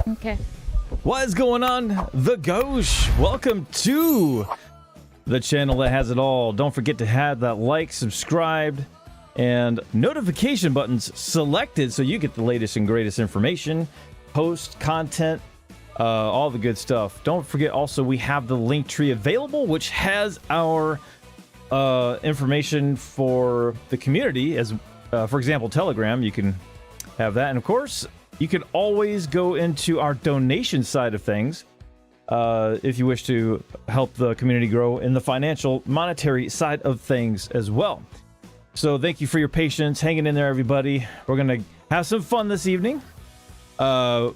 Okay. What is going on, the Gauche? Welcome to the channel that has it all. Don't forget to have that like, subscribed, and notification buttons selected so you get the latest and greatest information, post, content, all the good stuff. Don't forget also we have the link tree available, which has our information for the community, as for example, Telegram. You can have that, and of course, you can always go into our donation side of things if you wish to help the community grow in the financial, monetary side of things as well. So thank you for your patience, hanging in there, everybody. We're going to have some fun this evening. So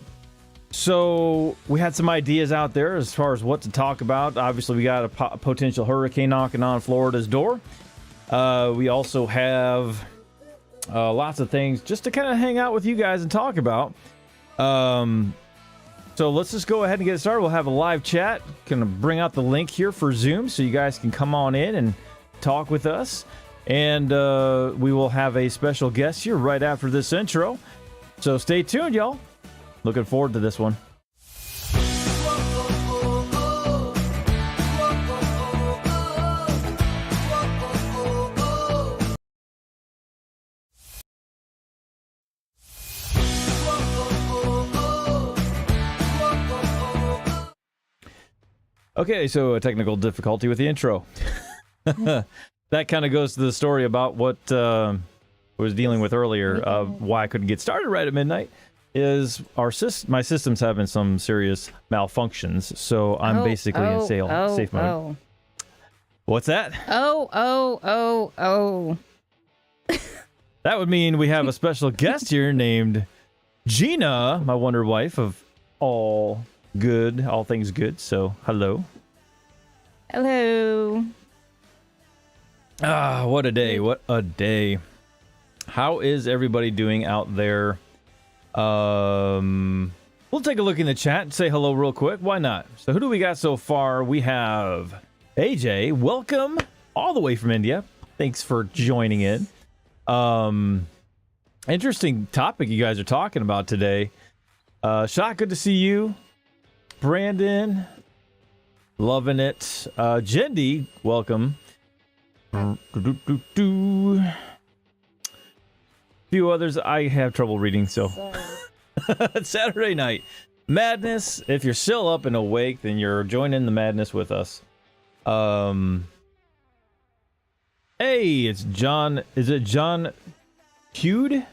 we had some ideas out there as far as what to talk about. Obviously, we got a potential hurricane knocking on Florida's door. We also have lots of things just to kind of hang out with you guys and talk about. So let's just go ahead and get started. We'll have a live chat. Gonna bring out the link here for Zoom so you guys can come on in and talk with us. And we will have a special guest here right after this intro. So stay tuned, y'all. Looking forward to this one. Okay, so a technical difficulty with the intro. That kind of goes to the story about what I was dealing with earlier. Why I couldn't get started right at midnight is my system's having some serious malfunctions, so I'm basically in safe mode. What's that? That would mean we have a special guest here named Gina, my wonder wife of all things good. So hello. What a day. How is everybody doing out there? We'll take a look in the chat and say hello real quick. Why not? So who do we got so far? We have AJ. Welcome all the way from India. Thanks for joining in. Interesting topic you guys are talking about today. Shot, good to see you. Brandon, loving it. Jendi, welcome. Few others I have trouble reading, so. Saturday night. Madness, if you're still up and awake, then you're joining the madness with us. Hey, it's John. Is it John Hude?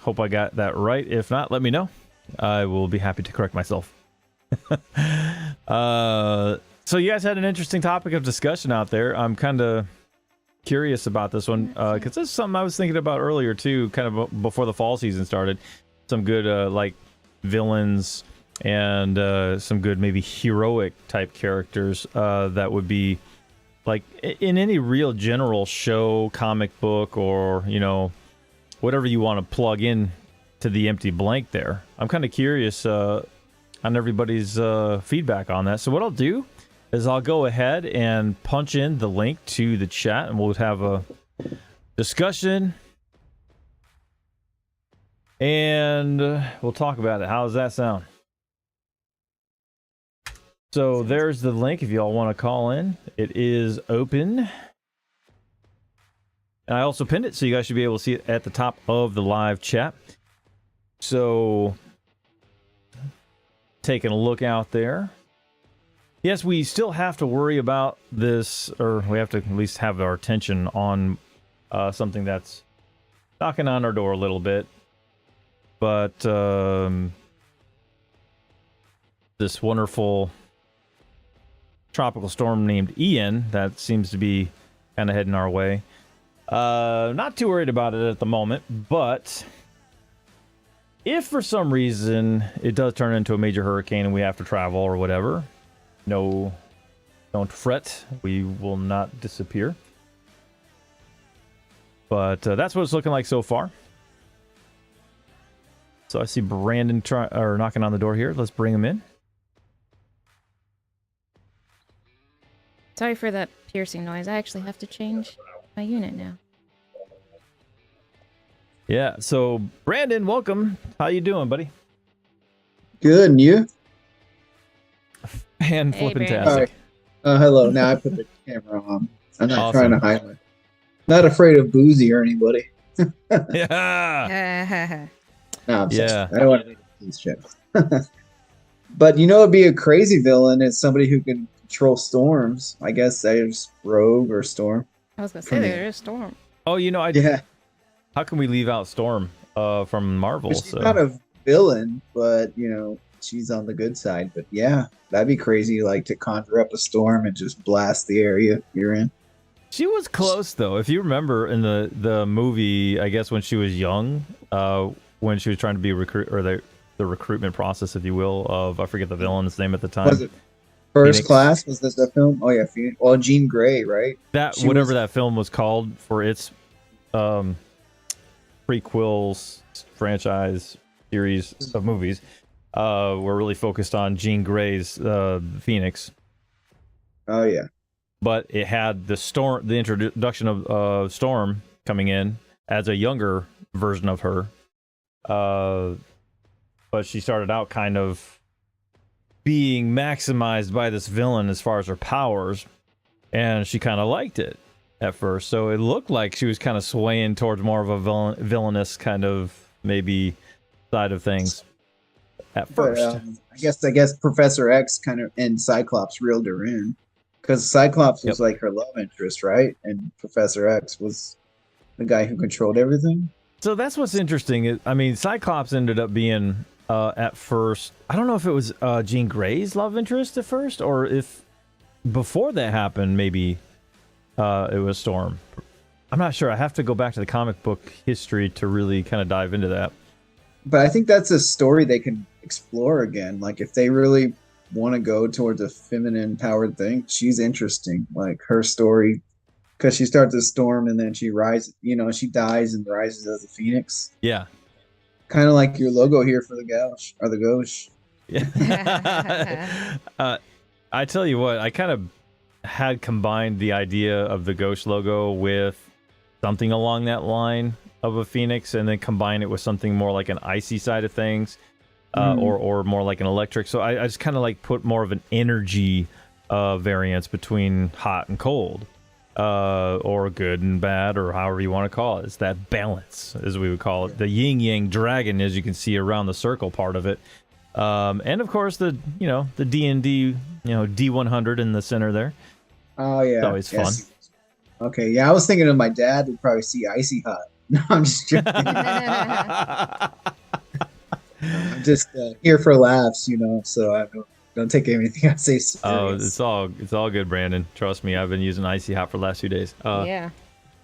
Hope I got that right. If not, let me know. I will be happy to correct myself. So you guys had an interesting topic of discussion out there. I'm kind of curious about this one because this is something I was thinking about earlier too, kind of before the fall season started. Some good like villains and some good maybe heroic type characters that would be like in any real general show, comic book, or whatever you want to plug in to the empty blank there. I'm kind of curious on everybody's feedback on that. So what I'll do is I'll go ahead and punch in the link to the chat and we'll have a discussion and we'll talk about it. How does that sound? So there's the link if y'all want to call in. It is open. And I also pinned it so you guys should be able to see it at the top of the live chat. So taking a look out there. Yes, we still have to worry about this, or we have to at least have our attention on something that's knocking on our door a little bit. But this wonderful tropical storm named Ian that seems to be kind of heading our way. Not too worried about it at the moment, but if for some reason it does turn into a major hurricane and we have to travel or whatever, no, don't fret. We will not disappear. But that's what it's looking like so far. So I see Brandon knocking on the door here. Let's bring him in. Sorry for that piercing noise. I actually have to change my unit now. Yeah, so Brandon, welcome. How you doing, buddy? Good, and you? And Hey, flipping Brandon. tastic. Hello. Now I put the camera on. I'm not Awesome. trying to hide it. Not afraid of Boozy or anybody. Yeah. No, I'm Yeah. sorry. I don't want to make these jokes. But you know, it'd be a crazy villain is somebody who can control storms. I guess there's Rogue or Storm. I was gonna say From there is Storm. Oh, Yeah, how can we leave out Storm from Marvel? but she's So not a villain, but you know, she's on the good side. But yeah, that'd be crazy, like to conjure up a storm and just blast the area you're in. she was close though. If you remember in the movie, I guess when she was young, when she was trying to be the recruitment process, if you will, of I forget the villain's name at the time. Was it First Phoenix. Class? Was this the film? Oh yeah, Phoenix. Well, Jean Grey, right? That She whatever was- that film was called for its prequels franchise series of movies, were really focused on Jean Grey's Phoenix. Oh yeah. But it had the introduction of Storm coming in as a younger version of her. But she started out kind of being maximized by this villain as far as her powers, and she kind of liked it at first. So it looked like she was kind of swaying towards more of a villainous kind of maybe side of things at But first. I guess Professor X kind of and Cyclops reeled her in because Cyclops was like her love interest, right? And Professor X was the guy who controlled everything. So that's what's interesting. I mean, Cyclops ended up being at first. I don't know if it was Jean Grey's love interest at first, or if before that happened, maybe it was Storm. I'm not sure. I have to go back to the comic book history to really kind of dive into that. But I think that's a story they can explore again. Like if they really want to go towards a feminine powered thing, she's interesting. Like her story, because she starts as Storm and then she rises. You know, she dies and rises as a phoenix. Yeah. Kind of like your logo here for the Gauche or the Gauche. Yeah. I tell you what, I kind of had combined the idea of the Ghost logo with something along that line of a phoenix, and then combine it with something more like an icy side of things, or more like an electric. So I just kind of like put more of an energy variance between hot and cold, or good and bad, or however you want to call it. It's that balance, as we would call it, the yin yang dragon, as you can see around the circle part of it. And of course the D&D, D100 in the center there. Oh yeah, It's always fun. Okay, yeah, I was thinking of my dad would probably see Icy Hot. No, I'm just joking. I'm just here for laughs, so I don't take anything I say serious. Oh, it's all good, Brandon. Trust me, I've been using Icy Hot for the last few days. Yeah.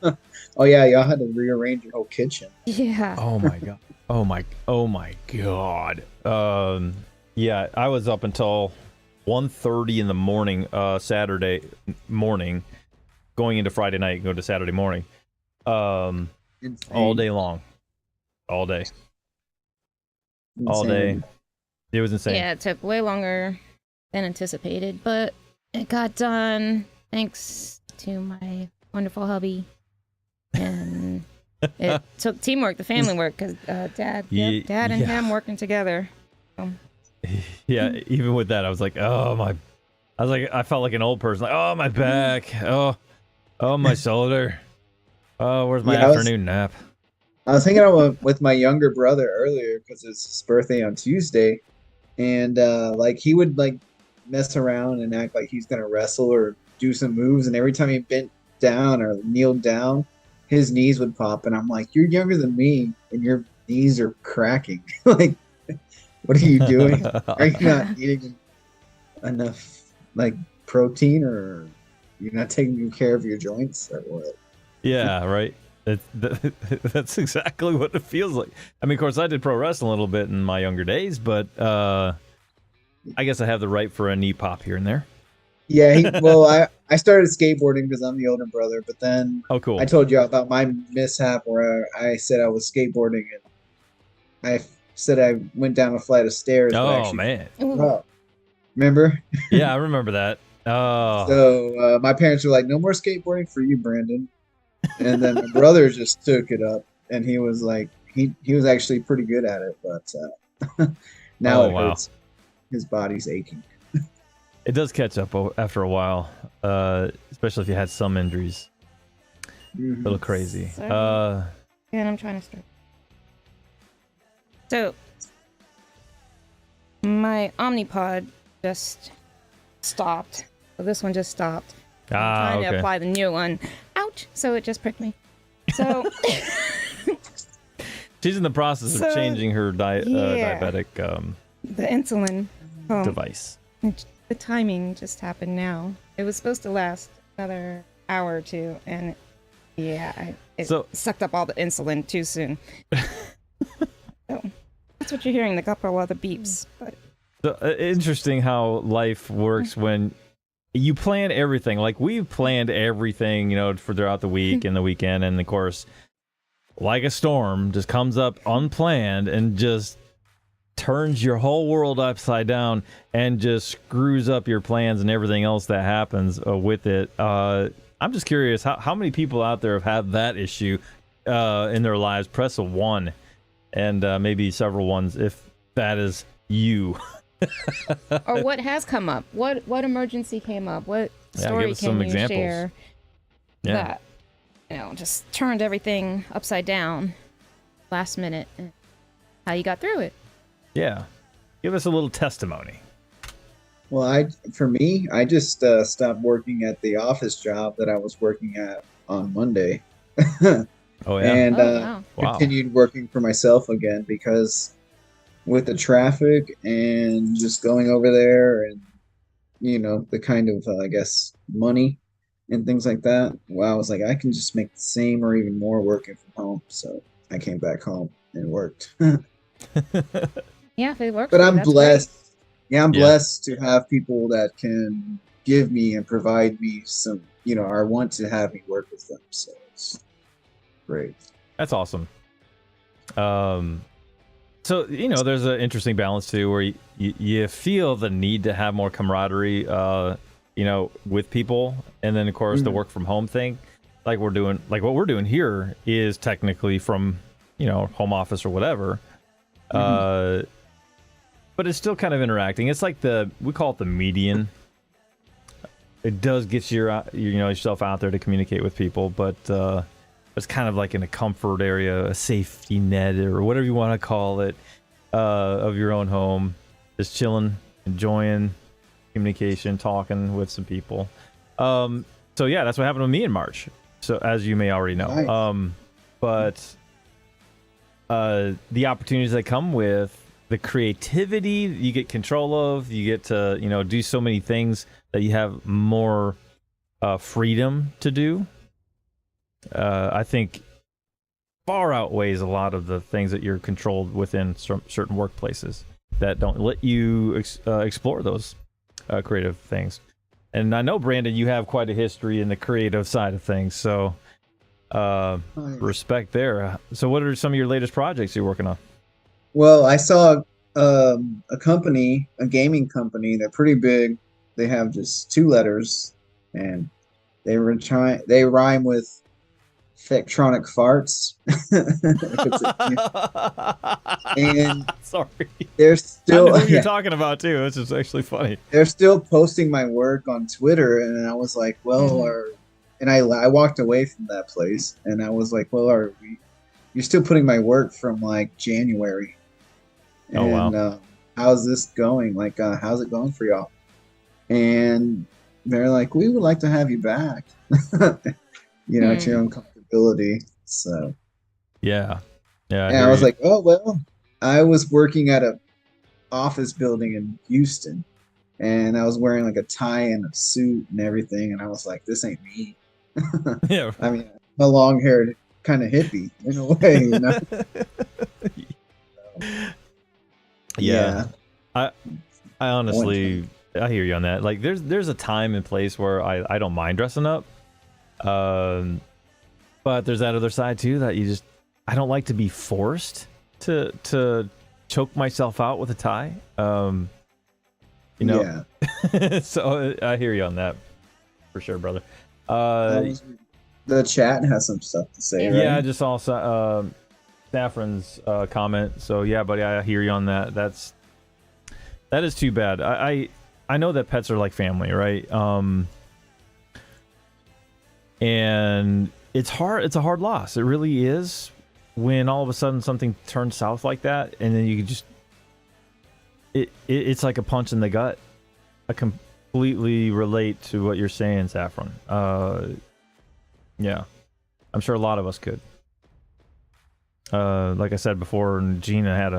Oh yeah, y'all had to rearrange your whole kitchen. Yeah. Oh my god. Oh my god. Yeah, I was up until 1:30 in the morning, Saturday morning, going into Friday night, go to Saturday morning. All day long. All day. All day. It was insane. Yeah, it took way longer than anticipated, but it got done thanks to my wonderful hubby. And it took teamwork, the family work, because dad and him working together. Yeah, even with that, I was like, I felt like an old person. Like, oh, my back. Oh, my shoulder. Oh, where's my afternoon nap? I was hanging out with my younger brother earlier because it's his birthday on Tuesday, and he would mess around and act like he's gonna wrestle or do some moves, and every time he bent down or kneeled down, his knees would pop, and I'm like, you're younger than me, and your knees are cracking. Like, what are you doing? Are you not eating enough protein, or you're not taking good care of your joints, or what? Yeah, right. That's exactly what it feels like. I mean, of course, I did pro wrestling a little bit in my younger days, but I guess I have the right for a knee pop here and there. Yeah, I started skateboarding because I'm the older brother, but then cool. I told you about my mishap where I said I was skateboarding and I said I went down a flight of stairs. Oh man! Remember? Yeah, I remember that. Oh. So my parents were like, "No more skateboarding for you, Brandon." And then my brother just took it up, and he was like, he was actually pretty good at it, but Now Oh, it wow. hurts. His body's aching. It does catch up after a while, especially if you had some injuries. A little crazy. Sorry. And I'm trying to start. So, my Omnipod just stopped. So this one just stopped. I'm trying to apply the new one. Ouch! So it just pricked me. So She's in the process of changing her diabetic the insulin device. The timing just happened now. It was supposed to last another hour or two, and it sucked up all the insulin too soon. So that's what you're hearing, the couple of the beeps. But So, interesting how life works when you plan everything. Like we've planned everything, for throughout the week and the weekend, and of course, like a storm, just comes up unplanned and just turns your whole world upside down and just screws up your plans and everything else that happens with it. I'm just curious, how many people out there have had that issue in their lives? Press a 1 and maybe several ones if that is you. or what has come up? What emergency came up? What story can you share that just turned everything upside down last minute? And how you got through it? Yeah, give us a little testimony. Well, I just stopped working at the office job that I was working at on Monday. Oh yeah, and wow. continued working for myself again because with the traffic and just going over there and the kind of I guess money and things like that. Well, I was like, I can just make the same or even more working from home. So I came back home and worked. Yeah, if it works. But I'm blessed. Great. Yeah, I'm blessed to have people that can give me and provide me some, or want to have me work with them. So it's great. That's awesome. So, there's an interesting balance too, where you feel the need to have more camaraderie, with people. And then of course the work from home thing, like what we're doing here is technically from, home office or whatever. But it's still kind of interacting. It's like we call it the median. It does get yourself out there to communicate with people, but it's kind of like in a comfort area, a safety net, or whatever you want to call it, of your own home, just chilling, enjoying communication, talking with some people. So yeah, that's what happened to me in March. So as you may already know, nice. But the opportunities that come with the creativity you get control of, you get to do so many things that you have more freedom to do. I think far outweighs a lot of the things that you're controlled within certain workplaces that don't let you explore those creative things. And I know, Brandon, you have quite a history in the creative side of things, so respect there. So what are some of your latest projects you're working on? Well, I saw a company, a gaming company. They're pretty big. They have just 2 letters, and they rhyme with Vectronic farts. And sorry, they're still. I know who you're talking about too. This is actually funny. They're still posting my work on Twitter, and I was like, well, and I walked away from that place, and I was like, well, you're still putting my work from like January. Oh, and wow. How's this going? Like, how's it going for y'all? And they're like, we would like to have you back. To your own comfortability. So yeah. And I was like, oh well, I was working at a office building in Houston, and I was wearing like a tie and a suit and everything, and I was like, this ain't me. Yeah. I mean, I'm a long-haired kind of hippie in a way, Yeah. I honestly, I hear you on that. Like, there's a time and place where I don't mind dressing up, but there's that other side too that I don't like to be forced to choke myself out with a tie. Yeah. So I hear you on that for sure, brother. The chat has some stuff to say. Right? Yeah, I just saw Saffron's comment. So yeah, buddy, I hear you on that. That's That is too bad. I know that pets are like family, right? And it's hard. It's a hard loss. It really is. When all of a sudden something turns south like that, and then you can just it's like a punch in the gut. I completely relate to what you're saying, Saffron. Yeah, I'm sure a lot of us could. Like I said before, Gina had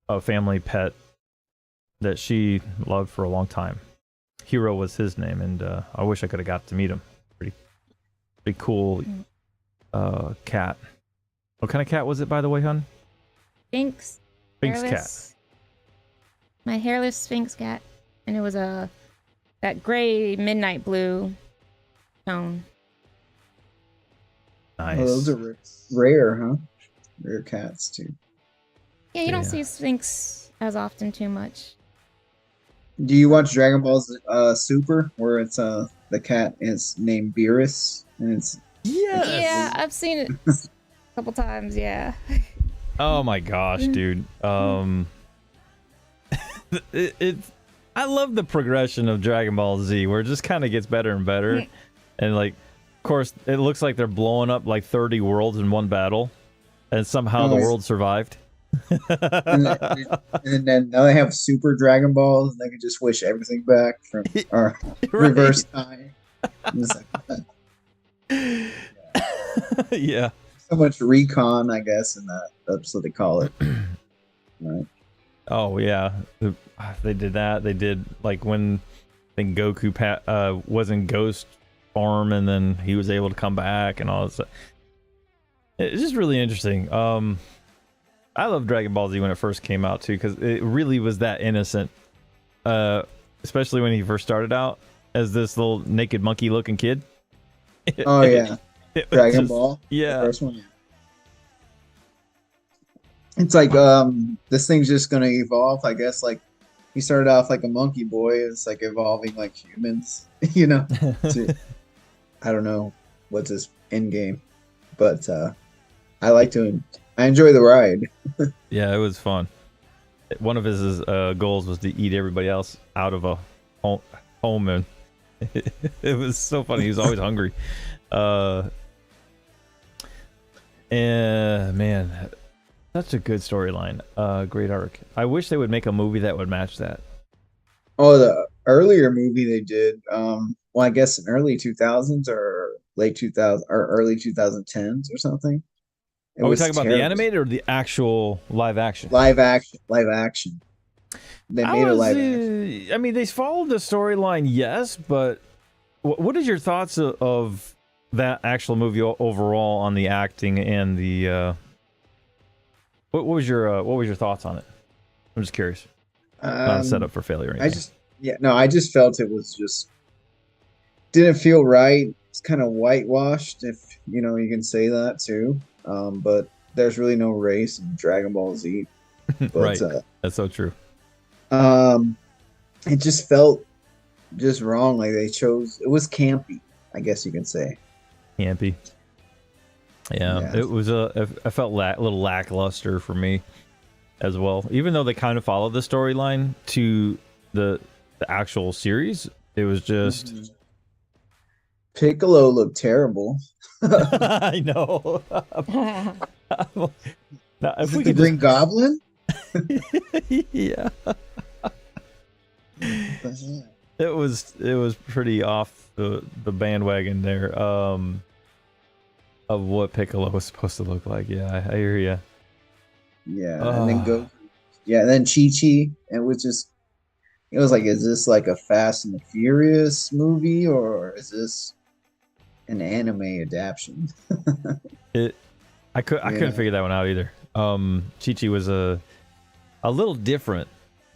a family pet that she loved for a long time. Hero was his name, and I wish I could have got to meet him. Pretty cool cat. What kind of cat was it, by the way, hon? Sphinx. Sphinx Hairless. Cat. My hairless Sphinx cat, and it was that gray midnight blue tone. Nice. Oh, those are rare, huh? Rare cats too. Yeah, you don't see Sphinx as often too much. Do you watch Dragon Ball Super, where it's the cat is named Beerus, and it's Yeah, I've seen it a couple times. Yeah. Oh my gosh, dude. It's I love the progression of Dragon Ball Z, where it just kind of gets better and better, and like, of course, it looks like they're blowing up like 30 worlds in one battle, and somehow the world survived. and then now they have Super Dragon Balls, and they can just wish everything back from or reverse time. Yeah. So much recon, I guess, in that. That's what they call it. Right. Oh yeah, they did that. They did like when I think Goku was in Ghost form, and then he was able to come back and all this stuff. It's just really interesting. I love Dragon Ball Z when it first came out too, because it really was that innocent. Especially when he first started out as this little naked monkey looking kid. Oh yeah, Dragon Ball. Yeah, the first one. Yeah. It's like this thing's just gonna evolve, I guess. Like he started off like a monkey boy, it's like evolving like humans, you know. I don't know what's his end game, but I enjoy the ride. Yeah, it was fun. One of his goals was to eat everybody else out of a home, and it was so funny. He was always hungry. And man, such a good storyline. Great arc. I wish they would make a movie that would match that. Oh, the earlier movie they did, well, I guess in early 2000s or late 2000 or early 2010s or something. Are we talking about the animated or the actual live action? Live action. They made a live action. I mean, they followed the storyline, yes, but what is your thoughts of that actual movie overall on the acting and the? What was your thoughts on it? I'm just curious. Not set up for failure. Or anything. I just felt it was just didn't feel right. It's kind of whitewashed, if you know you can say that too. But there's really no race in Dragon Ball Z. But, right, that's so true. It just felt just wrong. Like it was campy, I guess you can say. Campy. Yeah. It was I felt a little lackluster for me as well. Even though they kind of followed the storyline to the actual series, it was just Piccolo looked terrible. I know. Now, if we could Green Goblin. Yeah. It was pretty off the bandwagon there of what Piccolo was supposed to look like. Yeah, I hear you. Yeah, and then and then Chi-Chi. It was like, is this like a Fast and the Furious movie, or is this an anime adaptation? I couldn't figure that one out either. Chi-Chi was a little different.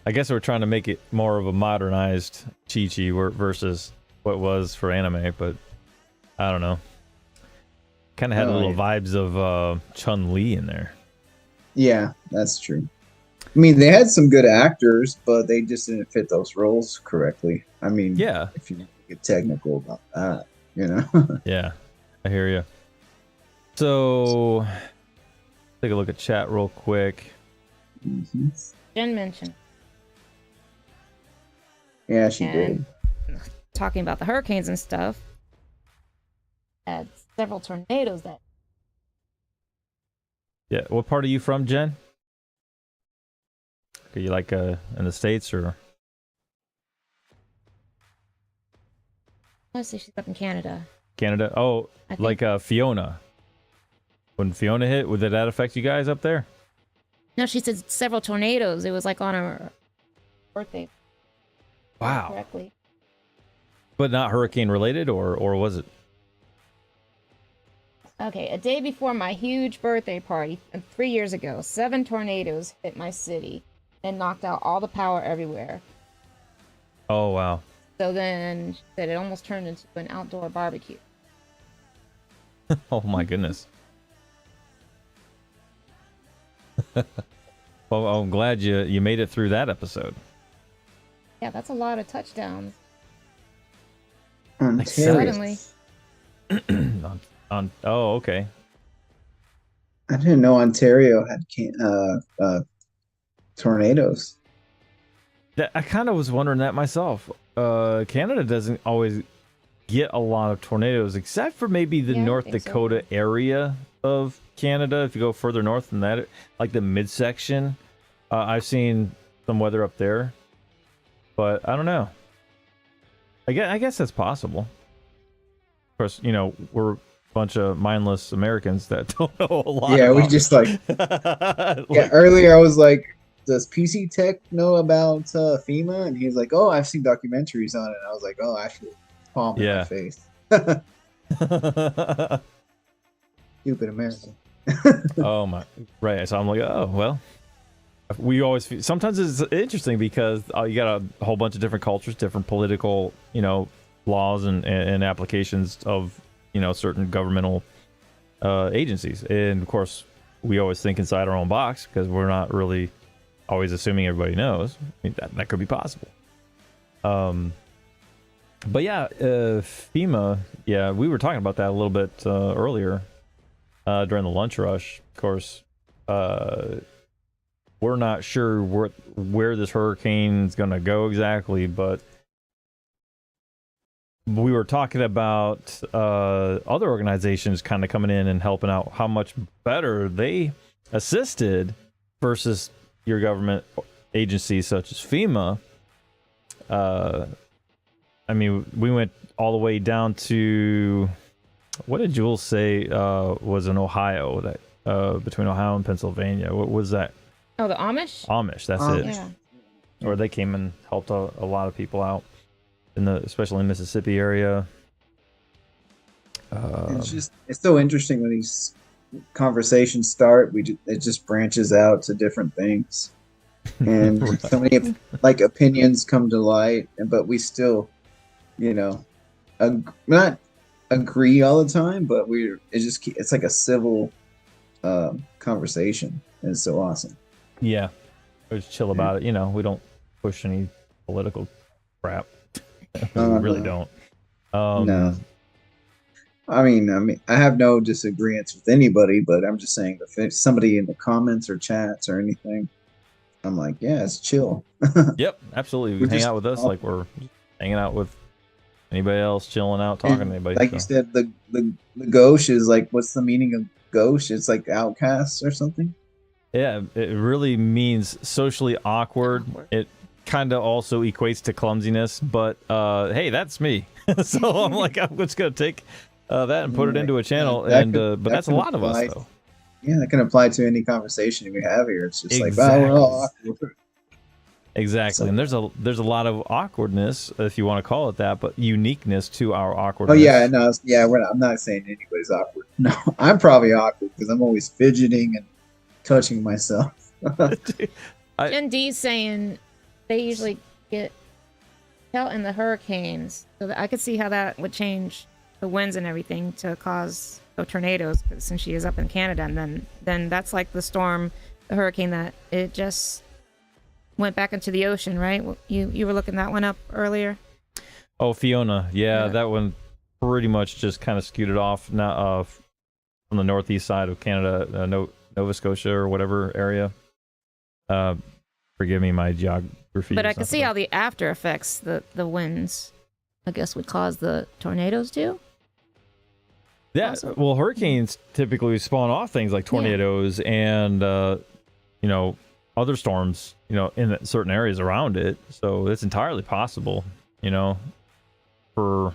I guess we're trying to make it more of a modernized Chi-Chi versus what it was for anime, but I don't know. Kind of had little vibes of Chun-Li in there. Yeah, that's true. I mean, they had some good actors, but they just didn't fit those roles correctly. I mean, yeah, if you get technical about that, you know. Yeah, I hear you. So, take a look at chat real quick. Jen mentioned Yeah, she And did. talking about the hurricanes and stuff, had several tornadoes that. Yeah. What part are you from, Jen? Are you like in the States or? Let's see, she's up in Canada. Canada? Oh, I think. like Fiona. When Fiona hit, did that affect you guys up there? No, she said several tornadoes. It was like on her birthday. Wow. Correctly. But not hurricane related, or was it? Okay, a day before my huge birthday party 3 years ago, 7 tornadoes hit my city and knocked out all the power everywhere. Oh, wow. So then she said it almost turned into an outdoor barbecue. Oh, my goodness. Well, I'm glad you made it through that episode. Yeah, that's a lot of touchdowns. Ontario. Suddenly. Oh, okay. I didn't know Ontario had tornadoes. I kind of was wondering that myself. Canada doesn't always get a lot of tornadoes, except for maybe the Yeah, I North think so. Dakota area of Canada. If you go further north than that, like the midsection, I've seen some weather up there, but I don't know. I guess that's possible. Of course, we're a bunch of mindless Americans that don't know a lot. Yeah, we about just like yeah. Earlier, I was like, "Does PC Tech know about FEMA?" And he's like, "Oh, I've seen documentaries on it." And I was like, "Oh, actually, palm in Yeah. my face." Stupid America. Oh my, right. So I'm like, oh well. We always sometimes it's interesting because you got a whole bunch of different cultures, different political, laws and applications of certain governmental agencies, and of course we always think inside our own box because we're not really always assuming everybody knows. I mean, that could be possible. But yeah, FEMA. Yeah, we were talking about that a little bit earlier during the lunch rush. Of course, we're not sure where this hurricane is going to go exactly, but we were talking about other organizations kind of coming in and helping out, how much better they assisted versus your government agencies such as FEMA. I mean, we went all the way down to, what did Jules say was in Ohio, that between Ohio and Pennsylvania? What was that? Oh, the Amish? Amish, that's it. Yeah. Or they came and helped a lot of people out especially in the Mississippi area. It's so interesting when these conversations start. It just branches out to different things, and Right. so many like opinions come to light. But we still, not agree all the time. But it's like a civil conversation, and it's so awesome. Yeah, we're just chill about it. We don't push any political crap. We really don't. No. I mean, I have no disagreements with anybody, but I'm just saying if somebody in the comments or chats or anything, I'm like, yeah, it's chill. Yep, absolutely. You We're can hang just out with us all- like we're hanging out with anybody else, chilling out, talking to anybody. Like you said, the gauche is like, what's the meaning of gauche? It's like outcasts or something. Yeah, it really means socially awkward. It kind of also equates to clumsiness, but hey, that's me. So I'm like, I'm just gonna take that and put it into a channel, but that's a lot of us, though. Yeah, that can apply to any conversation we have here. It's just Exactly. like, we're all awkward. Exactly, So- and there's a lot of awkwardness, if you want to call it that, but uniqueness to our Oh awkwardness. yeah, no, I'm not saying anybody's awkward. No, I'm probably awkward because I'm always fidgeting and touching myself. Gen D's saying they usually get out in the hurricanes, so that I could see how that would change the winds and everything to cause tornadoes. 'Cause since she is up in Canada, and then that's like the storm, the hurricane that it just went back into the ocean, right? You were looking that one up earlier. Oh, Fiona, yeah, Yeah. that one pretty much just kind of scooted off now from the northeast side of Canada, Nova Scotia or whatever area. Forgive me, my geography. But I is can not see the how the after effects, the winds, I guess, would cause the tornadoes too. Yeah, Also. well, hurricanes typically spawn off things like tornadoes and, you know, other storms, you know, in certain areas around it. So it's entirely possible, you know, for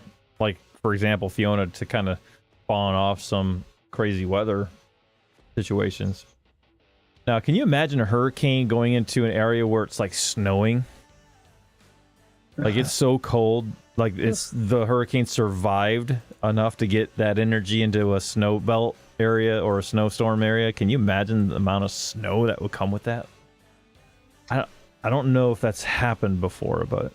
example, Fiona to kind of spawn off some crazy weather situations. Now, can you imagine a hurricane going into an area where it's like snowing? Like it's so cold, like the hurricane survived enough to get that energy into a snow belt area or a snowstorm area. Can you imagine the amount of snow that would come with that? I don't know if that's happened before, but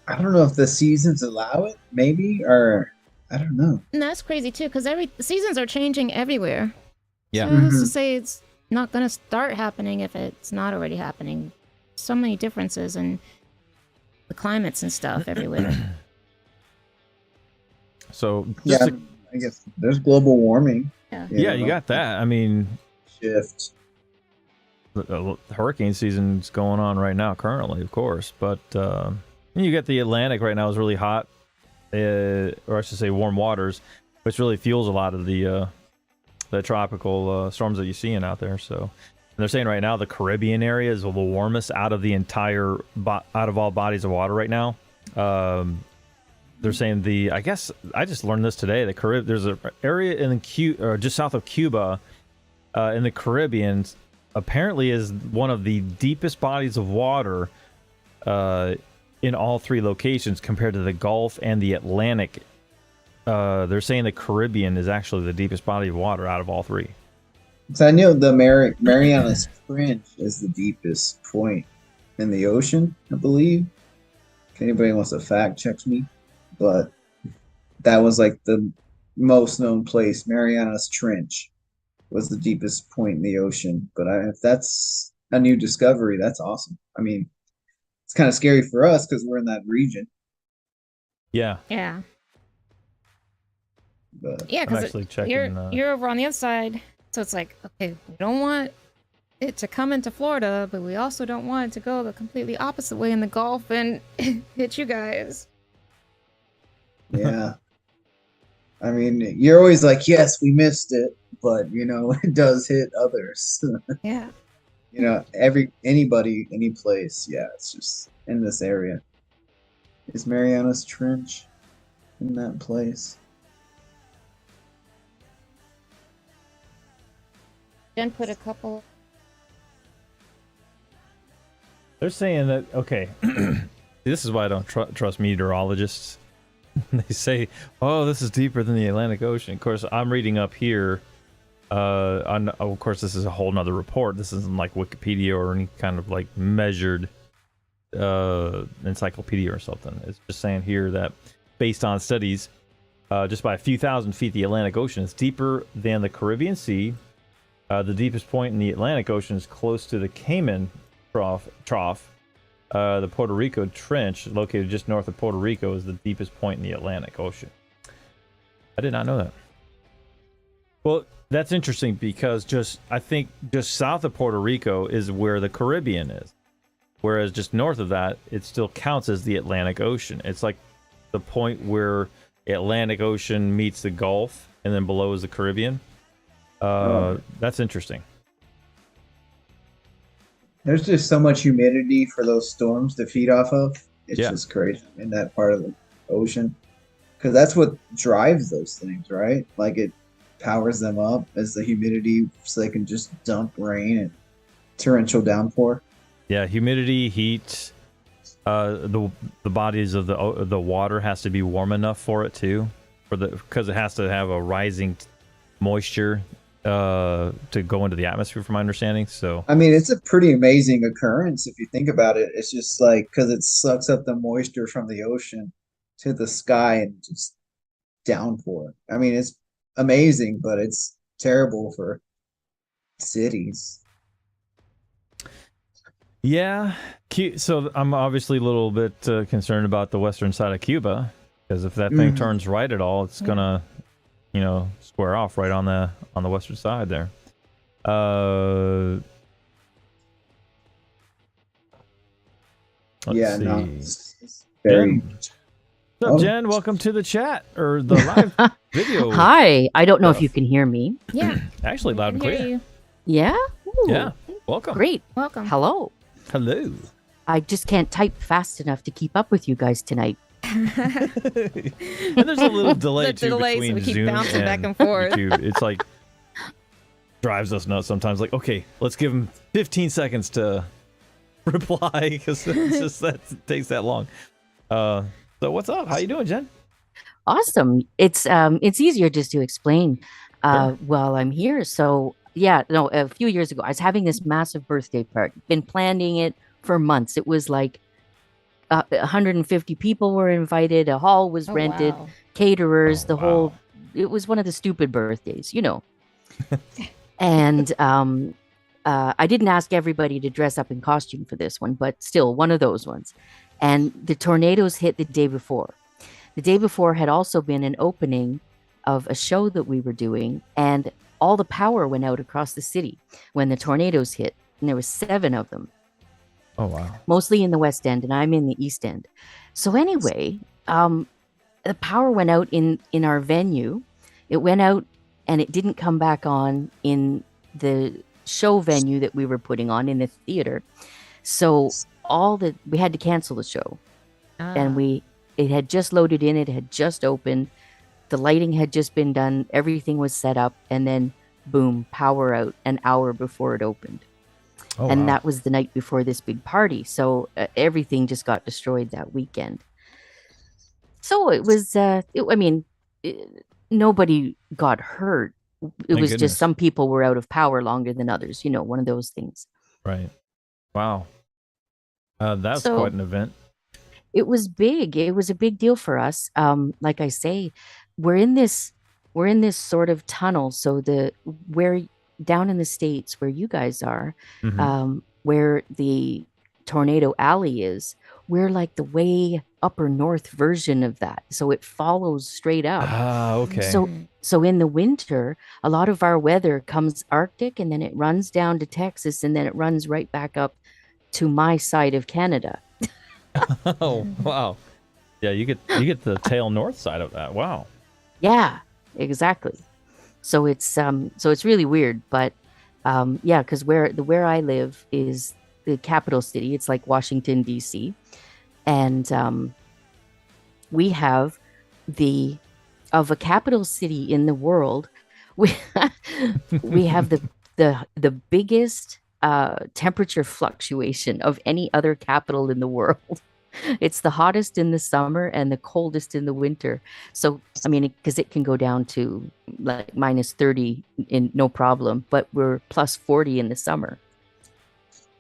I don't know if the seasons allow it, maybe, or I don't know. And that's crazy too, because seasons are changing everywhere. yeah. So who's to say it's not going to start happening if it's not already happening? So many differences in the climates and stuff everywhere. So Yeah, just I guess there's global warming. yeah, you got that. I mean, Shift. the hurricane season's going on right now currently, of course, but you get the Atlantic right now is really hot, or I should say warm waters, which really fuels a lot of the tropical storms that you're seeing out there. So and they're saying right now the Caribbean area is the warmest out of the entire out of all bodies of water right now. They're saying I guess I just learned this today. There's an area in just south of Cuba, in the Caribbean, apparently is one of the deepest bodies of water in all three locations compared to the Gulf and the Atlantic. They're saying the Caribbean is actually the deepest body of water out of all three. So I knew the Marianas Trench is the deepest point in the ocean, I believe. If anybody wants to fact check me, but that was like the most known place. Marianas Trench was the deepest point in the ocean. But if that's a new discovery, that's awesome. I mean, it's kind of scary for us because we're in that region. Yeah. Yeah. But Yeah, I'm because actually checking. you're over on the other side. So it's like, okay, we don't want it to come into Florida, but we also don't want it to go the completely opposite way in the Gulf and hit you guys. yeah. I mean, you're always like, yes, we missed it, but you know, it does hit others. Yeah. You know, anybody, any place. Yeah, it's just in this area. Is Marianas Trench in that place? Jen put a couple. They're saying that, okay, this is why I don't trust meteorologists. They say, oh, this is deeper than the Atlantic Ocean. Of course, I'm reading up here. Of course, this is a whole nother report. This isn't like Wikipedia or any kind of like measured encyclopedia or something. It's just saying here that based on studies, just by a few thousand feet, the Atlantic Ocean is deeper than the Caribbean Sea. The deepest point in the Atlantic Ocean is close to the Cayman Trough. The Puerto Rico Trench, located just north of Puerto Rico, is the deepest point in the Atlantic Ocean. I did not know that. Well, that's interesting because I think just south of Puerto Rico is where the Caribbean is. Whereas just north of that, it still counts as the Atlantic Ocean. It's like the point where Atlantic Ocean meets the Gulf, and then below is the Caribbean. That's interesting. There's just so much humidity for those storms to feed off of. It's just crazy in that part of the ocean. Because that's what drives those things, right? Like it powers them up as the humidity so they can just dump rain and torrential downpour. Yeah, humidity, heat, the bodies of the water has to be warm enough for it too, because it has to have a rising moisture to go into the atmosphere, from my understanding. So I mean, it's a pretty amazing occurrence if you think about it. It's just like because it sucks up the moisture from the ocean to the sky and just downpour. I mean, it's amazing, but it's terrible for cities. yeah, so I'm obviously a little bit concerned about the western side of Cuba, because if that thing turns right at all, it's gonna, square off right on the western side there. Let's no, see. it's very. Jen. What's up, Jen? Welcome to the chat or the live video. Hi. I don't know if stuff. you can hear me. Yeah. Actually, loud and Hear clear. you. Yeah? Ooh, Yeah. Welcome. Great. Welcome. Hello. Hello. I just can't type fast enough to keep up with you guys tonight. And there's a little delay The too delay, so between we keep Zoom bouncing back and and forth. YouTube. It's like drives us nuts sometimes. Like, okay, let's give them 15 seconds to reply because it's just that takes that long. So what's up? How you doing, Jen? Awesome. It's easier just to explain while I'm here. So yeah, no, a few years ago, I was having this massive birthday party. Been planning it for months. It was like 150 people were invited. A hall was rented, Wow. caterers, Oh, the wow. whole. It was one of the stupid birthdays, you know. And I didn't ask everybody to dress up in costume for this one, but still one of those ones. And the tornadoes hit the day before. The day before had also been an opening of a show that we were doing, and all the power went out across the city when the tornadoes hit, and there were 7 of them, Oh wow. mostly in the West End, and I'm in the East End. So anyway, the power went out in our venue. It went out, and it didn't come back on in the show venue that we were putting on in the theater. So we had to cancel the show, and it had just loaded in, it had just opened, the lighting had just been done, everything was set up, and then boom, power out an hour before it opened. Oh, And wow. that was the night before this big party. So everything just got destroyed that weekend. So it was, nobody got hurt. It Thank was goodness. just some people were out of power longer than others, one of those things. Right. Wow. That's So- quite an event. It was big. It was a big deal for us. Like I say, we're in this sort of tunnel. So where down in the States where you guys are, Mhm. where the tornado alley is, we're like the way upper north version of that. So it follows straight up. Ah, okay. So in the winter, a lot of our weather comes Arctic, and then it runs down to Texas, and then it runs right back up to my side of Canada. Oh wow. Yeah, you get the tail north side of that. Wow. Yeah, exactly. So it's really weird, but yeah, because where I live is the capital city. It's like Washington D.C., and we have of a capital city in the world, we have the biggest temperature fluctuation of any other capital in the world. It's the hottest in the summer and the coldest in the winter. So, I mean, because it can go down to like -30 in no problem, but we're +40 in the summer.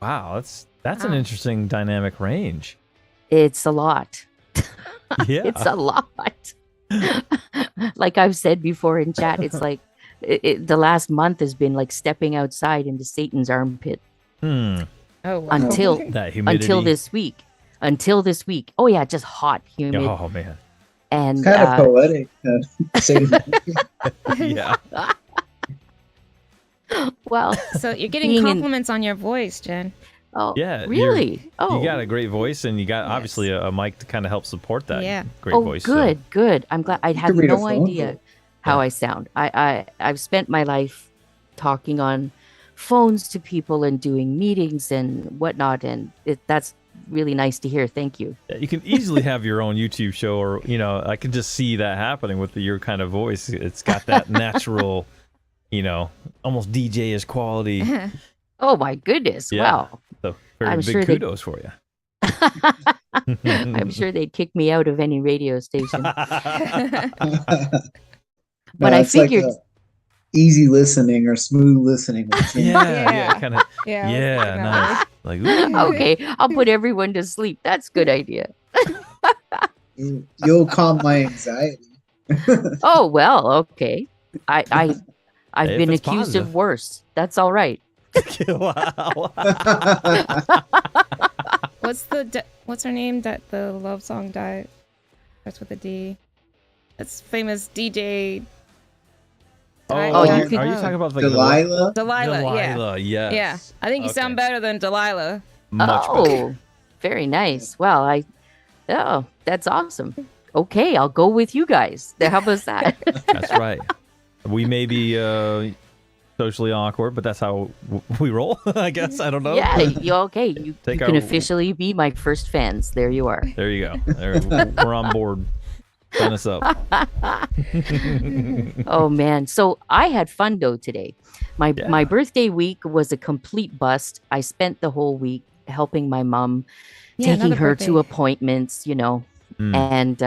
Wow, that's an Wow. interesting dynamic range. It's a lot. Yeah. It's a lot. Like I've said before in chat, it's like the last month has been like stepping outside into Satan's armpit Oh, wow. until That humidity. Until this week. Oh yeah, just hot, humid, Oh man. and Kind of poetic. Saying Yeah. well, So you're getting Being in- compliments on your voice, Jen. oh Yeah, really? Oh, You got a great voice, and you got Yes. obviously a mic to kind of help support that Yeah. great oh, voice. so- good. I'm glad. I had could read a no phone idea book. how Yeah. I sound. I've spent my life talking on phones to people and doing meetings and whatnot, and that's really nice to hear. Thank you. Yeah, you can easily have your own YouTube show, or I can just see that happening with your kind of voice. It's got that natural, almost DJ-ish quality. Oh my goodness! Yeah. Wow. So very I'm big sure they- kudos for you. I'm sure they'd kick me out of any radio station. no, But I it's like figured- easy listening or smooth listening. Yeah, Yeah. kind of. Yeah. Yeah, nice. Like, ooh. Okay, I'll put everyone to sleep. That's a good idea. You'll calm my anxiety. Oh well, okay. I've Hey, if been it's accused positive. of worse. That's all right. Wow. What's her name that the love song died? Starts with a D. It's famous DJ. Oh, you are could- you talking about like Delilah? Delilah? Yeah. Delilah, yes. Yeah. I think you sound Okay. better than Delilah. Much better. Oh, Very nice. Well, oh, that's awesome. Okay, I'll go with you guys. How about that? That's right. We may be socially awkward, but that's how we roll, I guess. I don't know. Yeah, okay. You Take can our- officially be my first fans. There you are. There you go. We're on board. Sign us up. Oh man. So I had fun though today. My birthday week was a complete bust. I spent the whole week helping my mom, Yeah, taking another her birthday. to appointments, and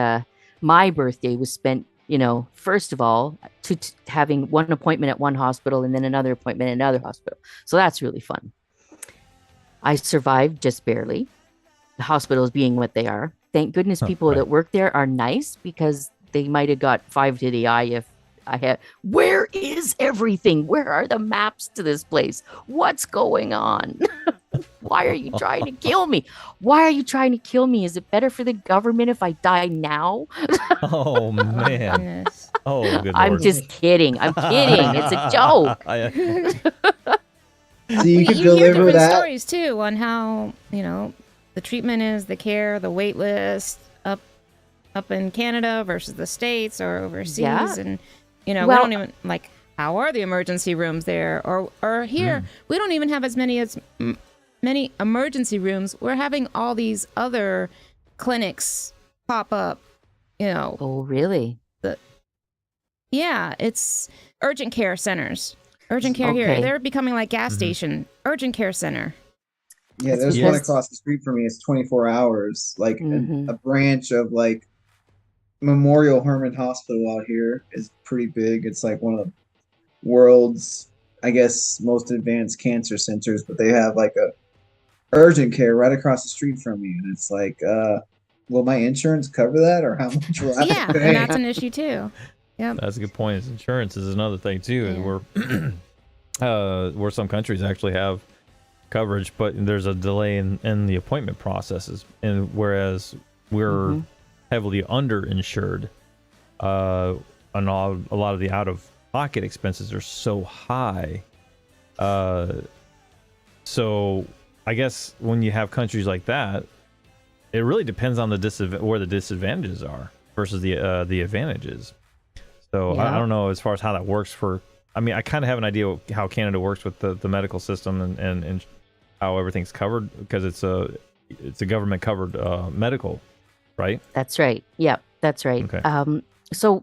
my birthday was spent, first of all, to having one appointment at one hospital and then another appointment at another hospital. So that's really fun. I survived just barely. The hospitals being what they are. Thank goodness people right. that work there are nice, because they might have got 5 to the eye if I had. Where is everything? Where are the maps to this place? What's going on? Why are you trying to kill me? Why are you trying to kill me? Is it better for the government if I die now? Oh, man. Goodness. Oh, good I'm Lord. just kidding. I'm kidding. It's a joke. So you could hear deliver different that. stories too on how the treatment is, the care, the wait list up in Canada versus the States or overseas, Yeah. and we Well- don't even how are the emergency rooms there or here we don't even have as many emergency rooms. We're having all these other clinics pop up. Oh, really? Yeah, it's urgent care centers. Urgent care here. Okay. They're becoming like gas station. Urgent care center. Yeah, there's Yes. one across the street from me. It's 24 hours. Like Mhm. a branch of like Memorial Hermann Hospital out here is pretty big. It's like one of the world's, I guess, most advanced cancer centers, but they have like a urgent care right across the street from me, and it's like, will my insurance cover that, or how much will I Yeah, pay? and that's an issue too. Yep. That's a good point. Insurance is another thing too. Where some countries actually have coverage, but there's a delay in the appointment processes, and whereas we're heavily underinsured, and a lot of the out-of-pocket expenses are so high. So I guess when you have countries like that, it really depends on where the disadvantages are versus the advantages. So I Yeah. don't know as far as how that works I mean, I kind of have an idea how Canada works with the medical system and how everything's covered, because it's a government covered medical, right? That's right. Yeah, that's right. Okay. So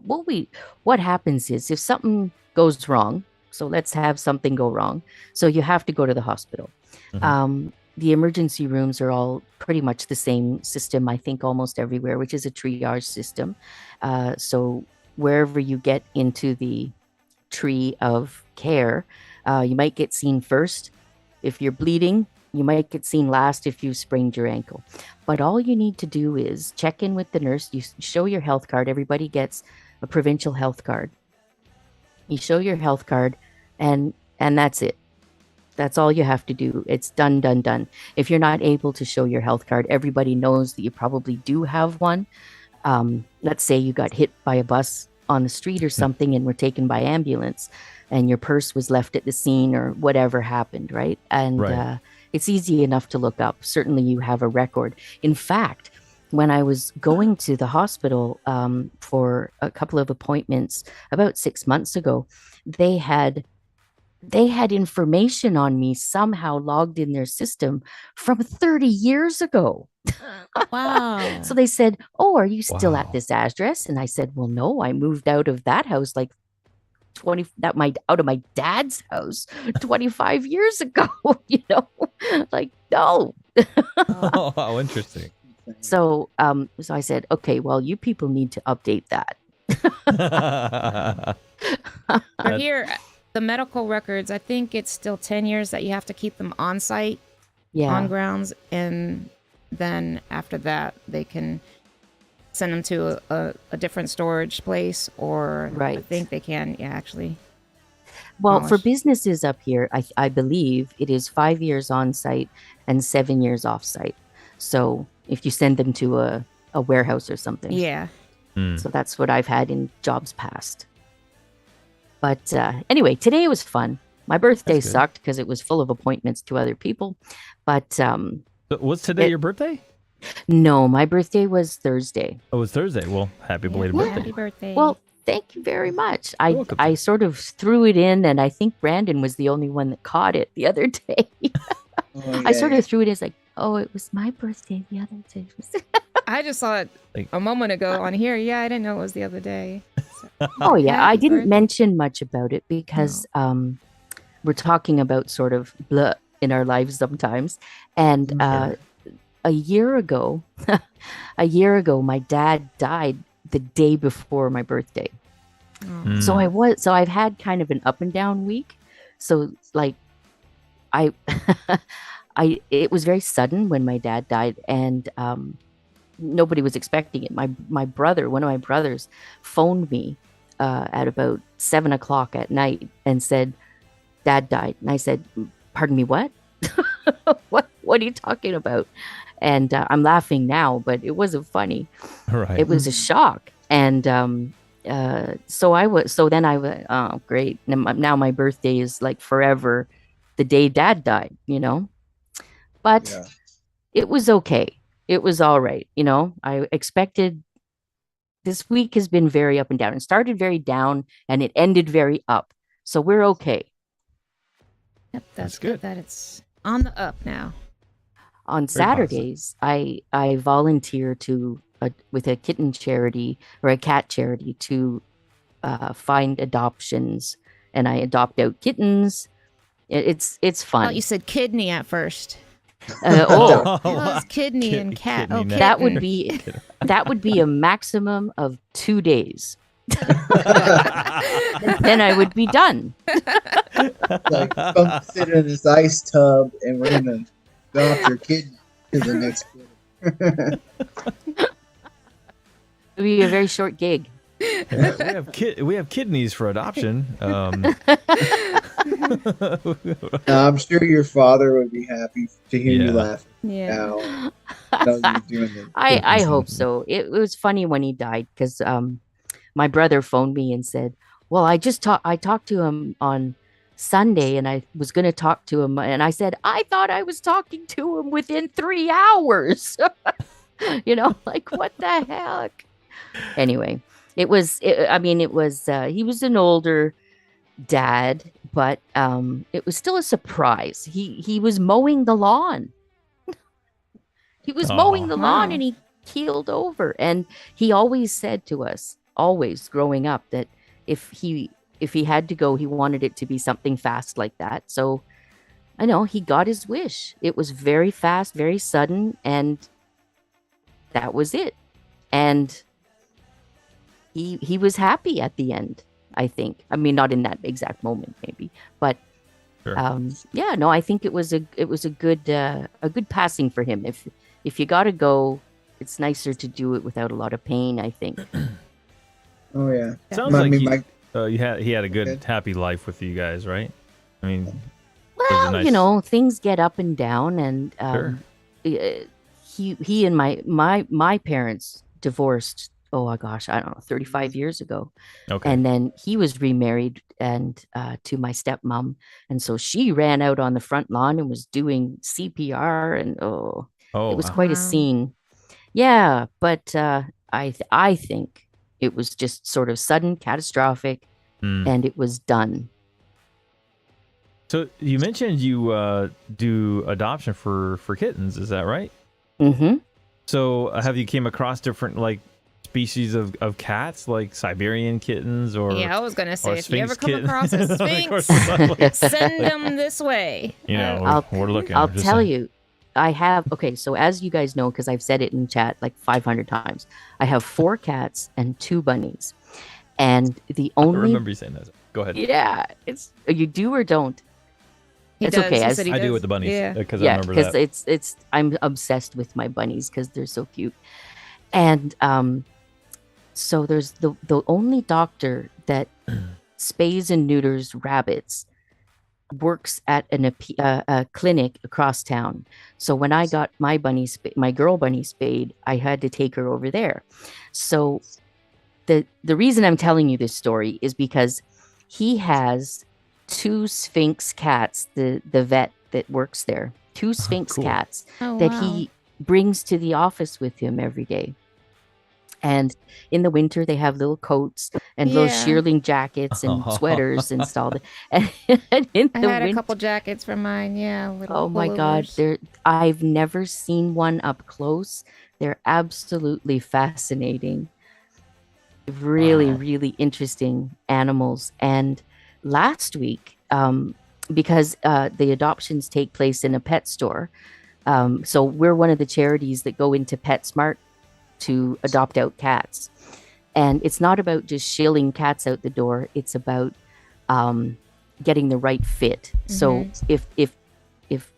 what happens is, if something goes wrong, so let's have something go wrong, so you have to go to the hospital. The emergency rooms are all pretty much the same system, I think, almost everywhere, which is a triage system. So wherever you get into the tree of care, you might get seen first. If you're bleeding, you might get seen last if you sprained your ankle. But all you need to do is check in with the nurse. You show your health card. Everybody gets a provincial health card. You show your health card, and that's it. That's all you have to do. It's done, done, done. If you're not able to show your health card, everybody knows that you probably do have one. Let's say you got hit by a bus on the street or something and were taken by ambulance, and your purse was left at the scene, or whatever happened, right? And Right. it's easy enough to look up. Certainly you have a record. In fact, when I was going to the hospital for a couple of appointments about 6 months ago, they had information on me somehow logged in their system from 30 years ago. Wow. So they said, "Oh, are you still Wow. at this address?" And I said, "Well, no, I moved out of that house like out of my dad's house 25 years ago." Like, no. Oh, how interesting. So I said, "Okay, well, you people need to update that." For here, the medical records, I think it's still 10 years that you have to keep them on site, Yeah. on grounds, and then after that, they can send them to a different storage place, or I Right. think they can, actually. Well, for Gosh. businesses up here, I believe it is 5 years on site and 7 years off site. So if you send them to a warehouse or something. Yeah. So that's what I've had in jobs past. But anyway, today was fun. My birthday That's good. sucked because it was full of appointments to other people. But Was today your birthday? No, my birthday was Thursday. Oh, it was Thursday. Well, happy belated birthday. Happy birthday. Well, thank you very much. You're welcome. I sort of threw it in, and I think Brandon was the only one that caught it the other day. Oh, I sort yeah. of threw it in. It's like, oh, it was my birthday the other day. I just saw it Like- a moment ago on here. Yeah, I didn't know it was the other day. So, Oh yeah, I Happy didn't birthday. mention much about it because we're talking about sort of blah in our lives sometimes. And a year ago, my dad died the day before my birthday. Mm. So I've had kind of an up and down week. So like I it was very sudden when my dad died, and nobody was expecting it. My brother, one of my brothers, phoned me at about 7:00 at night and said, "Dad died." And I said, "Pardon me, what? What are you talking about?" And I'm laughing now, but it wasn't funny. Right. It was a shock. And so then I was, oh great, now my birthday is like forever the day Dad died, you know. But Yeah. it was okay. It was all right, you know. I expected. This week has been very up and down. It started very down and it ended very up, so we're okay. Yep, That's that's good. good that it's on the up now. On Very positive. Saturdays, I volunteer with a kitten charity or a cat charity to find adoptions, and I adopt out kittens. It's Oh, fun. you said kidney at first. Oh, Oh, it's kidney and cat. kidney Oh, now. that would be a maximum of 2 days. Then I would be done. Like, come sit in this ice tub and we're gonna adopt your kidney to the next quarter. It would be a very short gig. Yeah, we have kidneys for adoption. I'm sure your father would be happy to hear you Yeah. laugh Yeah. now. Know you doing the I hope so. It was funny when he died because my brother phoned me and said, "Well, I talked to him on Sunday, and I was going to talk to him, and I said I thought I was talking to him within 3 hours." You know, like what the heck? Anyway, he was an older dad, but it was still a surprise. He was mowing the lawn. He was mowing the lawn Wow. and he keeled over. And he always said to us, always growing up, that if he had to go, he wanted it to be something fast like that. So I know he got his wish. It was very fast, very sudden, and that was it. And he was happy at the end, I think. I mean, not in that exact moment, maybe, but Sure. yeah, no, I think it was a good passing for him. If you got to go, it's nicer to do it without a lot of pain, I think. Oh yeah. Sounds I like mean, he had a good, Good. happy life with you guys, right? I mean, Well, nice- you know, things get up and down, and Sure. he and my parents divorced. Oh gosh, I don't know, 35 years ago. okay. And then he was remarried and to my stepmom, and so she ran out on the front lawn and was doing CPR, and Oh, it was wow. quite a Wow. scene. Yeah, but I think it was just sort of sudden, catastrophic, Hmm. and it was done. So you mentioned you do adoption for kittens, is that right? Mm-hmm. So have you came across different like species of cats, like Siberian kittens or Yeah, I was gonna say or if you ever Sphinx come kitten? across a Of sphinx, course, send them this way. you know, I'll- we're looking. I'll I'm just tell saying. you, I have, okay, so as you guys know, because I've said it in chat like 500 times, I have 4 cats and 2 bunnies. And the I only, remember you saying that. Go ahead. yeah, it's, you do or don't. He It's does. okay, He as- said he I do does. with the bunnies Yeah. because I Yeah, remember because that. it's, I'm obsessed with my bunnies because they're so cute. And so there's the only doctor that spays and neuters rabbits works at a clinic across town. So when I got my girl bunny spayed, I had to take her over there. So the reason I'm telling you this story is because he has 2 Sphinx cats, the vet that works there. two Sphinx cool. cats Oh, that wow. he brings to the office with him every day. And in the winter, they have little coats and little Yeah. shearling jackets and sweaters installed. And in I the had a winter, couple jackets for mine. Yeah, little oh my God, pullovers. I've never seen one up close. They're absolutely fascinating. Really, Wow. really interesting animals. And last week, because the adoptions take place in a pet store, so we're one of the charities that go into PetSmart to adopt out cats. And it's not about just shilling cats out the door. It's about getting the right fit. So if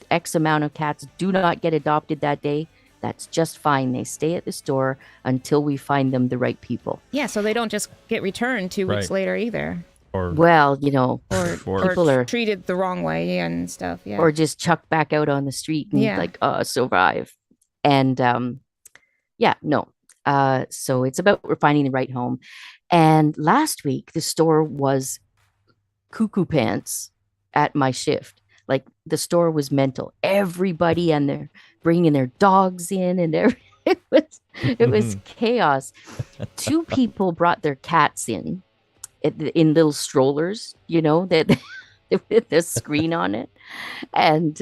X amount of cats do not get adopted that day, that's just fine. They stay at the store until we find them the right people. Yeah, so they don't just get returned 2 weeks Right. later either. Or Well, you know, Or people are treated the wrong way and stuff. Yeah. or just chucked back out on the street and Yeah. like survive. And yeah, no. So it's about we're finding the right home. And last week the store was cuckoo pants at my shift. Like the store was mental. Everybody and they're bringing their dogs in, and it was chaos. Two people brought their cats in little strollers, you know, that with the screen on it. And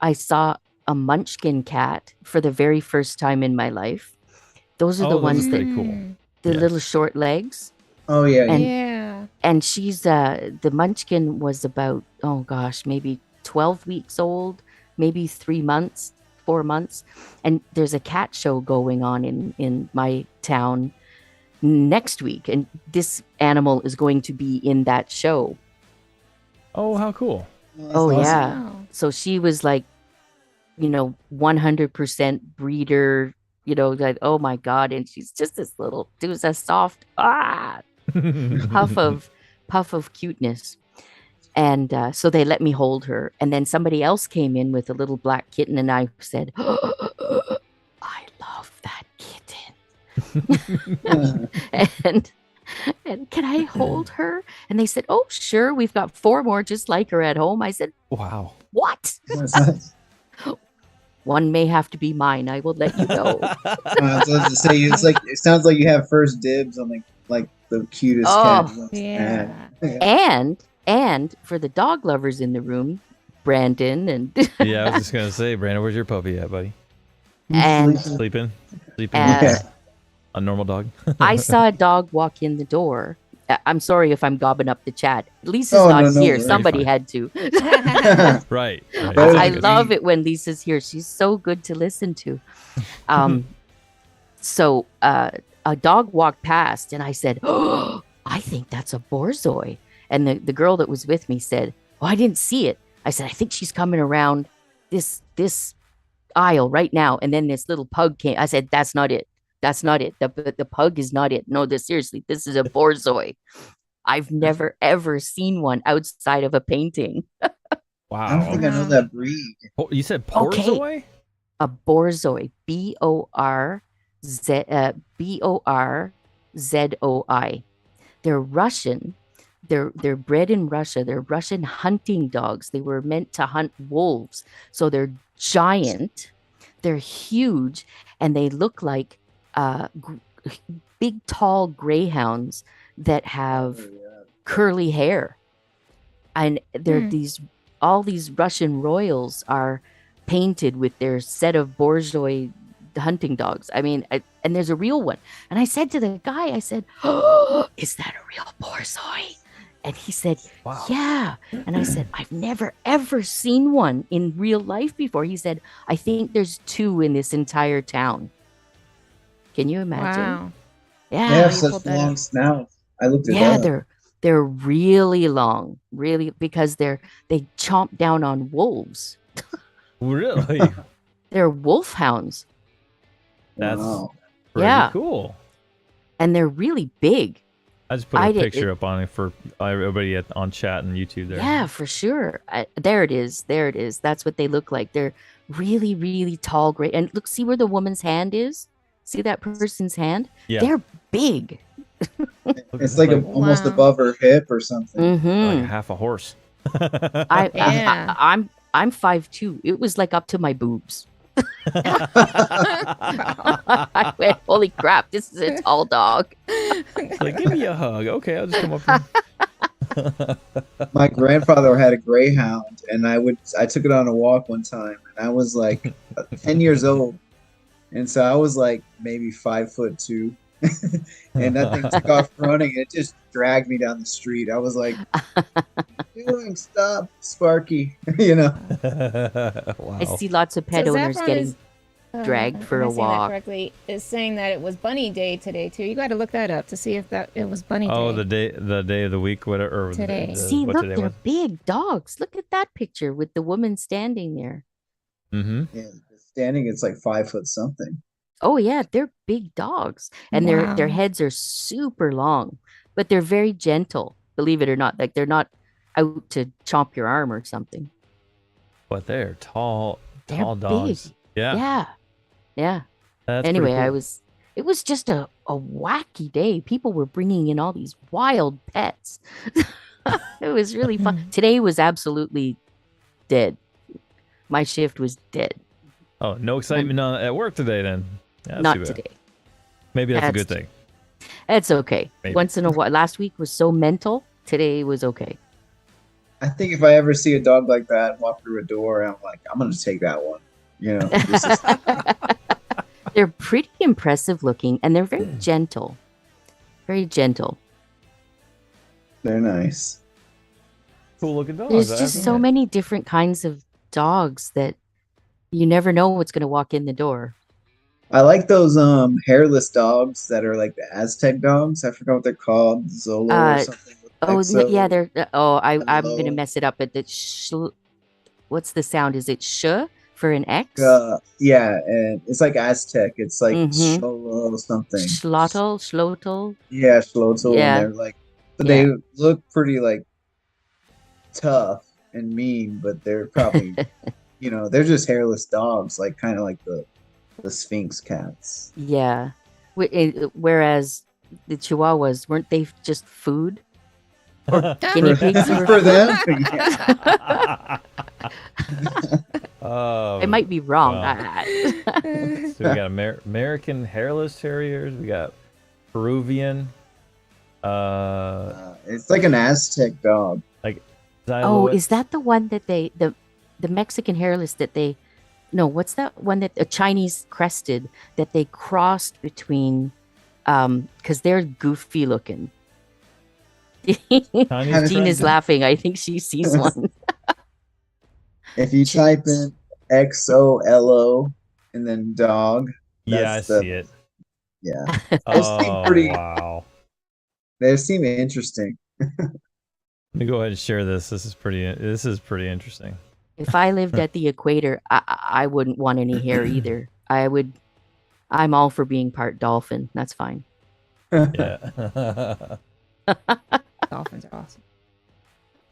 I saw a munchkin cat for the very first time in my life. Those are the Oh, those ones are that pretty cool. the Yes. little short legs. Oh yeah, And- Yeah. And she's the munchkin was about, oh gosh, maybe 12 weeks old, maybe 3 months, 4 months. And there's a cat show going on in my town next week, and this animal is going to be in that show. Oh, how cool. Well, that's Oh awesome. yeah. Wow. So she was like, you know, 100% breeder, you know, like, oh my God. And she's just this little, it was a soft, puff of cuteness. And so they let me hold her. And then somebody else came in with a little black kitten, and I said, I love that kitten. and can I hold her? And they said, oh, sure. We've got 4 more just like her at home. I said, Wow. what? That's nice. One may have to be mine. I will let you know. I was about to say, it's like it sounds like you have first dibs on like the cutest Oh, cat. Yeah. And for the dog lovers in the room, Brandon and Yeah, I was just gonna say, Brandon, where's your puppy at, buddy? And- Sleeping Uh, like a normal dog. I saw a dog walk in the door. I'm sorry if I'm gobbing up the chat. Lisa's Oh, not no, here. you're Somebody fine. had to. Right. That I is love great. it when Lisa's here. She's so good to listen to. So a dog walked past, and I said, "Oh, I think that's a borzoi." And the girl that was with me said, "Oh, I didn't see it." I said, "I think she's coming around this aisle right now." And then this little pug came. I said, "That's not it. That's not it. The pug is not it. No, seriously, this is a borzoi." I've never ever seen one outside of a painting. Wow. I don't think I know that breed. Oh, you said Okay. Porzoi? A borzoi, Borzoi. They're Russian. They're bred in Russia. They're Russian hunting dogs. They were meant to hunt wolves. So they're giant. They're huge, and they look like big, tall greyhounds that have curly hair. And they're all these Russian royals are painted with their set of borzoi hunting dogs. I mean, and there's a real one. And I said to the guy, I said, "Oh, is that a real borzoi?" And he said, Wow. "Yeah." And I said, "I've never ever seen one in real life before." He said, "I think there's 2 in this entire town." Can you imagine? Wow. They Yeah. have you such pulled that long up. snouts. I looked at Yeah, that. they're really long, really, because they chomp down on wolves. Really? They're wolfhounds, That's Wow. pretty Yeah. cool. and they're really big. I just put I a did- picture up on it for everybody on chat and YouTube there. Yeah, for sure. There it is. There it is. That's what they look like. They're really, really tall, great. And look, see where the woman's hand is? See that person's hand? Yeah. They're big. It's like almost Wow. above her hip or something. Mm-hmm. like half a horse. I, Yeah. I'm I'm 5'2". It was like up to my boobs. I went, holy crap, this is a tall dog. Like, give me a hug. Okay, I'll just come up here. My grandfather had a greyhound, and I took it on a walk one time, and I was like 10 years old, and so I was like maybe 5'2", and that thing took off running, and it just dragged me down the street. I was like, "What are you doing? Stop, Sparky!" Wow. I see lots of pet So owners Zaffron getting is, dragged for am a I saying that walk. correctly, is saying that it was Bunny Day today too. You got to look that up to see if it was Bunny Oh, Day. the day of the week, whatever. Or Today. See, what look, today they're was. big dogs. Look at that picture with the woman standing there. Mm-hmm. Yeah, standing, it's like 5 foot something. Oh yeah, they're big dogs, and their Wow. heads are super long, but they're very gentle. Believe it or not, like they're not out to chomp your arm or something. But they're tall They're dogs. big. Yeah. Yeah. That's Anyway, pretty cool. it was just a wacky day. People were bringing in all these wild pets. It was really fun. Today was absolutely dead. My shift was dead. Oh, no excitement at work today then. Yeah, that's Not too bad. today. Maybe that's a That's- good thing. It's okay. Maybe. Once in a while. Last week was so mental. Today was okay. I think if I ever see a dog like that and walk through a door, I'm like, I'm gonna take that one. You know, this is They're pretty impressive looking, and they're very gentle. Very gentle. they're nice. Cool looking dogs. There's I just have to so admit. many different kinds of dogs that you never know what's going to walk in the door. I like those hairless dogs that are like the Aztec dogs. I forgot what they're called, Zolo or something. With Yeah, Exo. they're. I'm Hello. going to mess it up. But what's the sound? Is it sh for an X? Yeah, and it's like Aztec. It's like Mhm. Sholo something. Schlotl. Yeah, Schlotl, Yeah. and they're like, but Yeah. they look pretty like tough and mean, but they're probably, they're just hairless dogs, like kind of like the Sphinx cats. Yeah. Whereas the Chihuahuas, weren't they just food? Or guinea pigs? For them, yeah. I might be wrong. Wow. So we got American hairless terriers. We got Peruvian. It's like an Aztec dog. Oh, is that the one that the Mexican hairless that they? No, what's that one that a Chinese crested that they crossed between? Because they're goofy looking. Chinese Jean is laughing. I think she sees one. If you type in XOLO and then dog, Yeah, I that's the- see it. yeah, Oh, pretty- wow. they seem interesting. Let me go ahead and share this. This is pretty interesting. If I lived at the equator, I wouldn't want any hair either. I'm all for being part dolphin. That's fine. Yeah. Dolphins are awesome.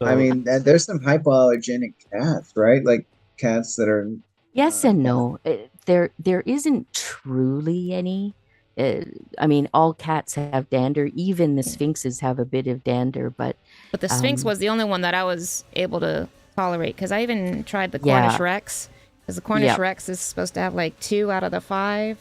I mean, there's some hypoallergenic cats, right? Like cats that are. Yes and no. There isn't truly any. I mean, all cats have dander. Even the sphinxes have a bit of dander, but But the Sphinx was the only one that I was able to tolerate because I even tried the Cornish Rex because the Cornish Rex is supposed to have like 2 out of the 5.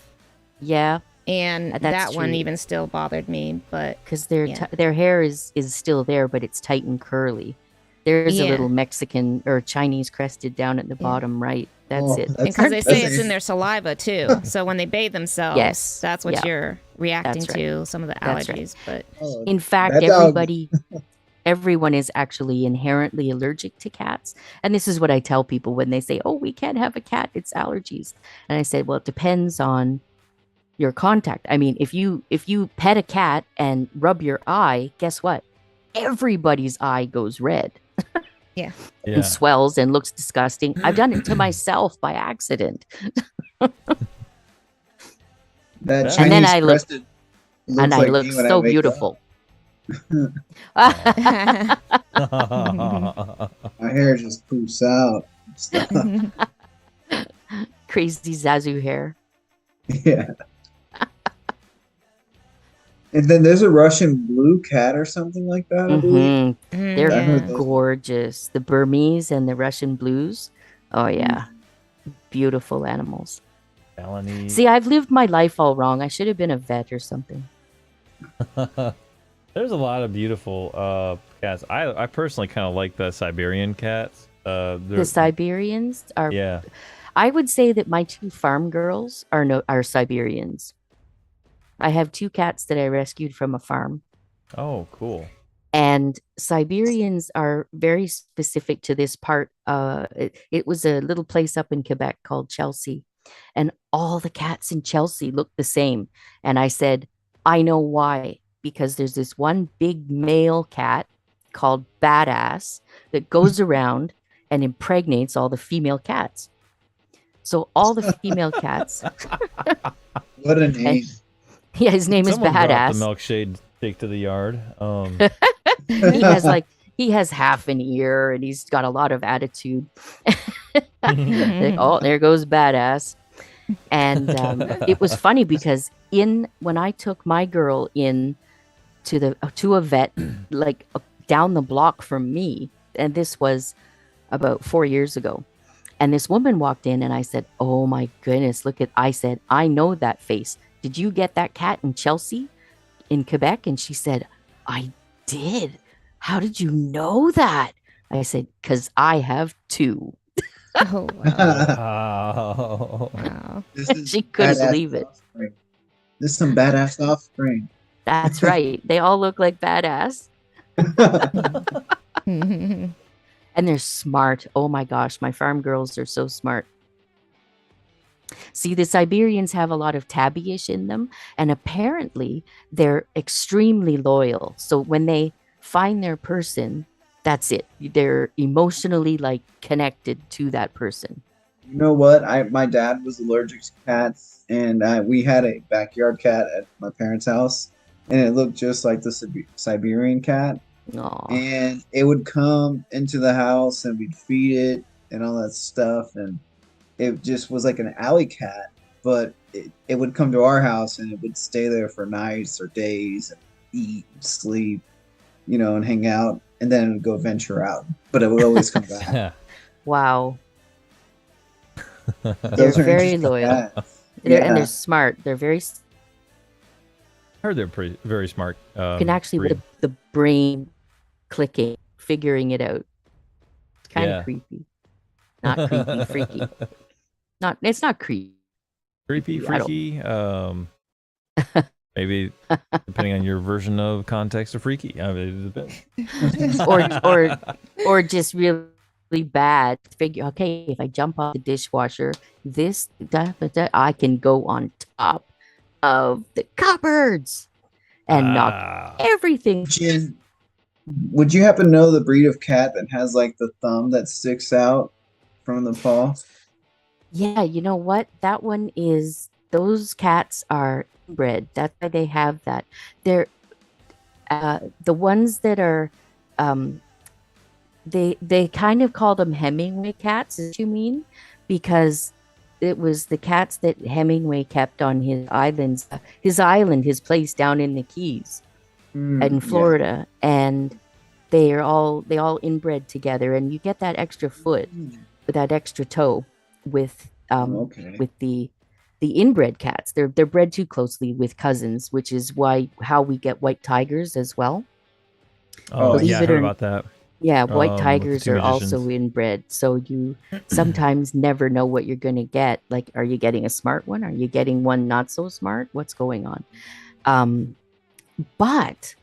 yeah, And That's that one true. even still bothered me. But because Yeah. their hair is still there, but it's tight and curly. There's a Yeah. little Mexican or Chinese crested down at the bottom right. That's Oh, it. that's- because they say that's- it's in their saliva too. So when they bathe themselves, Yes. that's what Yeah. you're reacting That's right. to, some of the That's right. allergies. But Oh, In fact, that dog- everyone is actually inherently allergic to cats. And this is what I tell people when they say, "Oh, we can't have a cat, it's allergies." And I said, "Well, it depends on your contact. I mean, if you pet a cat and rub your eye, guess what? Everybody's eye goes red Yeah. and swells and looks disgusting. I've done it to myself by accident." That And Chinese then I look- crested And looks I like look me when I so wake up. beautiful. My hair just poofs out. Stuff. Crazy Zazu hair. Yeah. And then there's a Russian blue cat or something like that, I believe. Mhm. They're I heard yeah. those. gorgeous. The Burmese and the Russian blues. Oh yeah, beautiful animals. Melanie. See, I've lived my life all wrong. I should have been a vet or something. There's a lot of beautiful cats. I personally kind of like the Siberian cats. The Siberians are. Yeah. I would say that my two farm girls are Siberians. I have two cats that I rescued from a farm. Oh, cool. And Siberians are very specific to this part. It was a little place up in Quebec called Chelsea, and all the cats in Chelsea look the same. And I said, I know why. Because there's this one big male cat called Badass that goes around and impregnates all the female cats. So all the female cats. What a name. Yeah, his name Someone is brought Badass. the milkshake take to the yard. He has half an ear and he's got a lot of attitude. Like, oh, there goes Badass. And it was funny because when I took my girl in to a vet like down the block from me, and this was about 4 years ago, and this woman walked in and I said, oh my goodness, I said, I know that face. Did you get that cat in Chelsea in Quebec? And she said, I did. How did you know that? I said, because I have two. Oh, wow. Wow. Wow. She couldn't badass believe it. offspring. This is some badass offspring. That's right. They all look like Badass. And they're smart. Oh my gosh, my farm girls are so smart. See, the Siberians have a lot of tabbyish in them, and apparently they're extremely loyal. So when they find their person, that's it. They're emotionally like connected to that person. You know what? My dad was allergic to cats, and we had a backyard cat at my parents' house, and it looked just like the Siberian cat. Aw. And it would come into the house, and we'd feed it and all that stuff, and it just was like an alley cat. But it would come to our house, and it would stay there for nights or days, and eat, and sleep, and hang out, and then it would go venture out. But it would always come back. Wow. Those They're are very interesting loyal. cats. And Yeah. they're smart. They're very I heard they're very smart. can actually breed. the brain clicking, figuring it out. It's kind Yeah. of creepy. Not creepy, freaky. It's not creepy. Creepy, I don't- freaky. Maybe depending on your version of context of freaky. I mean, it depends. or just really bad. Figure, okay, if I jump off the dishwasher, I can go on top of the cupboards and knock Ah. everything. Jen, would you happen to know the breed of cat that has like the thumb that sticks out from the paw? Yeah, you know what? That one is. Those cats are bred. That's why they have that. They're the ones that are. They kind of call them Hemingway cats, as you mean, because it was the cats that Hemingway kept on his islands, his place down in the Keys in Florida, and they all inbred together, and you get that extra foot, that extra toe with Okay. with the inbred cats. They're bred too closely with cousins, which is how we get white tigers as well. Oh, Believe yeah, I it heard or- about that. Yeah, white with the tigers two are also magicians. inbred, so you sometimes never know what you're going to get. Like, are you getting a smart one? Are you getting one not so smart? What's going on? But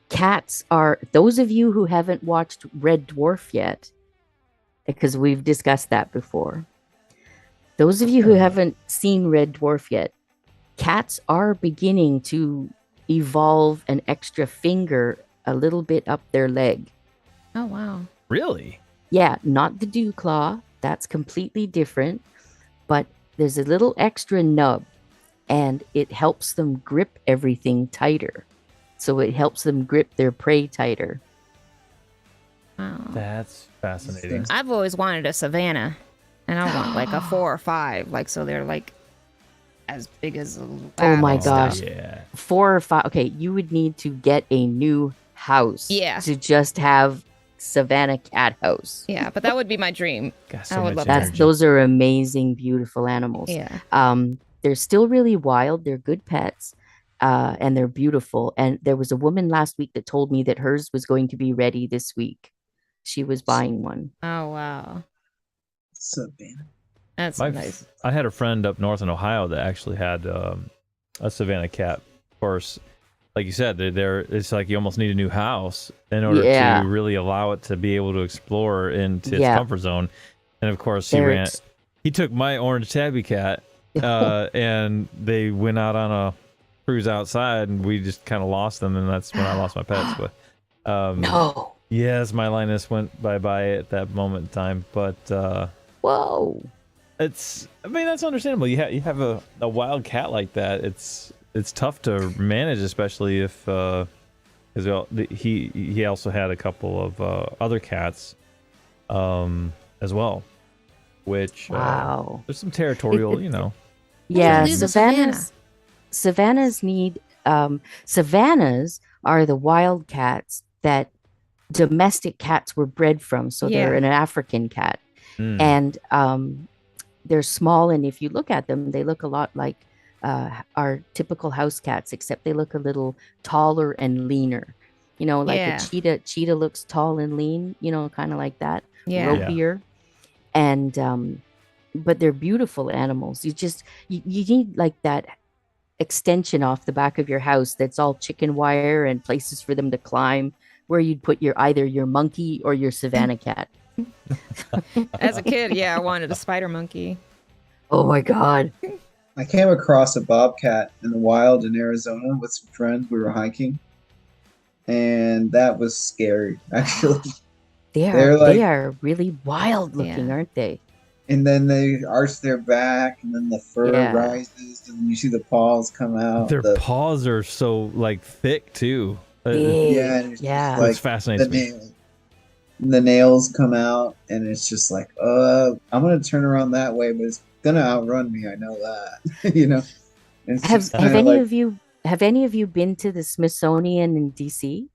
cats are, those of you who haven't watched Red Dwarf yet, because we've discussed that before. Those of you who haven't seen Red Dwarf yet, cats are beginning to evolve an extra finger a little bit up their leg. Oh, wow. Really? Yeah, not the dew claw. That's completely different. But there's a little extra nub, and it helps them grip everything tighter. So it helps them grip their prey tighter. Wow. That's fascinating. I've always wanted a Savannah, and I want like a 4 or 5, like so they're like as big as a Oh my lab and stuff. gosh. Yeah. 4 or 5. Okay, you would need to get a new house. Yeah. To just have Savannah cat house. Yeah, but that would be my dream. Got I would much love that. energy. Those are amazing, beautiful animals. Yeah. They're still really wild. They're good pets. And they're beautiful. And there was a woman last week that told me that hers was going to be ready this week. She was buying one. Oh wow. Savannah. That's nice. I had a friend up north in Ohio that actually had a Savannah cat. Of course, like you said, it's like you almost need a new house in order to really allow it to be able to explore into its comfort zone. And of course, he took my orange tabby cat, and they went out on a cruise outside, and we just kind of lost them, and that's when I lost my pets. But no. Yes, my Linus went bye-bye at that moment in time, but whoa. I mean, that's understandable. You have a wild cat like that. It's tough to manage, especially if because he also had a couple of other cats as well, which there's some territorial, Yeah, Savannahs need Savannahs are the wild cats that domestic cats were bred from, so they're an African cat, and they're small, and if you look at them, they look a lot like our typical house cats, except they look a little taller and leaner. Like a cheetah looks tall and lean, kind of like that, ropier. And but they're beautiful animals. You need like that extension off the back of your house that's all chicken wire and places for them to climb, where you'd put either your monkey or your Savannah cat. As a kid, I wanted a spider monkey. Oh my God. I came across a bobcat in the wild in Arizona with some friends. We were hiking, and that was scary, actually. They are really wild looking, aren't they? And then they arch their back, and then the fur rises, and you see the paws come out. Their paws are so thick too. It's fascinating. The nails come out, and it's just like, I'm gonna turn around that way, but it's gonna outrun me. I know that. Have any of you been to the Smithsonian in DC?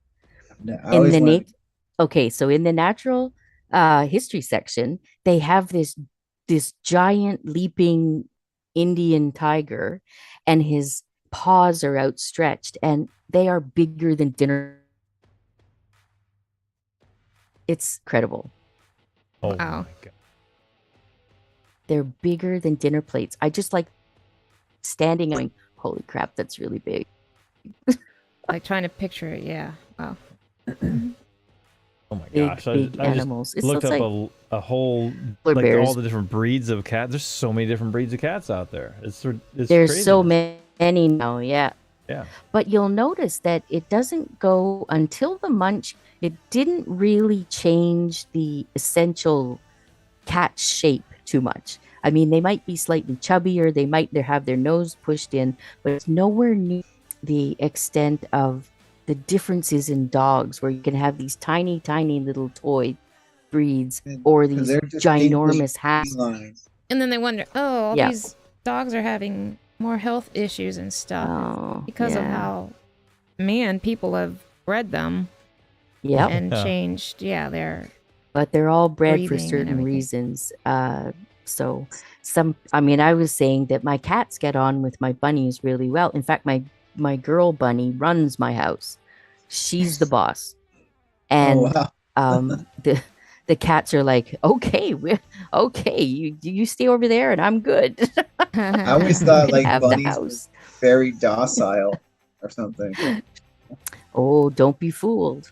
No, Okay, so in the natural history section, they have this giant leaping Indian tiger, and his paws are outstretched, and they are bigger than dinner. It's incredible. Oh wow. My God. They're bigger than dinner plates. I just like standing going, holy crap, that's really big. Like trying to picture it, Wow. Oh my gosh. Big animals. Just looked up a whole, all the different breeds of cats. There's so many different breeds of cats out there. There's crazy. So many now, Yeah. But you'll notice that it doesn't go until the munch. It didn't really change the essential cat shape too much. I mean, they might be slightly chubbier. They might have their nose pushed in, but it's nowhere near the extent of the differences in dogs, where you can have these tiny, tiny little toy breeds or these ginormous hats. And then they wonder, these dogs are having more health issues and stuff because of how people have bred them. And changed. But they're all bred for certain reasons. So I was saying that my cats get on with my bunnies really well. In fact, my girl bunny runs my house. She's the boss. And the cats are like, okay, you stay over there and I'm good. I always thought bunnies were very docile or something. Oh, don't be fooled.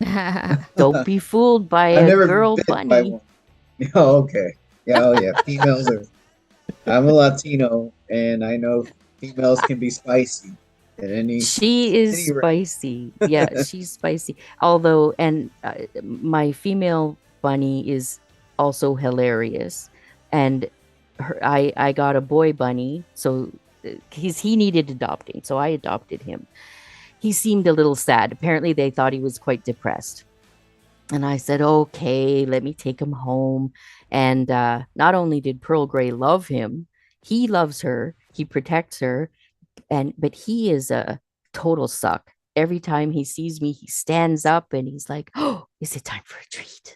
Don't be fooled by a girl bunny. Oh, okay. Yeah, females are. I'm a Latino, and I know females can be spicy. She is spicy. Yeah, she's spicy. Although, my female bunny is also hilarious. And I got a boy bunny, so he needed adopting, so I adopted him. He seemed a little sad. Apparently, they thought he was quite depressed. And I said, okay, let me take him home. And not only did Pearl Grey love him, he loves her, he protects her, but he is a total suck. every time he sees me, he stands up and he's like, "Oh, is it time for a treat?"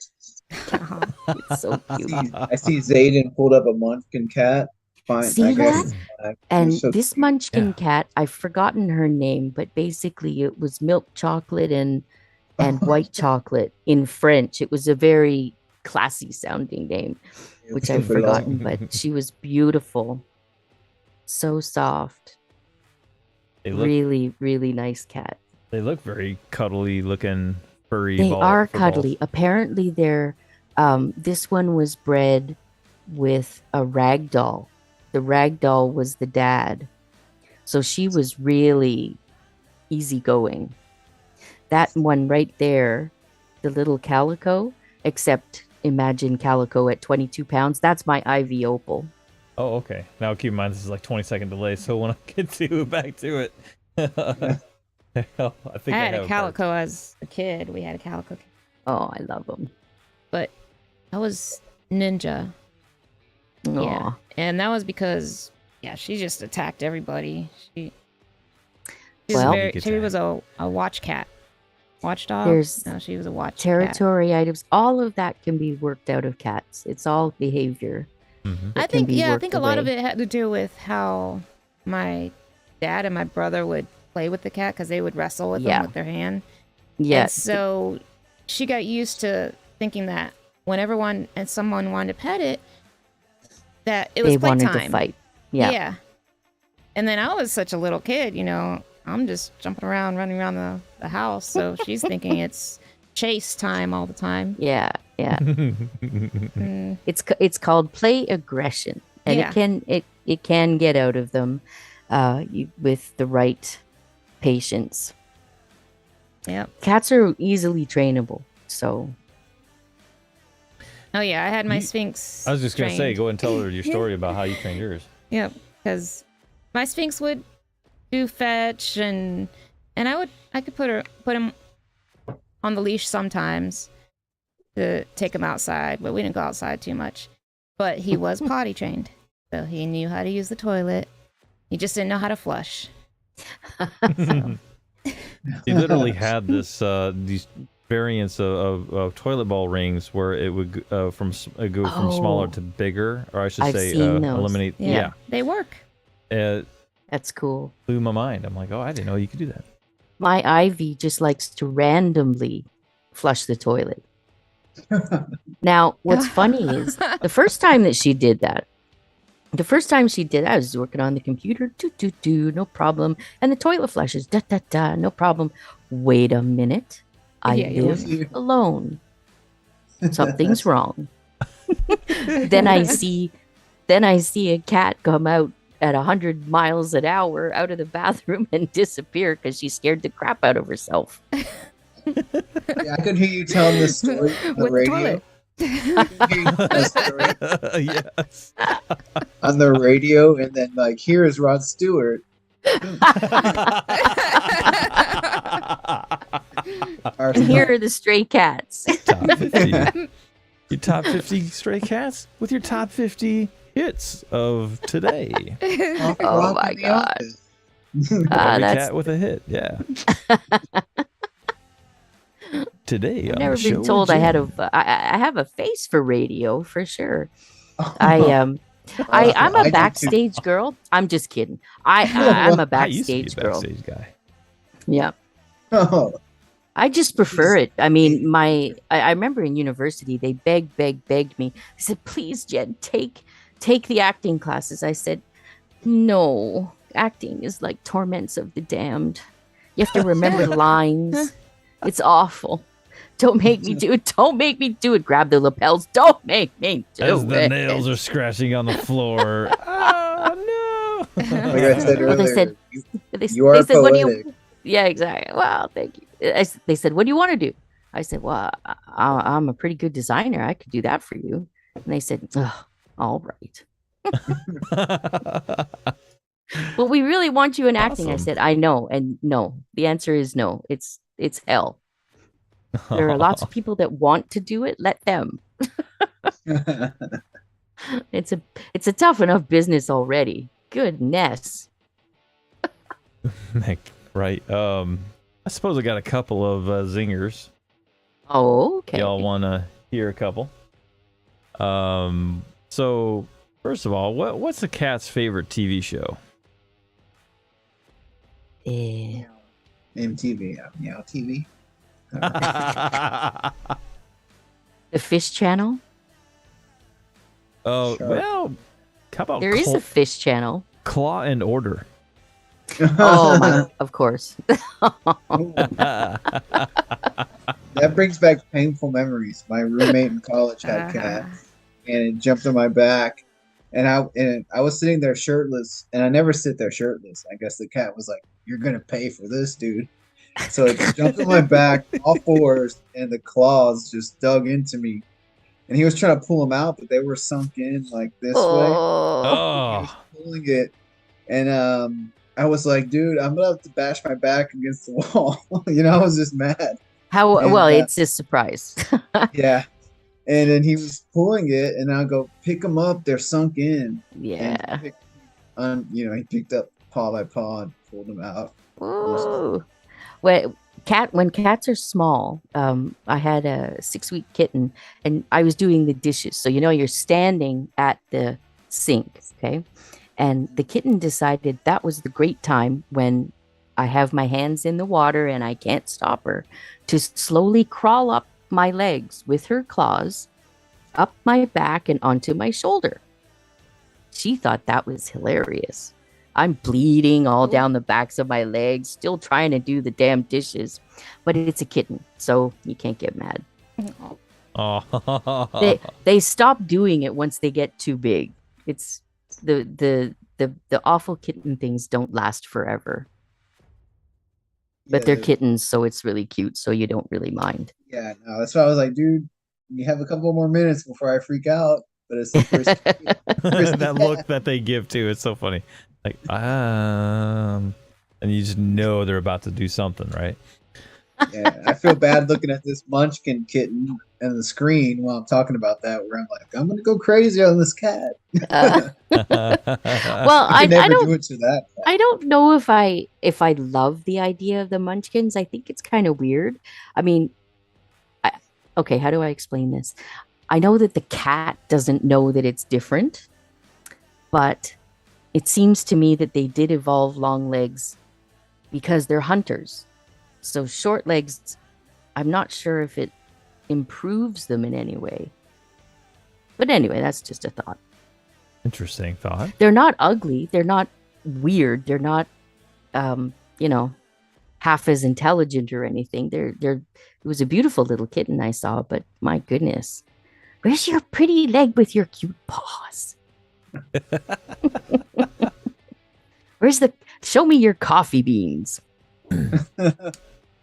It's so cute. I see Zaiden pulled up a Munchkin cat. Fine, See I guess. that? They're And so this cute. Munchkin Yeah. cat, I've forgotten her name, but basically it was milk chocolate and white chocolate in French. It was a very classy sounding name, which I've forgotten, but she was beautiful. So soft. They look Really, really nice cat. they look very cuddly looking, furry. They are fur balls. cuddly. Apparently they're this one was bred with a rag doll. The rag doll was the dad. So she was really easygoing. That one right there, the little calico, except imagine calico at 22 pounds. That's my Ivy Opal. Oh, okay. Now keep in mind this is like 20-second delay, so when I get back to it, I think I had a have calico as a kid. We had a calico, Oh, I love them. but that was Ninja. Yeah, and that was because she just attacked everybody. She Well, she was a watch cat, watchdog. There's No, she was a watch cat. territory items. All of that can be worked out of cats. It's all behavior. Mhm. I can think be I worked think a lot of away. it had to do with how my dad and my brother would play with the cat because they would wrestle with Yeah. them with their hand. Yeah. And so she got used to thinking that whenever someone wanted to pet it, that it was they wanted playtime. to fight. Yeah. Yeah. And then I was such a little kid, I'm just jumping around, running around the house. So she's thinking it's chase time all the time. Yeah. Yeah. Mm, It's called play aggression, and Yeah. it can get out of them with the right patience. yep. Cats are easily trainable, so Oh yeah, I had my You- Sphinx. I was just gonna say, trained. go and tell her your story about how you trained yours. Yep, because my Sphinx would do fetch and I could put him on the leash sometimes to take him outside, but we didn't go outside too much. But he was potty trained, so he knew how to use the toilet. He just didn't know how to flush. So, He literally had these variants of toilet bowl rings where it would go from smaller Oh. to bigger, or I should I've say seen those. eliminate. yeah, they work. It that's cool. blew my mind. I'm like, oh, I didn't know you could do that. My Ivy just likes to randomly flush the toilet. Now, what's funny is the first time she did that, I was working on the computer, no problem. And the toilet flushes, no problem. Wait a minute. I Yeah, you live alone. Something's wrong. Then I see a cat come out at 100 miles an hour out of the bathroom and disappear because she scared the crap out of herself. Yeah, I could hear you telling this story on the With the radio. toilet. I could hear you telling this story Yes. on the radio, and then here is Rod Stewart. Our And here are the stray cats. Top 50. Your top 50 stray cats with your top 50 hits of today. Oh my God. Every That's cat with a hit. Yeah. Today I've on never the show been with told I had Jen. I have a face for radio for sure. I'm I a do too. backstage girl. I'm just kidding. I'm a I used to be a backstage girl. backstage guy. Yeah. Oh, I just prefer it. I mean, I remember in university they begged me. They said, "Please, Jen, take the acting classes." I said, "No, acting is like torments of the damned. You have to remember lines. It's awful. Don't make me do it. Don't make me do it. Grab the lapels. Don't make me do As it." the nails are scratching on the floor. Oh, no. like I said Well, they earlier, said- you, They, you are they said, "What do poetic. you?" Yeah, exactly. Well, thank you. They said, "What do you want to do?" I said, "Well, I'm a pretty good designer. I could do that for you." And they said, "Ugh, all right. Well, we really want you in acting." I Awesome. said, "I know." And no, the answer is no. It's hell. There are lots of people that want to do it. Let them. It's a tough enough business already. Goodness. Right. I suppose I got a couple of zingers. Oh, okay. Y'all want to hear a couple? So first of all, what's the cat's favorite TV show? MTV, Meow TV. The Fish Channel. Oh, Sure. well, how about There is a Fish Channel. Claw and Order? Oh my! Of course. That brings back painful memories. My roommate in college had a cat, and it jumped on my back, and I was sitting there shirtless, and I never sit there shirtless. I guess the cat was like, "You're gonna pay for this, dude." So it jumped on my back, all fours, and the claws just dug into me. And he was trying to pull them out, but they were sunk in like this way. Oh. He was Oh, pulling it, and I was like, "Dude, I'm gonna have to bash my back against the wall." I was just mad. How And, well? It's a surprise. Yeah. And then he was pulling it, and I go, "Pick them up. They're sunk in." Yeah. And he picked up paw by paw and pulled them out. Whoa. When cats are small, I had a 6-week kitten, and I was doing the dishes. So you're standing at the sink, okay? And the kitten decided that was the great time when I have my hands in the water and I can't stop her to slowly crawl up my legs with her claws, up my back and onto my shoulder. She thought that was hilarious. I'm bleeding all down the backs of my legs, still trying to do the damn dishes, but it's a kitten, so you can't get mad. oh. They stop doing it once they get too big. It's the awful kitten things don't last forever. But they're kittens, so it's really cute, so you don't really mind. Yeah, no, that's why I was like, "Dude, you have a couple more minutes before I freak out." But it's the first. That look that they give too, it's so funny. Like, and you just know they're about to do something, right? Yeah, I feel bad looking at this Munchkin kitten and the screen while I'm talking about that, where I'm like, "I'm gonna go crazy on this cat." Well, I I don't do it to that. I don't know if I love the idea of the Munchkins. I think it's kind of weird. I mean, okay, how do I explain this? I know that the cat doesn't know that it's different, but it seems to me that they did evolve long legs because they're hunters. So short legs, I'm not sure if it improves them in any way. But anyway, that's just a thought. Interesting thought. They're not ugly. They're not weird. They're not, half as intelligent or anything. It was a beautiful little kitten I saw, but my goodness, where's your pretty leg with your cute paws? Show me your coffee beans.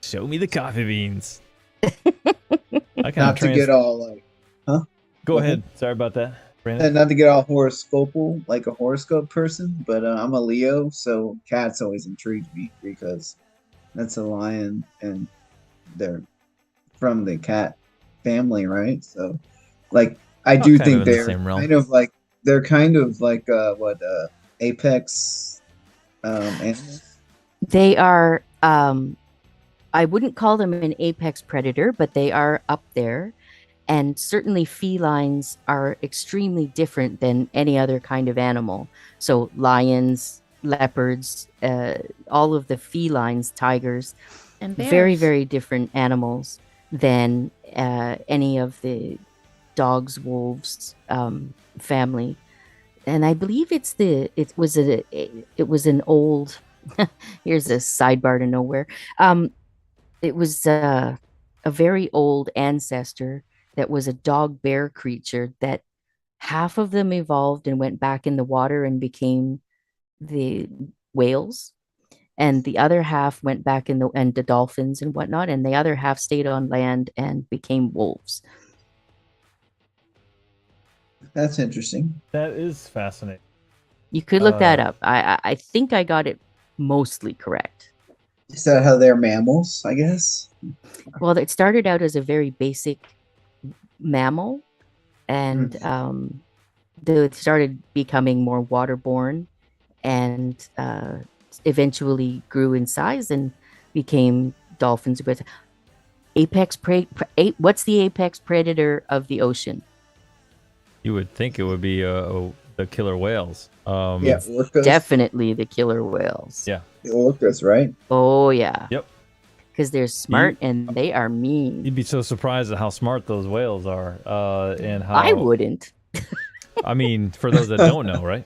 Show me the coffee beans. Not to get all like, huh? Go ahead. Sorry about that, Brandon. And not to get all horoscopal, like a horoscope person, but I'm a Leo, so cats always intrigued me because that's a lion, and they're from the cat family, right? So, like, I do kind of think in the they're same realm. kind of like apex animals. They are, I wouldn't call them an apex predator, but they are up there. And certainly felines are extremely different than any other kind of animal. So lions, leopards, all of the felines, tigers, And bears. very, very different animals than any of the dogs, wolves family. And I believe it was an old, here's a sidebar to nowhere. It was a very old ancestor that was a dog bear creature that half of them evolved and went back in the water and became the whales, and the other half went back and the dolphins and whatnot, and the other half stayed on land and became wolves. That's interesting. That is fascinating. You could look that up. I think I got it mostly correct. Is that how they're mammals? I guess. Well, it started out as a very basic mammal, and they started becoming more waterborne, and eventually grew in size and became dolphins are great. What's the apex predator of the ocean? You would think it would be the killer whales. Yeah, orcas. Definitely the killer whales. Yeah. The orcas, right? Oh yeah. Yep. Because they're smart and they are mean. You'd be so surprised at how smart those whales are, and how I wouldn't. I mean, for those that don't know, right?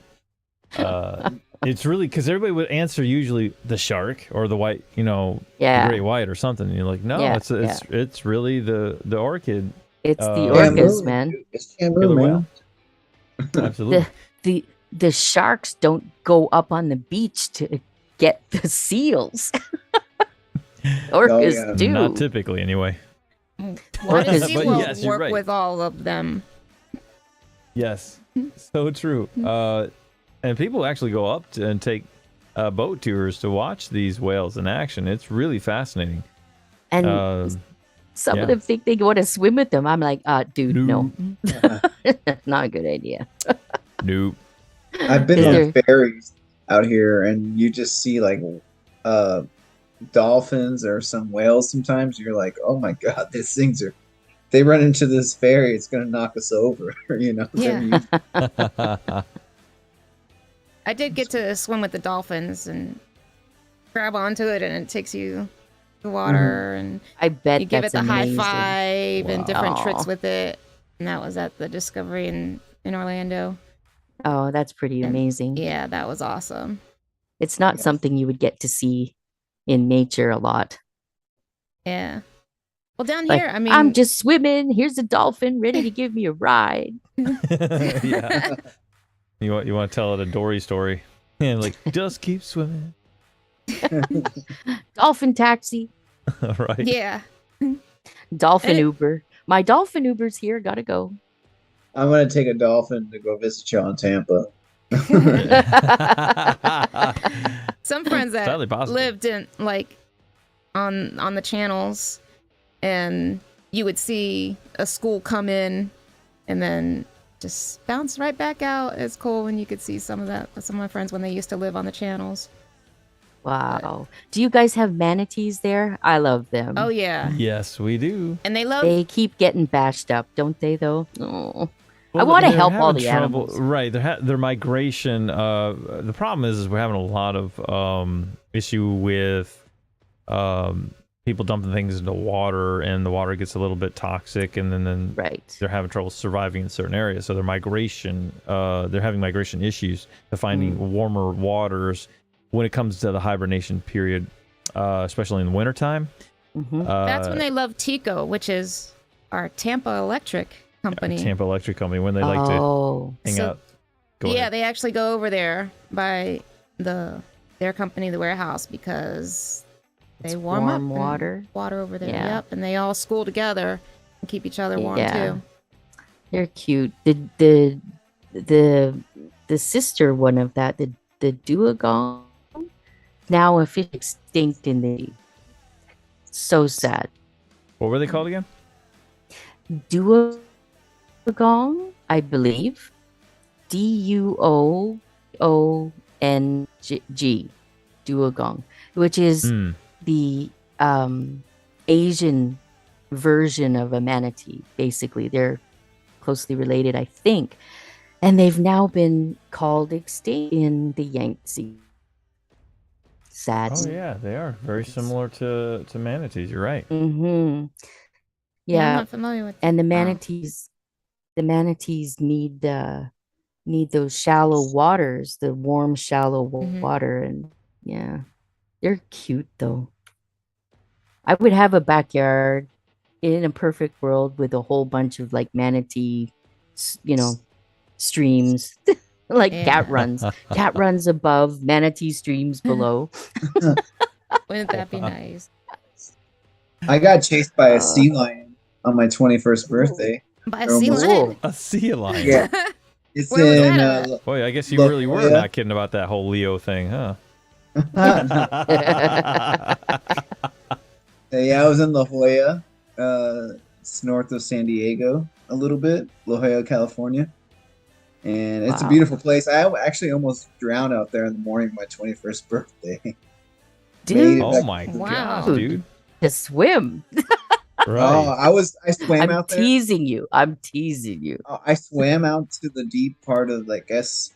It's really because everybody would answer usually the shark or the white, the great white or something. And you're like, no, it's really the orchid. It's the Shamu, orcas, man. It's Shamu, Killer man. whale. Absolutely. The sharks don't go up on the beach to get the seals. Orcas do. Not typically, anyway. Why does But SeaWorld yes, you're work right. with all of them? Yes, so true. And people actually go up and take boat tours to watch these whales in action. It's really fascinating. And some of them think they want to swim with them. I'm like, dude, no. Not a good idea. Nope. I've been on ferries out here, and you just see like dolphins or some whales. Sometimes you're like, oh my god, these things are. They run into this ferry, it's gonna knock us over. Yeah. I did get to swim with the dolphins and grab onto it, and it takes you the water, and I bet you give it the amazing. high five and different tricks Aw. with it. And that was at the Discovery in Orlando. Oh, that's pretty And amazing. Yeah, that was awesome. It's not something you would get to see in nature a lot. Yeah. Well, down Like, here, I mean, I'm just swimming. Here's a dolphin ready to give me a ride. Yeah. You want to tell it a Dory story? And like, just keep swimming. Dolphin taxi, Right. yeah. dolphin Uber. My dolphin Uber's here. Gotta go. I'm gonna take a dolphin to go visit you in Tampa. Some friends that Entirely possible. lived in on the channels, and you would see a school come in and then just bounce right back out. It's cool when you could see some of my friends when they used to live on the channels. Wow. Do you guys have manatees there? I love them. Oh yeah, Yes, we do. and they love. They keep getting bashed up, don't they, though? Oh. I Well, want to they're help all having the trouble- animals. Right. Their migration. The problem is we're having a lot of issue with people dumping things into water, and the water gets a little bit toxic, and then Right. they're having trouble surviving in certain areas. So their migration, they're having migration issues to finding warmer waters when it comes to the hibernation period, especially in the wintertime. Mhm. That's when they love Tico, which is our Tampa Electric company. Tampa Electric Company, when they like to hang So- out. Go yeah, ahead. they actually go over there by their company, the warehouse, because they warm up warm and water. water over there. Yeah. Yep, and they all school together and keep each other warm Yeah. too. They're cute. The sister one of that, the duogong, now officially extinct in the. So sad. What were they called again? Duogong, I believe. Duoong, duogong, which is the Asian version of a manatee. Basically, they're closely related, I think, and they've now been called extinct in the Yangtze. Sad. Oh yeah, they are very similar to manatees. You're right. Mm-hmm. I'm Yeah, not familiar with. and the Wow. manatees need those shallow waters, the warm, shallow Mhm. water, and yeah, they're cute though. I would have a backyard in a perfect world with a whole bunch of like manatee, streams, like Yeah. cat runs above, manatee streams below. Wouldn't that be nice? I got chased by a sea lion on my 21st birthday. By a Oh, sea whoa. lion? A sea lion. Yeah. It's Where was in that at? Boy, I guess you Look, really were yeah. not kidding about that whole Leo thing, huh? yeah, I was in La Jolla. It's north of San Diego a little bit, La Jolla, California. And it's a Wow. beautiful place. I actually almost drowned out there in the morning of my 21st birthday. Dude, Oh my Wow. gosh, dude. to swim. Oh, Right. I swam I'm out there. teasing you. I'm teasing you. Oh, I swam out to the deep part of, I guess,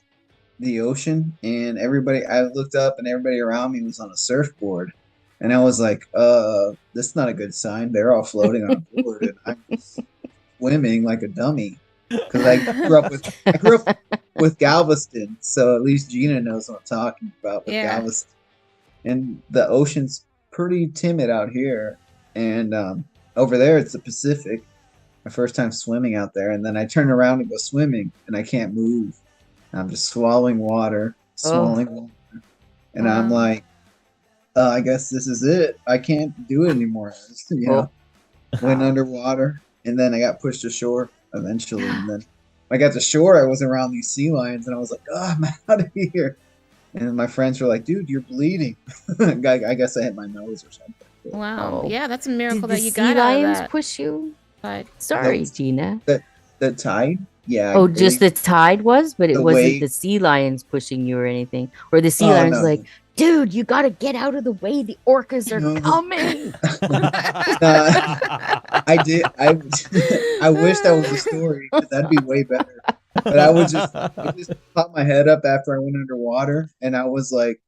the ocean, and I looked up, and everybody around me was on a surfboard, and I was like, that's not a good sign. They're all floating on a board, and I'm swimming like a dummy because I grew up with Galveston, so at least Gina knows what I'm talking about with Yeah. Galveston, and the ocean's pretty timid out here, and over there it's the Pacific. My first time swimming out there, and then I turn around and go swimming, and I can't move. I'm just swallowing water, and I'm Wow. like, I guess this is it. I can't do it anymore. Went underwater, and then I got pushed ashore eventually. And then when I got to shore, I was around these sea lions, and I was like, oh, I'm out of here. And my friends were like, dude, you're bleeding. I guess I hit my nose or something. Wow. Oh. Yeah, that's a Did miracle the that you sea got out of lions that. push you? But Sorry, No. Gina. The tide? Yeah. Oh, just the tide was, but it The wasn't wave. the sea lions pushing you or anything. Or the sea Oh, lions no. like, dude, you gotta get out of the way. The orcas are No. coming. I did. I wish that was the story. 'Cause that'd be way better. But I just popped my head up after I went underwater, and I was like,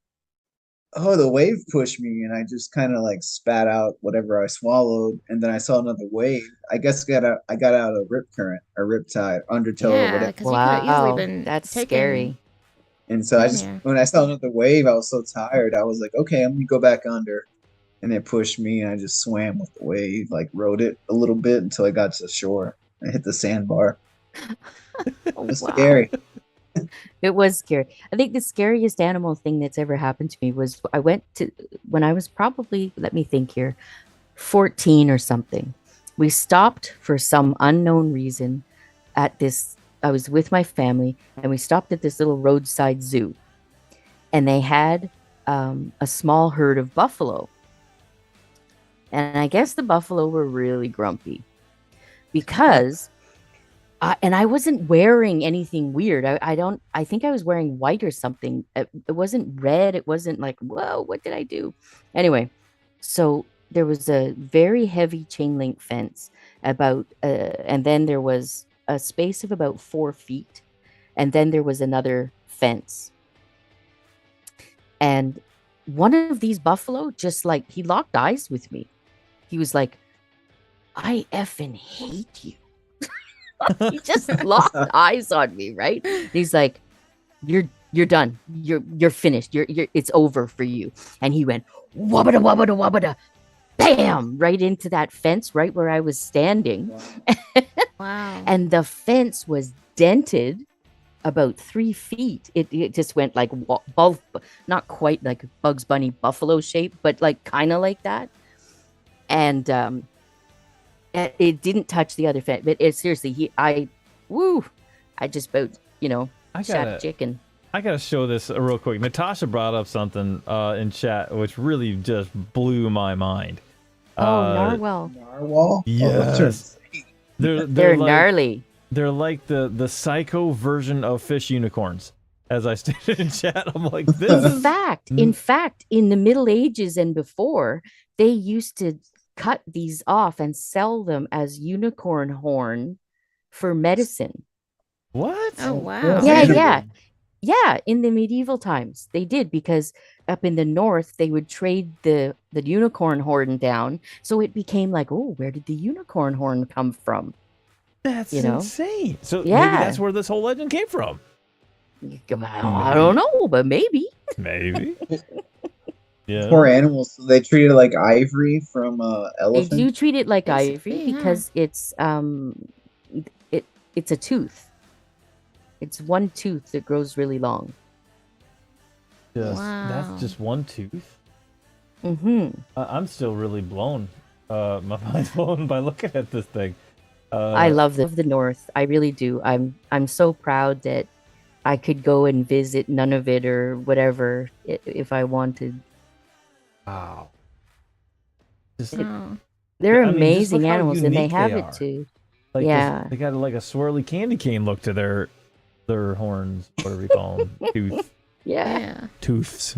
"Oh, the wave pushed me," and I just kind of like spat out whatever I swallowed, and then I saw another wave. I guess I got out of rip current or rip tide, undertow or yeah, whatever. because you could have easily Wow, been that's taken. scary. And so Yeah. when I saw another wave, I was so tired. I was like, "Okay, I'm gonna go back under." And it pushed me, and I just swam with the wave, like rode it a little bit until I got to the shore. I hit the sandbar. Oh, It was wow. scary. It was scary. I think the scariest animal thing that's ever happened to me was when I was probably, let me think here, 14 or something. We stopped for some unknown reason at this. I was with my family, and we stopped at this little roadside zoo, and they had a small herd of buffalo. And I guess the buffalo were really grumpy because and I wasn't wearing anything weird. I think I was wearing white or something. It wasn't red. It wasn't like, whoa, what did I do? Anyway, so there was a very heavy chain link fence and then there was a space of about 4 feet. And then there was another fence. And one of these buffalo just like, he locked eyes with me. He was like, I effing hate you. He just locked eyes on me, right? He's like, you're done. You're finished. It's over for you. And he went wabada wabada wabada, bam, right into that fence right where I was standing. Wow. And the fence was dented about 3 feet. It just went like not quite like Bugs Bunny buffalo shape, but like kind of like that. And it didn't touch the other fence, but seriously, I just about, shot a chicken. I gotta show this real quick. Natasha brought up something in chat which really just blew my mind. Narwhal. Narwhal? Yes. They're They're like, gnarly. They're like the psycho version of fish unicorns. As I stated in chat, I'm like, this is In fact, in the Middle Ages and before, they used to cut these off and sell them as unicorn horn for medicine. What? Oh, wow. Yeah, in the medieval times they did, because up in the north they would trade the unicorn horn down, so it became like, oh, where did the unicorn horn come from? That's insane. So maybe that's where this whole legend came from. I don't know, but maybe. Yeah. Poor animals. So they treat it like ivory from elephant. They do treat it like Basically, ivory because it's a tooth. It's one tooth that grows really long. Wow. That's just one tooth. Mm-hmm. I'm still really blown. My mind's blown by looking at this thing. I love the North. I really do. I'm so proud that I could go and visit Nunavut or whatever if I wanted. Wow. They're just amazing look how animals, and they unique have they it are. too. Like Yeah. they got like a swirly candy cane look to their horns, whatever you call them, tooth. Yeah. Tooths.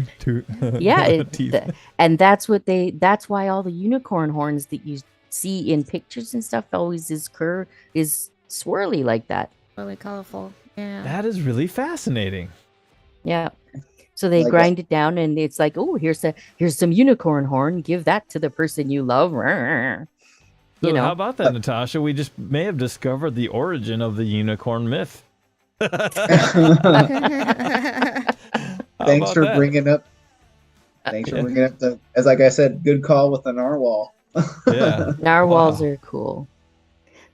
Yeah, Teeth. and that's why all the unicorn horns that you see in pictures and stuff always is swirly like that. Really colorful. Yeah. That is really fascinating. Yeah. So they Like grind it down and it's like, oh, here's some unicorn horn. Give that to the person you love. So You know. how about that, Natasha? We just may have discovered the origin of the unicorn myth. Thanks How for about that? bringing up. Thanks for bringing up as like I said, good call with the narwhal. Yeah. Narwhals Wow. are cool.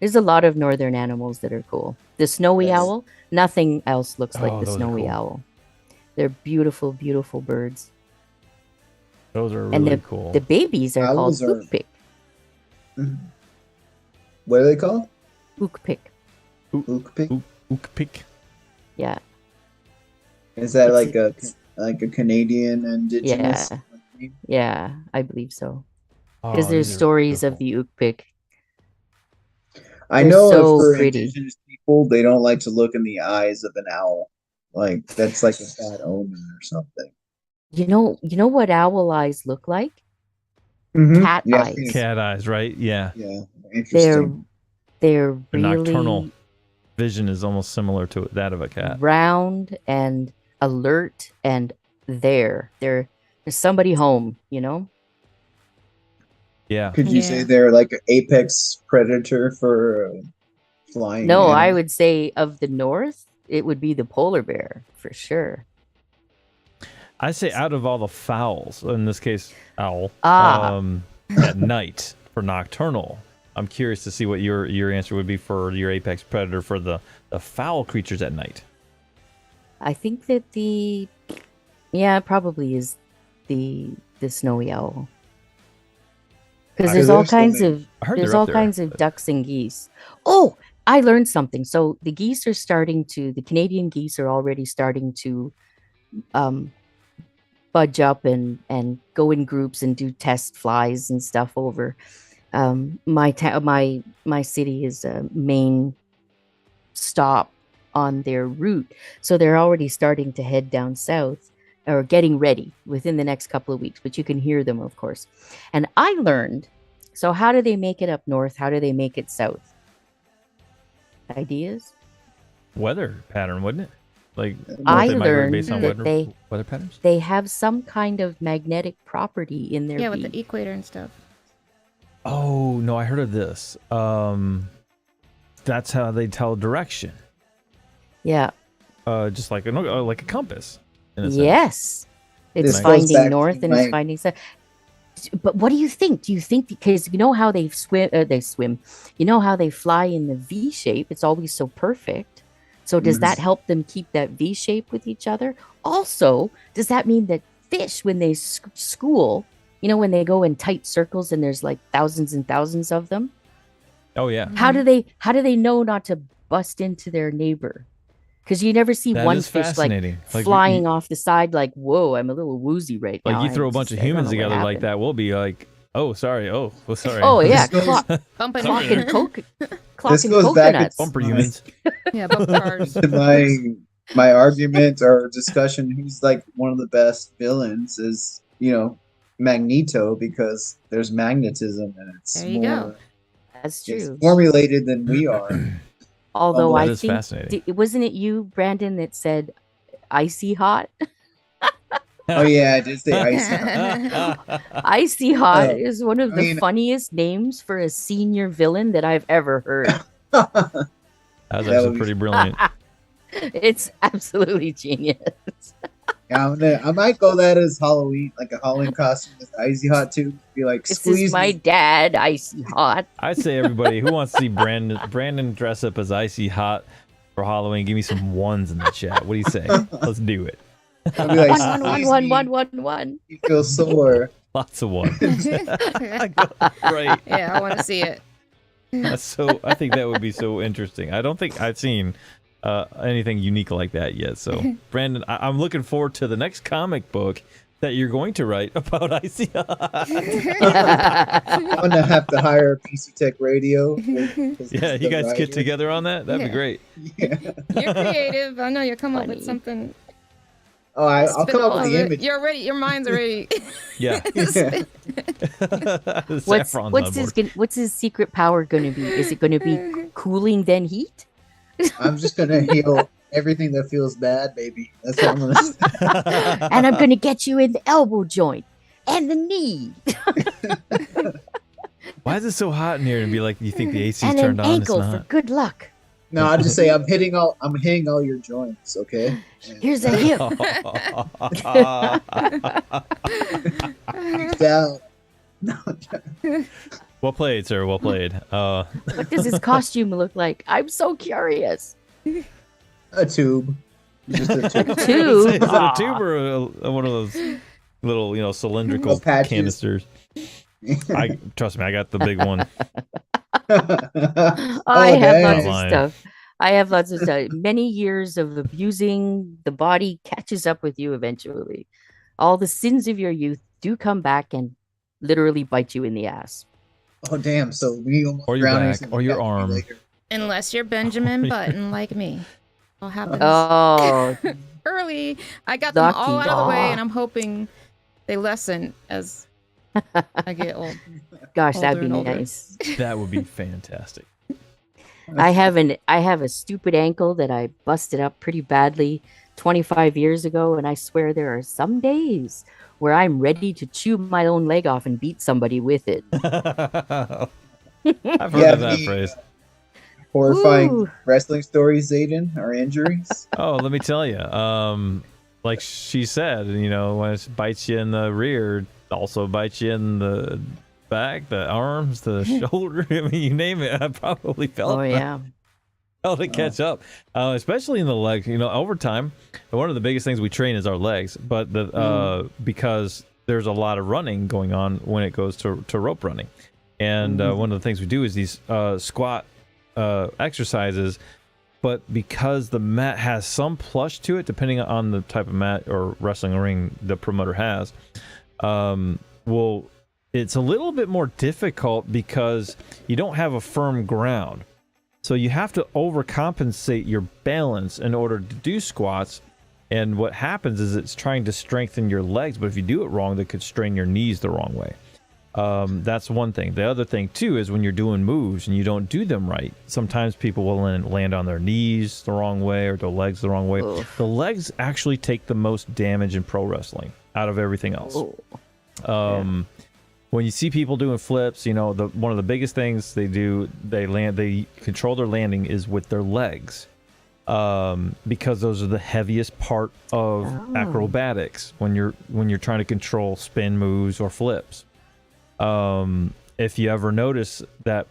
There's a lot of northern animals that are cool. The snowy Yes. owl, nothing else looks like Oh, the those are snowy cool. owl. They're beautiful, beautiful birds. Those are And really cool. The babies are Owls called are- hookpick. What are they called? Hookpick. Hookpick? Ook-pik. Yeah. Is that It's- like a Canadian indigenous? name? Yeah, I believe so. Oh, Because there's these are stories of beautiful. the hookpick. I They're know so for pretty. indigenous people, they don't like to look in the eyes of an owl. Like that's like a bad omen or something. You know what owl eyes look like? Mhm. Cat Yeah, eyes. Cat eyes, right? Yeah. Yeah, They're interesting. they're Their really nocturnal vision is almost similar to that of a cat. round and alert and there's somebody home, you know? Yeah. Could you say Yeah. they're like an apex predator for flying? No, I animals? would say of the north, it would be the polar bear for sure. I say out of all the fowls, in this case, owl, Ah. at night for nocturnal. I'm curious to see what your answer would be for your apex predator for the fowl creatures at night. I think that it probably is the snowy owl. Because there's all kinds of I heard there's they're up all there, kinds of but- ducks and geese. Oh, I learned something. So the Canadian geese are already starting to budge up and go in groups and do test flies and stuff over. My city is a main stop on their route, so they're already starting to head down south or getting ready within the next couple of weeks. But you can hear them, of course. And I learned. So how do they make it up north? How do they make it south? Ideas? Weather pattern, wouldn't it? Like I they migrate learned based on that weather patterns. they have some kind of magnetic property in their Yeah, with beak. the equator and stuff. Oh no, I heard of this. That's how they tell direction. Yeah. Just like a compass. In a sense. Yes. It's This goes back finding to north and it's my- finding south. But what do you think? Do you think because you know how they swim, you know how they fly in the V shape? It's always so perfect. So does that help them keep that V shape with each other? Also, does that mean that fish, when they school, you know, when they go in tight circles and there's like thousands and thousands of them, Oh yeah. how do they know not to bust into their neighbor? Because you never see That one is fish like fascinating. Like, flying off the side, like, whoa, I'm a little woozy right now. Like you throw a I'm bunch of just- I don't humans know what together like happened. that, we'll be like, oh sorry, oh sorry. Oh yeah, This goes- Bumping clock into- and coke, This clocking goes back coconuts. Bumper humans. Yeah, bump cars. to my argument or discussion. Who's like one of the best villains is Magneto, because there's magnetism and it's There you go. That's it's true. formulated than we are. Although That I is think, fascinating. wasn't it you, Brandon, that said icy hot? Oh yeah, I did say icy. Icy hot Oh, is one of I the mean- funniest names for a senior villain that I've ever heard. That was That actually would be- pretty brilliant. It's absolutely genius. Yeah, I might go that as Halloween, like a Halloween costume with icy hot too. Be like, This squeeze is my me. dad, icy hot. I'd say everybody who wants to see Brandon dress up as icy hot for Halloween, give me some ones in the chat. What do you say? Let's do it. I'll be like, One, squeeze one, me, one, one, one, one. you feel sore. Lots of ones. Yeah, Right. I want to see it. That's so. I think that would be so interesting. I don't think I've seen anything unique like that yet. So, Brandon, I'm looking forward to the next comic book that you're going to write about icy hot. I'm gonna have to hire a PC Tech Radio. Yeah, you guys get together on that. That'd be Yeah. great. Yeah. You're creative. I know you'll come up Funny. with something. Oh, I'll Spit come up all with of the it. image. You're already. Your mind's already. Yeah. Yeah. What's his secret power gonna be? Is it gonna be cooling then heat? I'm just gonna heal everything that feels bad, baby. That's what I'm gonna say. And I'm gonna get you in the elbow joint and the knee Why is it so hot in here? And be like, you think the AC and turned an on? It's ankle for not. good luck. No, I'll just say I'm hitting all your joints, okay? And Here's a hip. down. No, Well played, sir. Well played. What does his costume look like? I'm so curious. a tube. Just a tube. Tube. Is that a tube or one of those little, cylindrical Little patches. canisters? Trust me, I got the big one. I have lots dang. of stuff. I have lots of stuff. Many years of abusing the body catches up with you eventually. All the sins of your youth do come back and literally bite you in the ass. Oh damn! So we almost Or your drowning back, some or your cat arm. later. Unless you're Benjamin Button like me. What happens Oh, early? I got them all Lucky. out of the way, Aw. and I'm hoping they lessen as I get old. gosh, that'd Older be and older. nice. That would be fantastic. I have a stupid ankle that I busted up pretty badly 25 years ago, and I swear there are some days where I'm ready to chew my own leg off and beat somebody with it. I've heard Yeah, of that the- phrase. Horrifying Ooh. wrestling stories, Zaiden, or injuries. Oh, let me tell you. Like she said, when it bites you in the rear, it also bites you in the back, the arms, the shoulder. I mean, you name it. I probably felt Oh yeah. felt it catch up, especially in the legs. Over time, one of the biggest things we train is our legs, but because there's a lot of running going on when it goes to rope running, and one of the things we do is these squat exercises. But because the mat has some plush to it, depending on the type of mat or wrestling ring the promoter has, it's a little bit more difficult because you don't have a firm ground. So you have to overcompensate your balance in order to do squats. And what happens is it's trying to strengthen your legs, but if you do it wrong, that could strain your knees the wrong way. That's one thing. The other thing too is when you're doing moves and you don't do them right, sometimes people will land on their knees the wrong way or their legs the wrong way. Oof. The legs actually take the most damage in pro wrestling out of everything else. When you see people doing flips, one of the biggest things they do, they control their landing is with their legs, because those are the heaviest part of acrobatics when you're trying to control spin moves or flips. If you ever notice that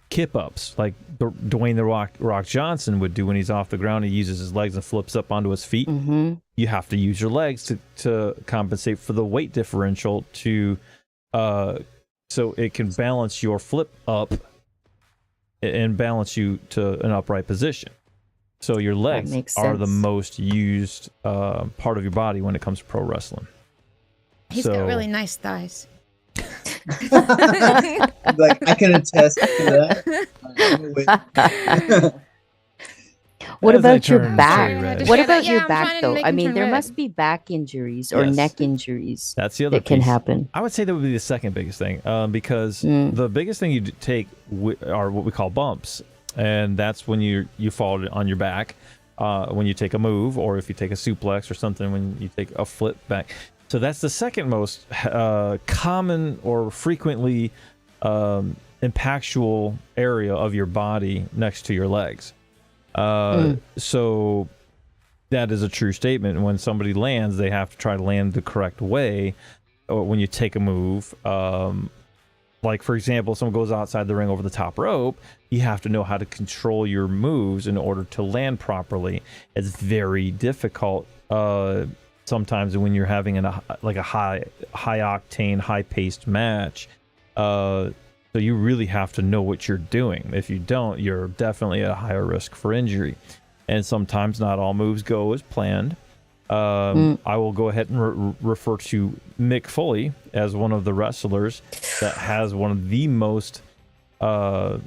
kip ups, like Dwayne the Rock Johnson would do when he's off the ground, he uses his legs and flips up onto his feet. Mm-hmm. You have to use your legs to compensate for the weight differential so it can balance your flip up and balance you to an upright position. So your legs makes are the sense. most used part of your body when it comes to pro wrestling. He's got really nice thighs. Like I can attest to that. What As I about your turn back? cherry red. What Yeah, about yeah, your I'm back trying to though? make I him mean, turn there red. must be back injuries or Yes. neck injuries That's the other that can piece. happen. I would say that would be the second biggest thing, because Mm. the biggest thing you take are what we call bumps, and that's when you fall on your back when you take a move, or if you take a suplex or something when you take a flip back. So that's the second most common or frequently impactual area of your body next to your legs. So that is a true statement. When somebody lands, they have to try to land the correct way. Or when you take a move, like for example, someone goes outside the ring over the top rope, you have to know how to control your moves in order to land properly. It's very difficult sometimes when you're having a high octane, high paced match. So you really have to know what you're doing. If you don't, you're definitely at a higher risk for injury. And sometimes not all moves go as planned. I will go ahead and refer to Mick Foley as one of the wrestlers that has one of the most, I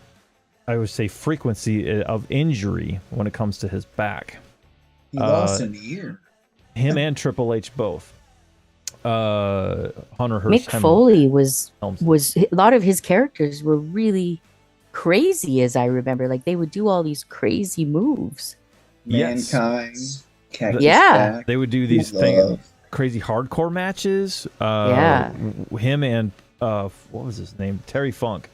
would say, frequency of injury when it comes to his back. He lost an ear. him and Triple H both. Hunter Hearst Mick Foley was Helmsley. a lot of his characters were really crazy, as I remember. Like they would do all these crazy moves. Yes. Mankind. Cactus Yeah. Jack, They would do these Love. crazy hardcore matches. Yeah. Him and what was his name? Terry Funk.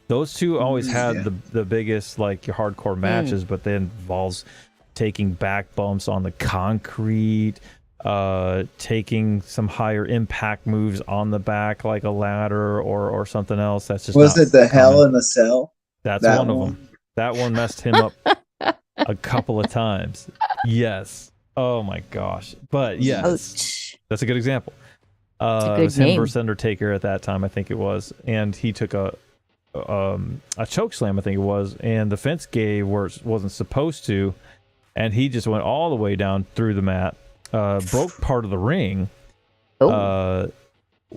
Those two always had the biggest like your hardcore matches, but then involves taking back bumps on the concrete, taking some higher impact moves on the back like a ladder or something else. That's just Was not it the Hell common. in the Cell? That's that one of one? them. That one messed him up a couple of times. Yes. Oh my gosh. But yes, Ouch. that's a good example. a It good was him name. versus Undertaker at that time, I think it was, and he took a choke slam, I think it was, and the fence gave where it wasn't supposed to, and he just went all the way down through the mat, broke part of the ring, Oh.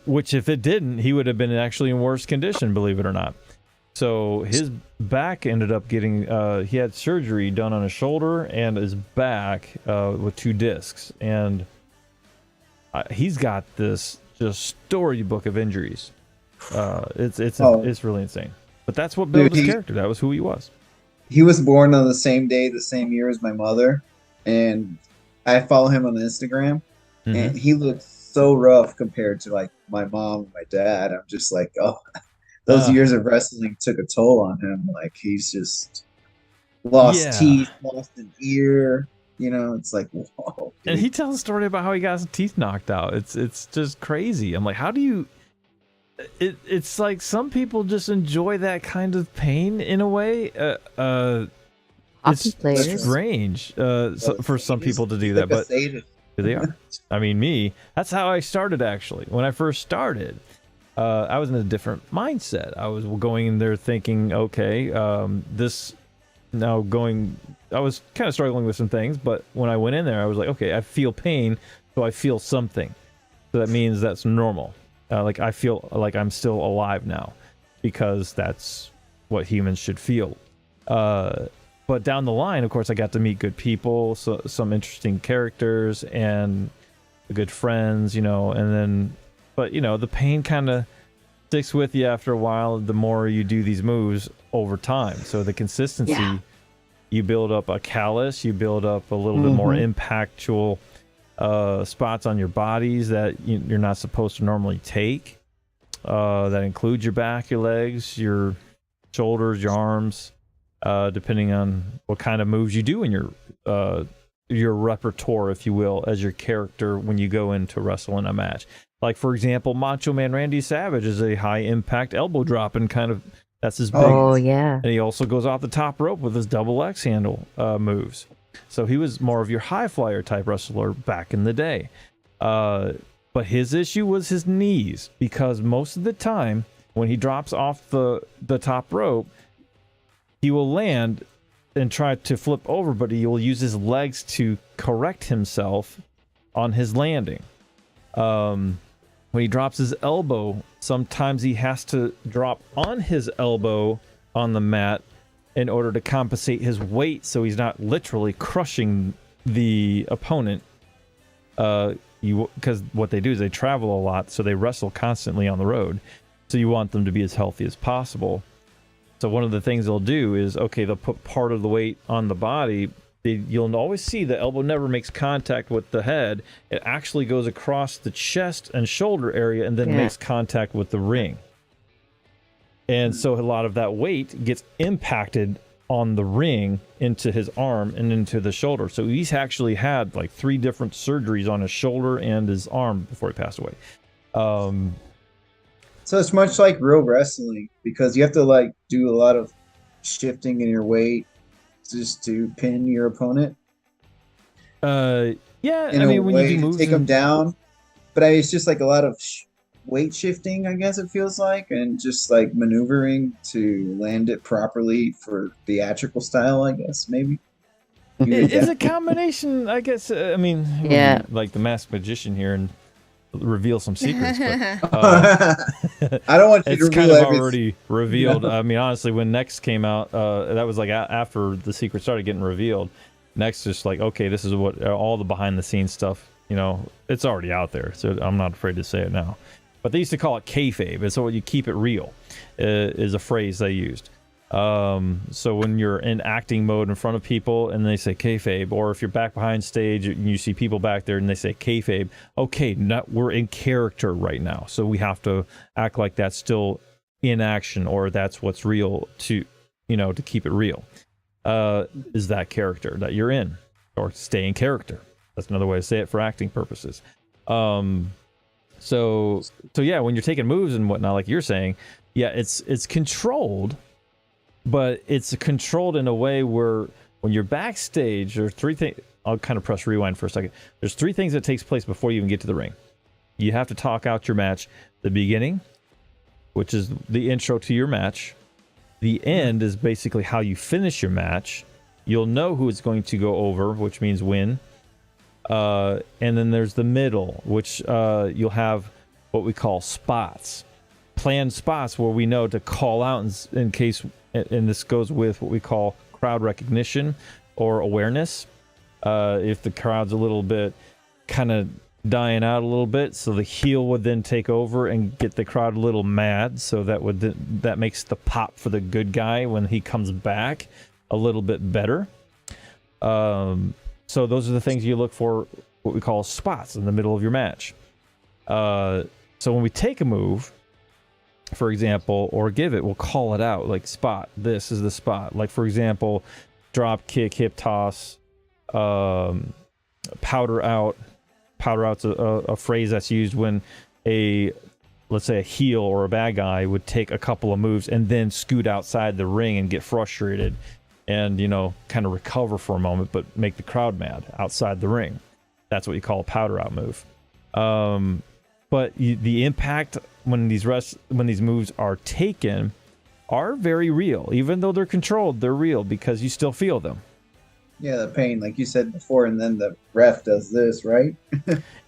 which if it didn't, he would have been actually in worse condition, believe it or not. So his back ended up getting, he had surgery done on his shoulder and his back with 2 discs. And he's got this just storybook of injuries. It's really insane. But that's what built his character. That was who he was. He was born on the same day, the same year as my mother. And I follow him on Instagram. Mhm. And he looks so rough compared to like my mom and my dad. I'm just like, oh, those years of wrestling took a toll on him. Like he's just lost teeth, lost an ear. You know, it's like, whoa. Dude. And he tells a story about how he got his teeth knocked out. It's just crazy. I'm like, how do you? It's like some people just enjoy that kind of pain in a way. Hockey players. It's strange for some people to do that, but Zaiden. they are. I mean, me. That's how I started actually. When I first started, I was in a different mindset. I was going in there thinking, okay, this now going. I was kind of struggling with some things, but when I went in there, I was like, okay, I feel pain, so I feel something. So that means that's normal. Like I feel like I'm still alive now, because that's what humans should feel. But down the line, of course, I got to meet good people, so some interesting characters and good friends, you know. And then, but you know, the pain kind of sticks with you after a while. The more you do these moves over time, so the consistency. Yeah. You build up a callus, you build up a little bit more impactual spots on your bodies that you're not supposed to normally take. That includes your back, your legs, your shoulders, your arms, depending on what kind of moves you do in your repertoire, if you will, as your character when you go in to wrestle in a match. Like, for example, Macho Man Randy Savage is a high-impact elbow dropping kind of. That's his big. Oh, yeah. And he also goes off the top rope with his double X handle moves. So he was more of your high flyer type wrestler back in the day. But his issue was his knees, because most of the time when he drops off the top rope, he will land and try to flip over, but he will use his legs to correct himself on his landing. When he drops his elbow, sometimes he has to drop on his elbow on the mat in order to compensate his weight, so he's not literally crushing the opponent. Because what they do is they travel a lot, so they wrestle constantly on the road. So you want them to be as healthy as possible. So one of the things they'll do is, okay, they'll put part of the weight on the body. You'll always see the elbow never makes contact with the head. It actually goes across the chest and shoulder area and then makes contact with the ring. And so a lot of that weight gets impacted on the ring into his arm and into the shoulder. So he's actually had like 3 different surgeries on his shoulder and his arm before he passed away. So it's much like real wrestling, because you have to like do a lot of shifting in your weight just to pin your opponent. Yeah, In I mean, a when way you do to moves, take them down, but it's just like a lot of weight shifting, I guess it feels like, and just like maneuvering to land it properly for theatrical style, I guess, maybe. It's a combination, I guess. I mean, Yeah. like the masked magician here and reveal some secrets, but I don't want you to it's kind reveal of everything. already revealed. I mean, honestly, when Next came out, that was like after the secret started getting revealed. Next, just like, okay, this is what all the behind the scenes stuff you know, it's already out there, so I'm not afraid to say it now. But they used to call it kayfabe, and so you keep it real is a phrase they used. So when you're in acting mode in front of people and they say kayfabe, or if you're back behind stage and you see people back there and they say kayfabe, okay, we're in character right now, so we have to act like that's still in action, or that's what's real to keep it real. Is that character that you're in, or stay in character? That's another way to say it for acting purposes. So yeah, when you're taking moves and whatnot, like you're saying, yeah, it's controlled. But it's controlled in a way where when you're backstage, there are three things. I'll kind of press rewind for a second. There's three things that takes place before you even get to the ring. You have to talk out your match. The beginning, which is the intro to your match. The end is basically how you finish your match. You'll know who it's going to go over, which means win. And then there's the middle, which you'll have what we call spots. Planned spots where we know to call out in case, and this goes with what we call crowd recognition or awareness. If the crowd's a little bit kind of dying out a little bit, so the heel would then take over and get the crowd a little mad, so that makes the pop for the good guy when he comes back a little bit better. So those are the things you look for, what we call spots in the middle of your match. So when we take a move, for example, or give it, we'll call it out, like spot, this is the spot. Like, for example, drop kick, hip toss, powder out. Powder out's a phrase that's used when let's say a heel or a bad guy would take a couple of moves and then scoot outside the ring and get frustrated and, kind of recover for a moment, but make the crowd mad outside the ring. That's what you call a powder out move. But the impact when these moves are taken are very real. Even though they're controlled, they're real because you still feel them. Yeah, the pain, like you said before, and then the ref does this, right?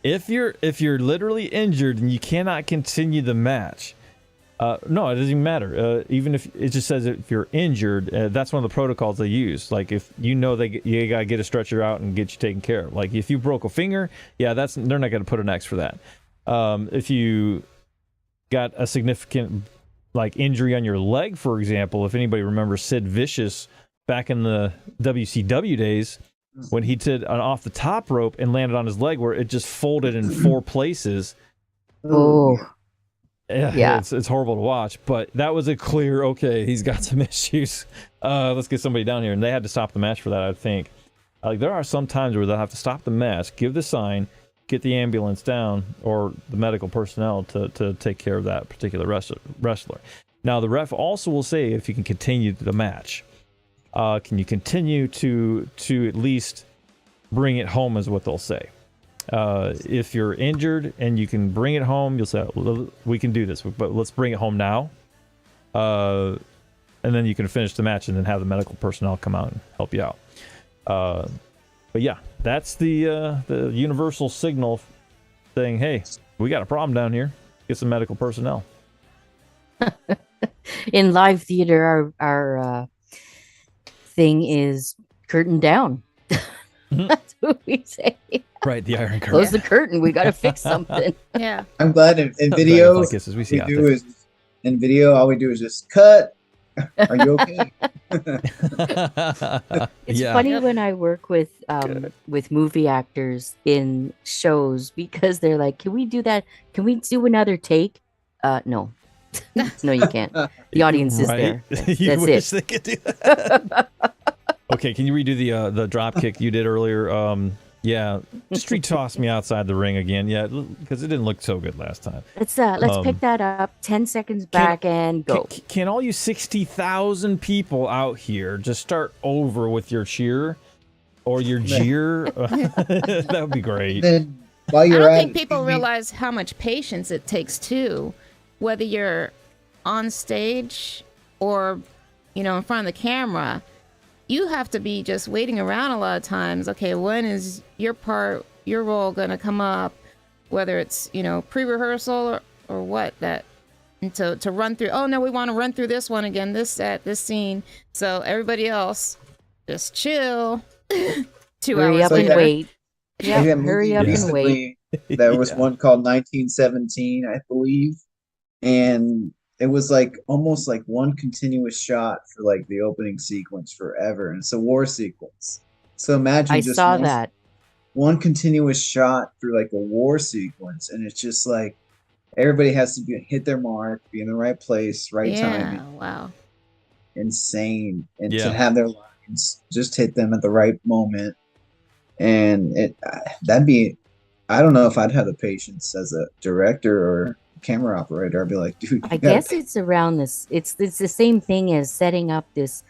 If you're literally injured and you cannot continue the match, no, it doesn't even matter. Even if it just says if you're injured, that's one of the protocols they use. Like if you gotta get a stretcher out and get you taken care of. Like if you broke a finger, yeah, they're not gonna put an X for that. If you got a significant injury on your leg, for example, if anybody remembers Sid Vicious back in the WCW days, when he did an off the top rope and landed on his leg where it just folded in 4 places. Oh. Yeah. It's horrible to watch, but that was a clear, okay, he's got some issues. Let's get somebody down here. And they had to stop the match for that, I think. There are some times where they'll have to stop the match, give the sign, get the ambulance down or the medical personnel to take care of that particular wrestler. Now, the ref also will say if you can continue the match. Can you continue to at least bring it home is what they'll say. If you're injured and you can bring it home, you'll say, well, we can do this, but let's bring it home now. And then you can finish the match and then have the medical personnel come out and help you out. But yeah, that's the universal signal saying, hey, we got a problem down here. Get some medical personnel. In live theater, our thing is curtain down. That's what we say. Right, the iron curtain. Close the curtain. We got to fix something. Yeah. I'm glad in video, all we do is just cut. Are you okay? It's funny when I work with movie actors in shows because they're like, "Can we do that? Can we do another take?" No, no, you can't. The audience is there. That's it. They could do that. Okay, can you redo the drop kick you did earlier? Yeah, just retoss me outside the ring again. Yeah, because it didn't look so good last time. Let's pick that up. 10 seconds back and go. Can all you 60,000 people out here just start over with your cheer or your jeer? That would be great. Then while you're I don't think people realize how much patience it takes too, whether you're on stage or in front of the camera. You have to be just waiting around a lot of times. Okay, when is your role going to come up? Whether it's, pre-rehearsal or what, that, and to run through, oh no, we want to run through this one again, this scene. So everybody else, just chill. 2 Hurry hours up later. and wait. Yeah, Like that hurry movie up and wait. recently, there was Yeah. one called 1917, I believe, and it was like almost like one continuous shot for like the opening sequence forever, and it's a war sequence. So imagine I just saw that. one continuous shot through like a war sequence, and it's just like everybody has to hit their mark, be in the right place, right timing. Yeah. Wow. Insane, and to Yeah. have their lines just hit them at the right moment, and that'd be. I don't know if I'd have the patience as a director or camera operator. I'd be like, dude, I guess it's around this. It's the same thing as setting up this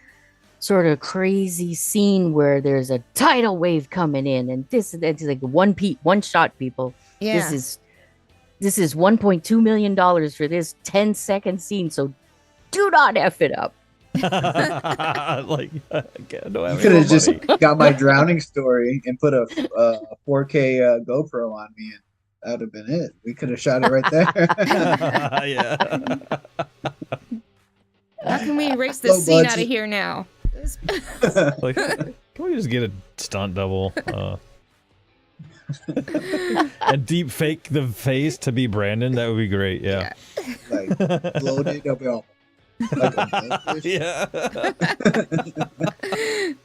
sort of crazy scene where there's a tidal wave coming in, and this it's like one shot, people. Yeah. This is $1.2 million for this 10-second scene, so do not F it up. Like, I don't have you could any have just money. got my drowning story and put a 4K GoPro on me, and that would have been it. We could have shot it right there. Yeah. How can we erase Low this scene out of budget. here now? Like, can we just get a stunt double? And deep fake the face to be Brandon? That would be great. Yeah. Like loaded, I'll be all like a goldfish. Yeah.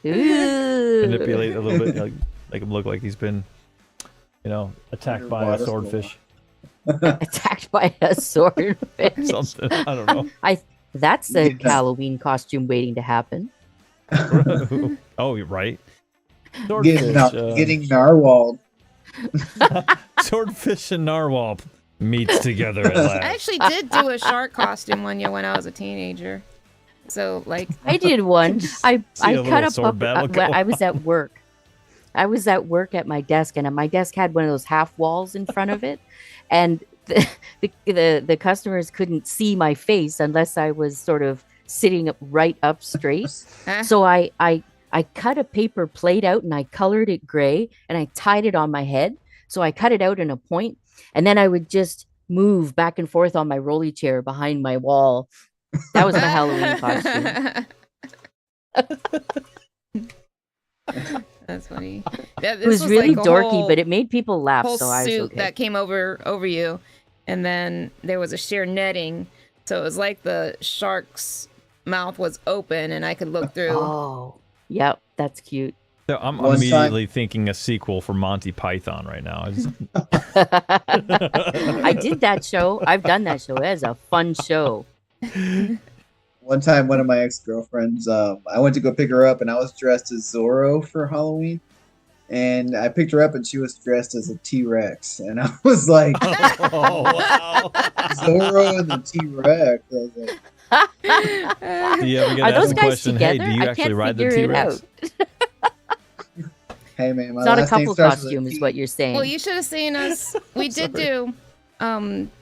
Ooh. Manipulate a little bit, like him look like he's been, attacked by a Underwater swordfish. Attacked by a swordfish. Something. I don't know. That's a Yeah. Halloween costume waiting to happen. Oh, you're right. Getting, Swordfish, getting narwhaled. swordfish and narwhal meets together at I last. actually did do a shark costume one year when I was a teenager. So like, I did one. I a cut little up. sword battle When I going was at work. I was at work at my desk, and my desk had one of those half walls in front of it, and the customers couldn't see my face unless I was sort of sitting right up straight. So I cut a paper plate out and I colored it gray and I tied it on my head. So I cut it out in a point, and then I would just move back and forth on my rolly chair behind my wall. That was my Halloween costume. That's funny. Yeah, It was really like a dorky, whole- but it made people laugh. whole So I was suit okay. that came over you, and then there was a sheer netting, so it was like the shark's mouth was open, and I could look through. Oh, yep, that's cute. So I'm One immediately thinking a sequel for Monty Python right now. I did that show. I've done that show. It was a fun show. One time, one of my ex-girlfriends, I went to go pick her up, and I was dressed as Zorro for Halloween. And I picked her up, and she was dressed as a T-Rex. And I was like, Oh, wow. Zorro and the T-Rex. I was like, Do you ever get Are asked those the guys question, together? hey, do you I actually can't ride the figure it T-Rex? hey, man, my It's not a last name couple starts with a costume, is T. what you're saying. Well, you should have seen us. We did do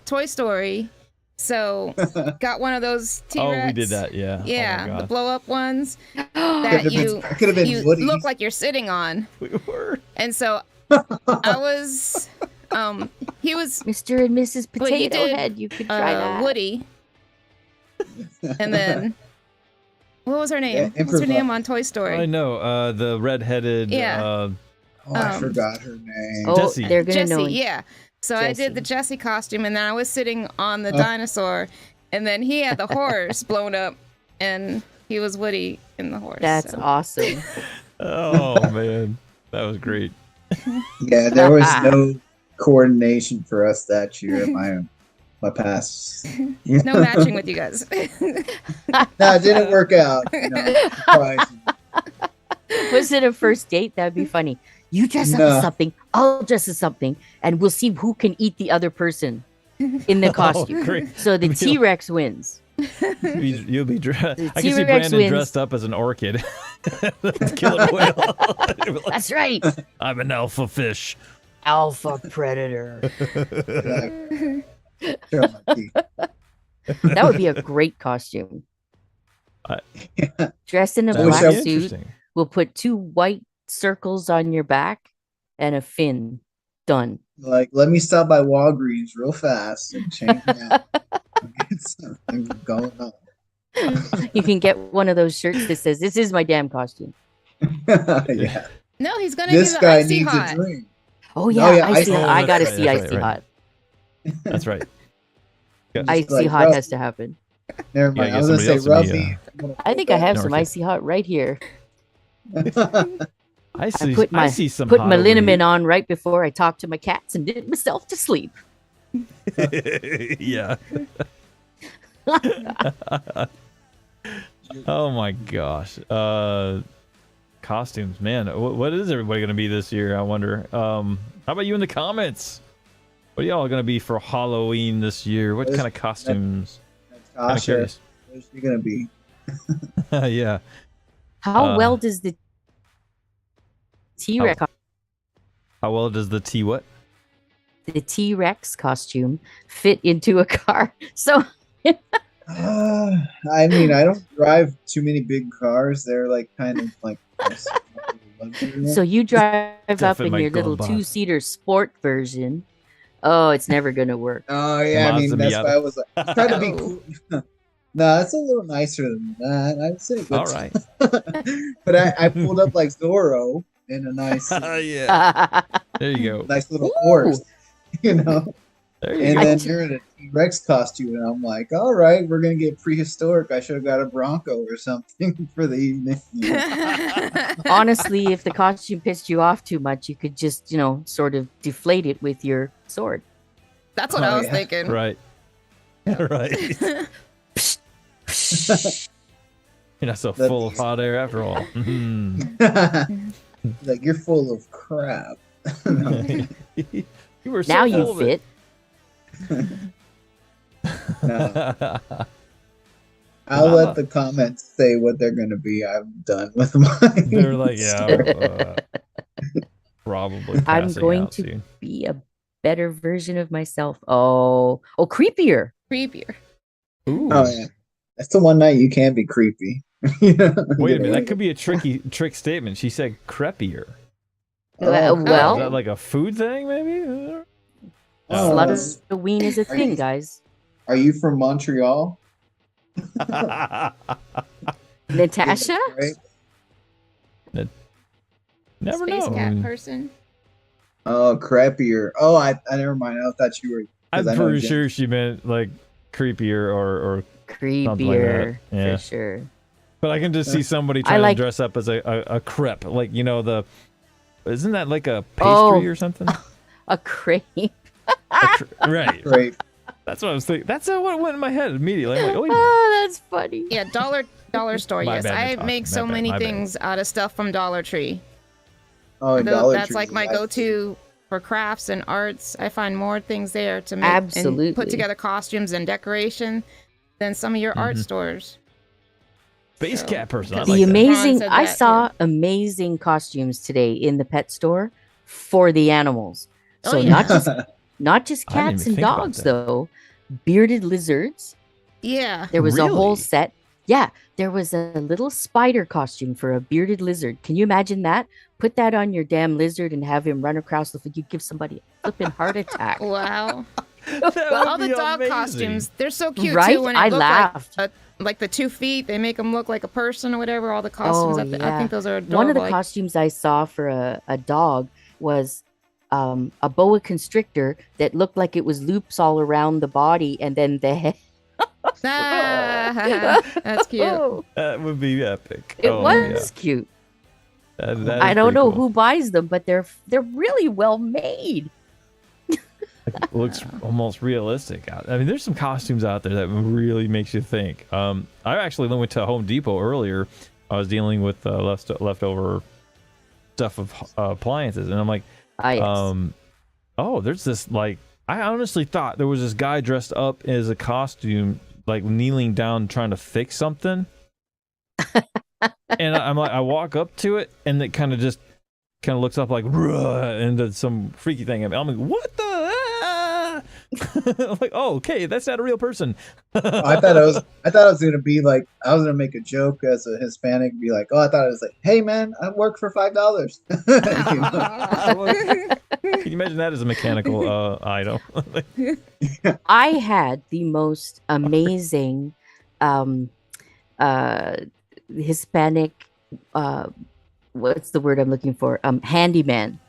Toy Story, so got one of those T-Rex. Oh, we did that, yeah. Yeah, Oh, my the God. blow-up ones Could that have you been Woody. look like you're sitting on. We were. And so I was, he was Mr. and Mrs. But you Potato did, Head, you could try that. Woody, and then what was her name? Yeah, What's her name improvise. on Toy Story? I know, the redheaded. Yeah. Oh, I forgot her name. Oh, Jessie. they're gonna Jessie, know. yeah. So I did the Jessie costume, and then I was sitting on the dinosaur, and then he had the horse blown up, and he was Woody in the horse. That's so. awesome. Oh, man. That was great. Yeah, there was no coordination for us that year at my past. No matching with you guys. No, it didn't work out. Surprising. Was it a first date? That'd be funny. You dress up No. as something, I'll dress as something, and we'll see who can eat the other person in the costume. great. So the T-Rex wins. You'll be dressed. The I can see T-Rex Brandon wins. dressed up as an orchid. Killing a whale. He'll be like, That's right. I'm an alpha fish. Alpha predator. Show my teeth. That would be a great costume. Dressed in a That would black be suit, interesting. we'll put 2 white circles on your back and a fin. Done. Like, let me stop by Walgreens real fast and change me out. Get something going on. You can get one of those shirts that says, "This is my damn costume." Yeah. No, he's gonna This do the guy icy needs hot. a drink. Oh yeah, yeah, Icy. Icy. I gotta That's see right, Icy right. Hot. That's right. Just Icy like, Hot rub- has to happen. Never Yeah, mind. get I was gonna somebody say else to be, rub me. I think I have some North. Icy Hot right here. I I see some put hot my over liniment here. on right before I talked to my cats and did myself to sleep. Yeah. Oh my gosh. Costumes, man. What is everybody gonna be this year? I wonder. How about you in the comments? What are y'all gonna be for Halloween this year? What kind of costumes? Kind of Natasha, curious. where's she gonna be? Yeah. How well does the T-Rex How well does the what? the T-Rex costume fit into a car? So I mean, I don't drive too many big cars. They're like kind of like. so you drive up Stuff in in my your little glove box. 2-seater sport version. Oh, it's never gonna work. Oh yeah, I mean Mazda that's Miata. why I was like, trying to be Oh. cool. No, it's a little nicer than that, I'd say. But, All right. but I pulled up like Zorro in a nice, Yeah. There you go. nice little Ooh. horse, you know. There you And go. then you're in a T-Rex costume, and I'm like, all right, we're gonna get prehistoric. I should have got a Bronco or something for the evening. Honestly, if the costume pissed you off too much, you could just, sort of deflate it with your sword. That's what Oh, I was yeah. thinking. Right. Right. You're not so That's full of easy. hot air after all. Mhm. Like you're full of crap. No. You were so Now full you of it. fit. No. I'll let the comments say what they're gonna be. I'm done with mine. They were like, yeah, probably. I'm passing going out to soon. be a better version of myself. Oh, creepier. Creepier. Ooh. Oh yeah, that's the one night you can be creepy. You know? Wait a minute, that could be a trick statement. She said crepier. Oh, Well, Is that like a food thing, maybe? Oh, Slutterween is a Are thing, you- guys. Are you from Montreal? Natasha? Right? Never Space know. cat person. Oh, crappier. Oh, I never mind. I thought you were. I'm 'cause I know pretty Jen- sure she meant like creepier or Creepier, Yeah. for sure. but I can just see somebody I trying like- to dress up as a crepe, like isn't that like a pastry Oh. or something? A crepe. Right. Great. That's what I was thinking. That's what went in my head immediately. I'm like, oh, wait a minute. Oh, that's funny. Yeah, dollar store. My Yes, bad, I Natasha. make so My bad, many my bad. things out of stuff from Dollar Tree. Oh, Dollar That's Tree like is my nice. go-to for crafts and arts. I find more things there to make Absolutely. and put together costumes and decoration than some of your art Mhm. stores. Space So, cat person. I because The like that. amazing, said I that, saw amazing costumes today in the pet store for the animals. Oh, So yeah. not just I didn't cats even and think about dogs that. though. Bearded lizards. Yeah. There was a whole Really? set. Yeah, there was a little spider costume for a bearded lizard. Can you imagine that? Put that on your damn lizard and have him run across the you give somebody a flipping heart attack. Wow. That All would the be dog amazing. costumes, they're so cute Right? too. When it I look laughed. like the 2 feet, they make them look like a person or whatever. All the costumes, Oh, I yeah. think those are adorable. One of the Like, costumes I saw for a dog was a boa constrictor that looked like it was loops all around the body and then the head. ah, that's cute. That would be epic. It Oh, was cute. yeah. That I is don't pretty know cool. who buys them, but they're really well made. It looks almost realistic out. I mean, there's some costumes out there that really makes you think. I actually went to Home Depot earlier. I was dealing with leftover stuff of appliances, and I'm like, Ah, yes. oh, there's this like. I honestly thought there was this guy dressed up as a costume, like kneeling down trying to fix something. And I'm like, I walk up to it, and it kind of looks up like, "Ruh," into some freaky thing. I'm like, what the? Ah! I'm like, oh, okay, that's not a real person. I thought it was gonna be like I was gonna make a joke as a Hispanic, be like, oh, I thought it was like, hey man, I work for $5. You know? Can you imagine that as a mechanical item? I had the most amazing Hispanic what's the word I'm looking for? Handyman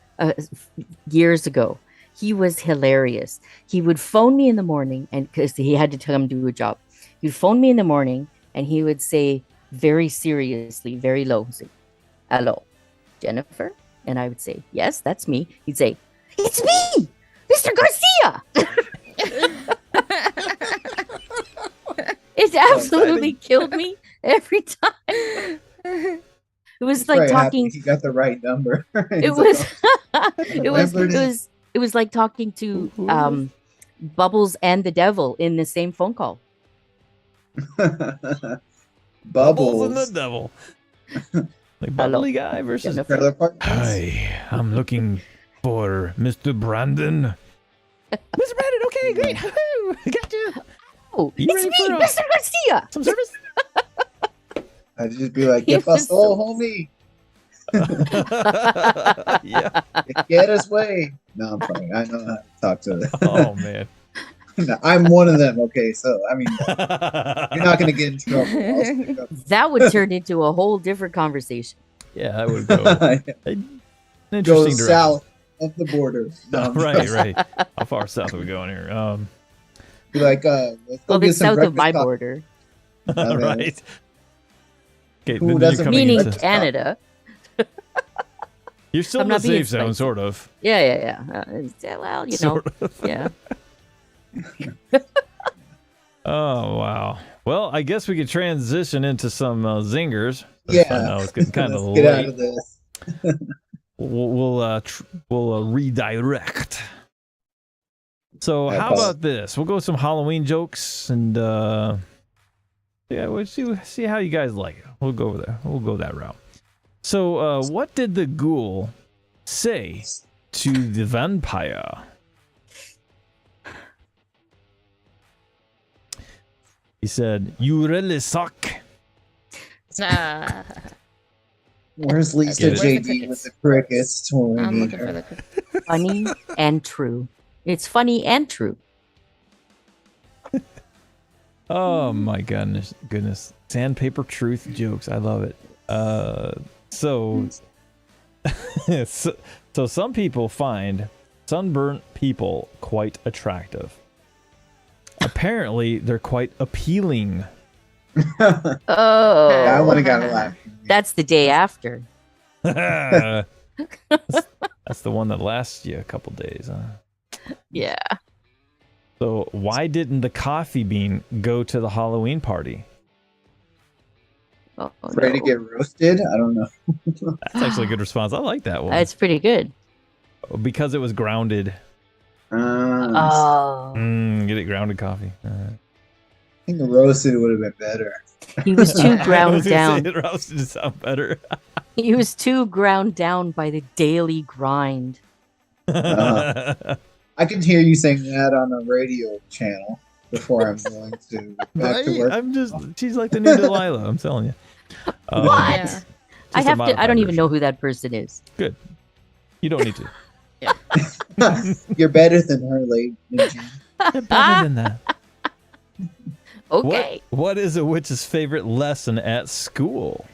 years ago. He was hilarious. He would phone me in the morning, and because he had to come do a job, he'd phone me in the morning, and he would say very seriously, very low, he'd say, "Hello, Jennifer?" And I would say, "Yes, that's me." He'd say, "It's me, Mr. Garcia." It absolutely killed me every time. It was like talking. He got the right number. It was. It was like talking to Bubbles and the devil in the same phone call. Bubbles and the devil. Like bubbly guy versus Trailer Park Boys? Hi, I'm looking for Mr. Brandon. Mr. Brandon, okay, great. Got you. Oh, You it's ready me, for, Mr. Garcia. some service? I'd just be like, He "Get was us all, homie. Yeah. Get us way." No, I'm playing. I know how to talk to them. Oh man. No, I'm one of them. Okay, so I mean, you're not gonna get in trouble. I'll stick up. That would turn into a whole different conversation. Yeah, that would go an Go interesting direction. south of the border. No, I'm Right, just- right. How far south are we going here? Be like, let's go Well, get it's some south of my breakfast border, man. right. Okay, Who then doesn't you're, meaning into, Canada. you're still I'm in the not being safe zone, spicy. sort of. Yeah. Well, you know, Sort of. yeah. Oh wow. Well, I guess we could transition into some zingers. Yeah. I know it's getting kind of Let's get out late. of this. We'll redirect. So how Okay. about this? We'll go with some Halloween jokes and yeah, we'll see how you guys like it. We'll go over there. We'll go that route. So what did the ghoul say to the vampire? He said, "You really suck." Nah, Where's Lisa Where's the JD crickets? with the crickets? Totally I'm need looking her. for the. Funny and true. It's funny and true. Oh my goodness. Sandpaper truth jokes. I love it. So some people find sunburnt people quite attractive. Apparently, they're quite appealing. Oh, I would have got a laugh. that's the day after. That's the one that lasts you a couple days, huh? Yeah. So why didn't the coffee bean go to the Halloween party? Oh, Afraid to no. get roasted? I don't know. That's actually a good response. I like that one. That's pretty good. Because it was grounded. Oh, Get it grounded coffee. I think roasted would have been better. he was too I was ground gonna say down. it roasted to sound better. He was too ground down by the daily grind. I can hear you saying that on a radio channel before I'm going to back to Right? work. She's like the new Delilah, I'm telling you. What? Yeah. just I a have to. I modified don't even version. know who that person is. Good. You don't need to. You're better than her, lady. You're better than that. Okay. What is a witch's favorite lesson at school?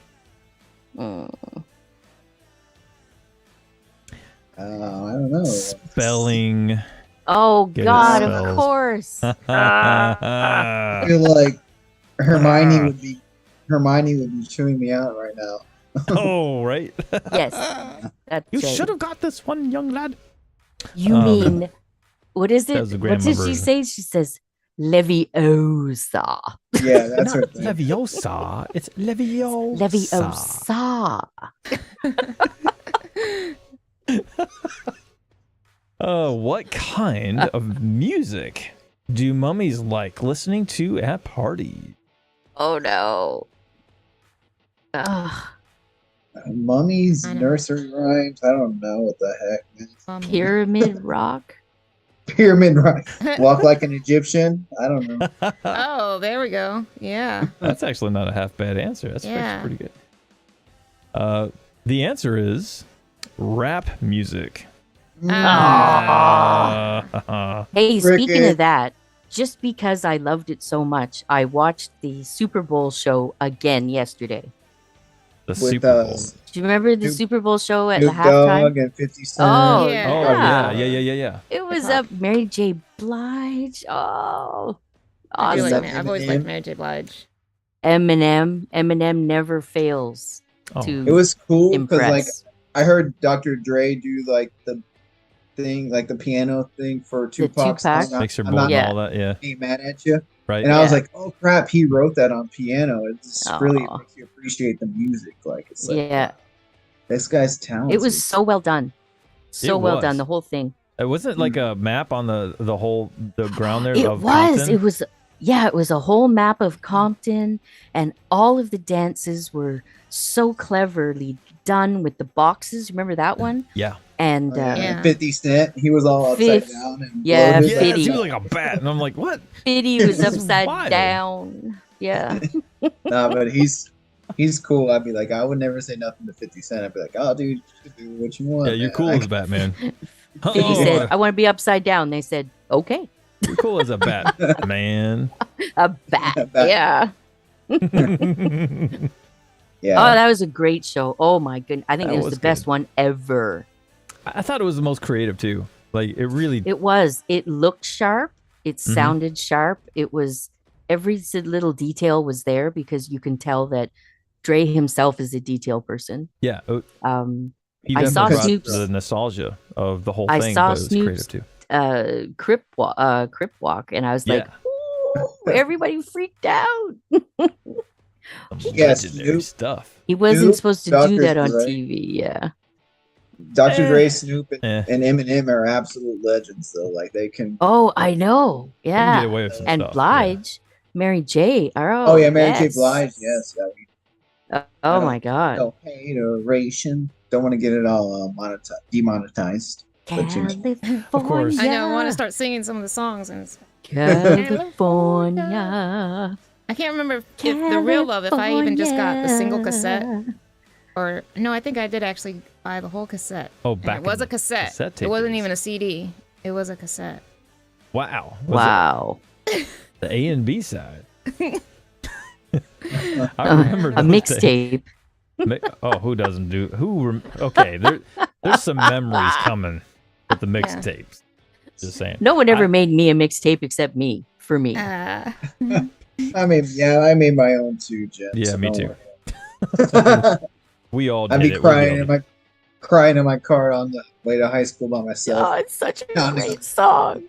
Mm. I don't know. Spelling. Oh Get it God! spells. Of course. I feel like Hermione would be chewing me out right now. Oh, right. Yes. That's You right. should have got this one, young lad. You mean what is That it? was the What grandma does she version. say? She says Leviosa. Yeah, that's her Not thing. Leviosa. It's Leviosa. Leviosa. What kind of music do mummies like listening to at parties? Oh no. Ugh. Mummies, I know. nursery rhymes. I don't know what the heck. Man. Pyramid rock. Pyramid rhyme. Walk like an Egyptian. I don't know. Oh, there we go. Yeah. That's actually not a half bad answer. That's Yeah. actually pretty good. The answer is rap music. Ah. Hey, speaking Cricket. of that, just because I loved it so much, I watched the Super Bowl show again yesterday. The with Super Bowl. Do you remember the Snoop- Super Bowl show at the Snoop halftime? Dogg and 50 Cent. Oh, Yeah. Oh yeah. It was Hip-hop. Mary J. Blige. Oh, I do awesome. like, I've alwaed liked Mary J. Blige. Eminem never fails Oh. to It was cool because like impress. I heard Dr. Dre do like the thing, like the piano thing for Tupac. Tupac? Mixer I'm bowl not and Yeah. all that. Yeah. being mad at you. Right. And I was Yeah. like, oh crap, he wrote that on piano. It just really Aw. makes you appreciate the music. Like it's like, Yeah. wow, this guy's talented. It was so well done. So It well was. done, the whole thing. It wasn't like a map on the whole the ground there. It of was. Compton? It was. Yeah, it was a whole map of Compton, and all of the dances were so cleverly done with the boxes. Remember that one? Yeah. And Oh, yeah. Yeah. And 50 Cent, he was all upside Fif- down and yeah, bloated. Yes, Fitty. he was like a bat, and I'm like, what? Biddy was This is upside wild. down. Yeah. Nah, but he's cool. I'd be like, I would never say nothing to 50 Cent. I'd be like, oh, dude, you can do what you want. Yeah, you're man. cool I- as Batman. Biddy Oh, said, "I want to be upside down." They said, "Okay." you're cool as a bat, man. A bat. Bat. Yeah. Yeah. Oh, that was a great show. Oh my goodness. I think That it was was the best good. one ever. I thought it was the most creative too. Like it really. It was. It looked sharp. It Mhm. sounded sharp. It was every little detail was there because you can tell that Dre himself is a detail person. Yeah. He I saw definitely brought Snoop's- the nostalgia of the whole I thing, saw but it was Snoop's- creative too. Crip walk, and I was like, Yeah. "Ooh," everybody freaked out. Some Yes, legendary Snoop. stuff. He wasn't Snoop, supposed to Dr. do that on Dre. TV. Yeah. Dr. Eh. Dre, Snoop, and, Eh. and Eminem are absolute legends, though. Like they can. Oh, I know. You can Yeah. get away with some And stuff, yeah. Blige, Mary J. Oh, yeah, Mary J. yes. Blige. Yes. Yeah, Oh don't my God. no hateration. Don't want to get it all demonetized. But you know. California. Of course. I know. I want to start singing some of the songs, and it's, California. I can't remember if the real love. If I even just got the single cassette, or no, I think I did actually buy the whole cassette. Oh, And back it was in a cassette. cassette It tape wasn't days. even a CD. It was a cassette. Wow. Was it Wow. the A and B side. I remember A those days. mixtape. Oh, who doesn't do okay, there's some memories coming with the mixtapes. Just saying. No one ever I- made me a mixtape except me. For me. I made my own too, Jen. Yeah, so me don't too. worry. We all did I'd be it. crying in my car on the way to high school by Oh, myself. it's such a No, no. great song.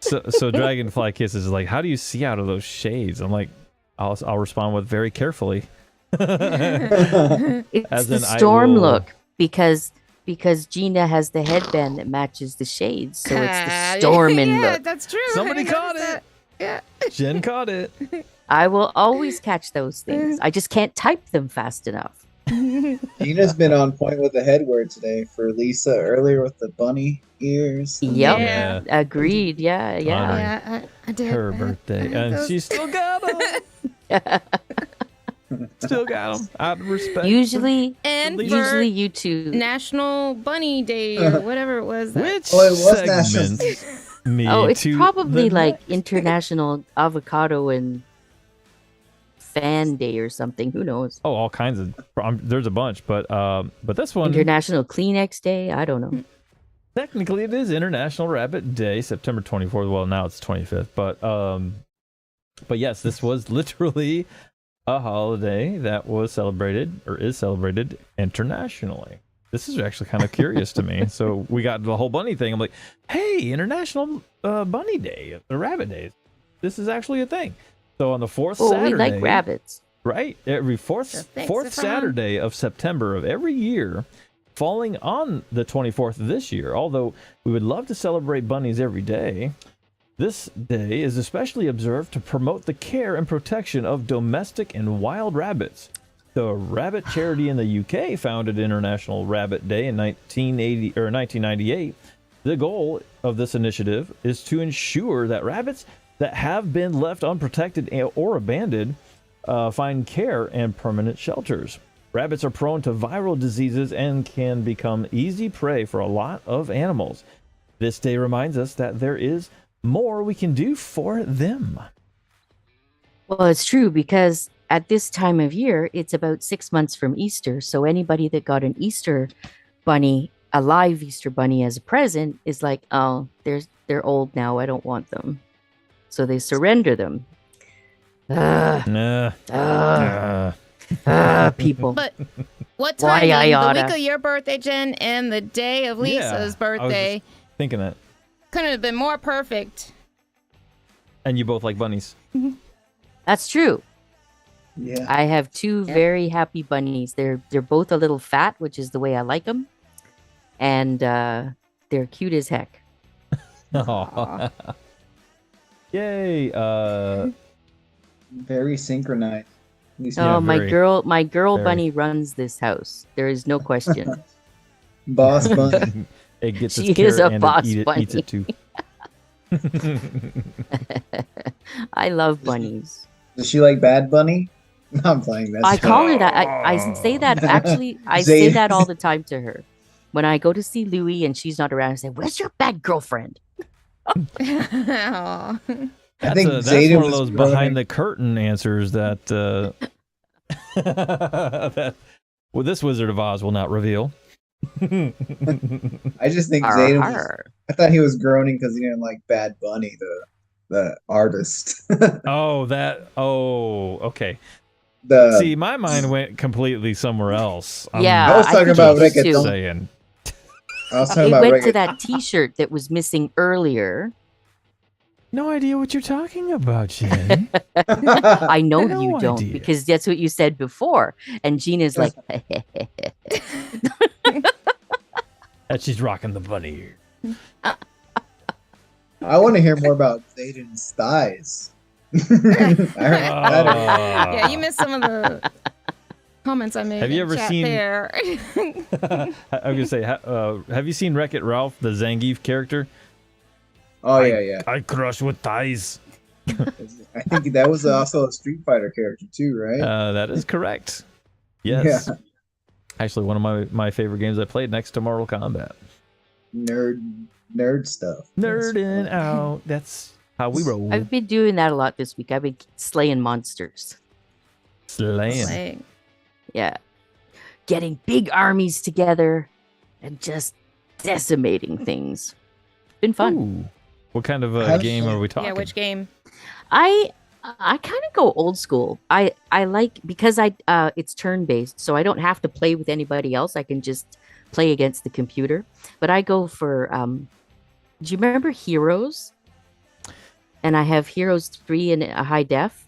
So Dragonfly Kisses is like, how do you see out of those shades? I'm like, I'll respond with very carefully. It's As the in, I storm will- look because Gina has the headband that matches the shades, so it's the stormin' Yeah, look. that's true. Somebody I caught noticed it. that. Jen caught it. I will always catch those things. I just can't type them fast enough. Gina's been on point with the head word today for Lisa earlier with the bunny ears. Yep. Yeah. Agreed. Yeah, yeah. Honoring Yeah, I did. her birthday, and those- she still got them. Still got them. Out of respect. Usually, And for usually you two. National Bunny Day or whatever it was. that- Which Oh, it was National- segment me Oh, it's to probably the like next? International Avocado and Fan Day or something. Who knows? Oh, all kinds of. There's a bunch, but this one International Kleenex Day. I don't know. technically it is International Rabbit Day, September 24th. Well, now it's 25th, but yes, this was literally a holiday that was celebrated or is celebrated internationally. This is actually kind of curious to me. So we got the whole bunny thing. I'm like, hey, International Bunny Day, the Rabbit Days. This is actually a thing. So on the fourth Oh, Saturday, we like rabbits. right? Every fourth thanks, fourth Stefan. Saturday of September of every year, falling on the 24th of this year. Although we would love to celebrate bunnies every day, this day is especially observed to promote the care and protection of domestic and wild rabbits. The rabbit charity in the UK founded International Rabbit Day in 1998. The goal of this initiative is to ensure that rabbits that have been left unprotected or abandoned find care and permanent shelters. Rabbits are prone to viral diseases and can become easy prey for a lot of animals. This day reminds us that there is more we can do for them. Well, it's true because at this time of year, it's about 6 months from Easter. So anybody that got an Easter bunny, a live Easter bunny as a present, is like, oh, they're old now. I don't want them. So they surrender them. People. But what Why timing? I The oughta. week of your birthday, Jen, and the day of Lisa's I was birthday just thinking that. couldn't have been more perfect. And you both like bunnies. That's true. Yeah. I have two very happy bunnies. They're both a little fat, which is the way I like them, and they're cute as heck. Aw. Yay! Very synchronized. At least Yeah, Oh, my very, girl very. bunny runs this house. There is no question. boss bunny. It gets She its is carrot a and boss it eats it too. I love bunnies. Does she like Bad Bunny? No, I'm playing that. I call her that. I say that actually. I say Zaiden. that all the time to her. When I go to see Louie and she's not around, I say, "Where's your bad girlfriend?" Aw. I think That's Zaiden one of was those growing- behind the curtain answers that that well, this Wizard of Oz will not reveal. I just think Arr, Zaiden was, arr. I thought he was groaning because he didn't like Bad Bunny, the artist. Oh, okay. the See, my mind went completely somewhere else. Yeah, I was talking think about it is reggaeton. too. saying. I was talking It about went to reggaeton. that T-shirt that was missing earlier. No idea what you're talking about, Jen. I know No you don't idea. because that's what you said before. And Gina's like, That she's rocking the bunny. I want to hear more about Zaiden's thighs. I heard that. Yeah, you missed some of the comments I made. Have you in ever chat seen- there? I was gonna say, have you seen Wreck-It Ralph, the Zangief character? Oh yeah. I crush with thighs. I think that was also a Street Fighter character too, right? That is correct. Yes. Actually, one of my favorite games I played next to Mortal Kombat. Nerd stuff. Nerding out. That's how we roll. I've been doing that a lot this week. I've been slaying monsters. Slaying. Like, Yeah. Getting big armies together and just decimating things. Been fun. Ooh. What kind of How's game that? are we talking? yeah, which game? I kind of go old school. I like because it's turn based, so I don't have to play with anybody else. I can just play against the computer. But I go for do you remember Heroes? And I have Heroes 3 in a high def.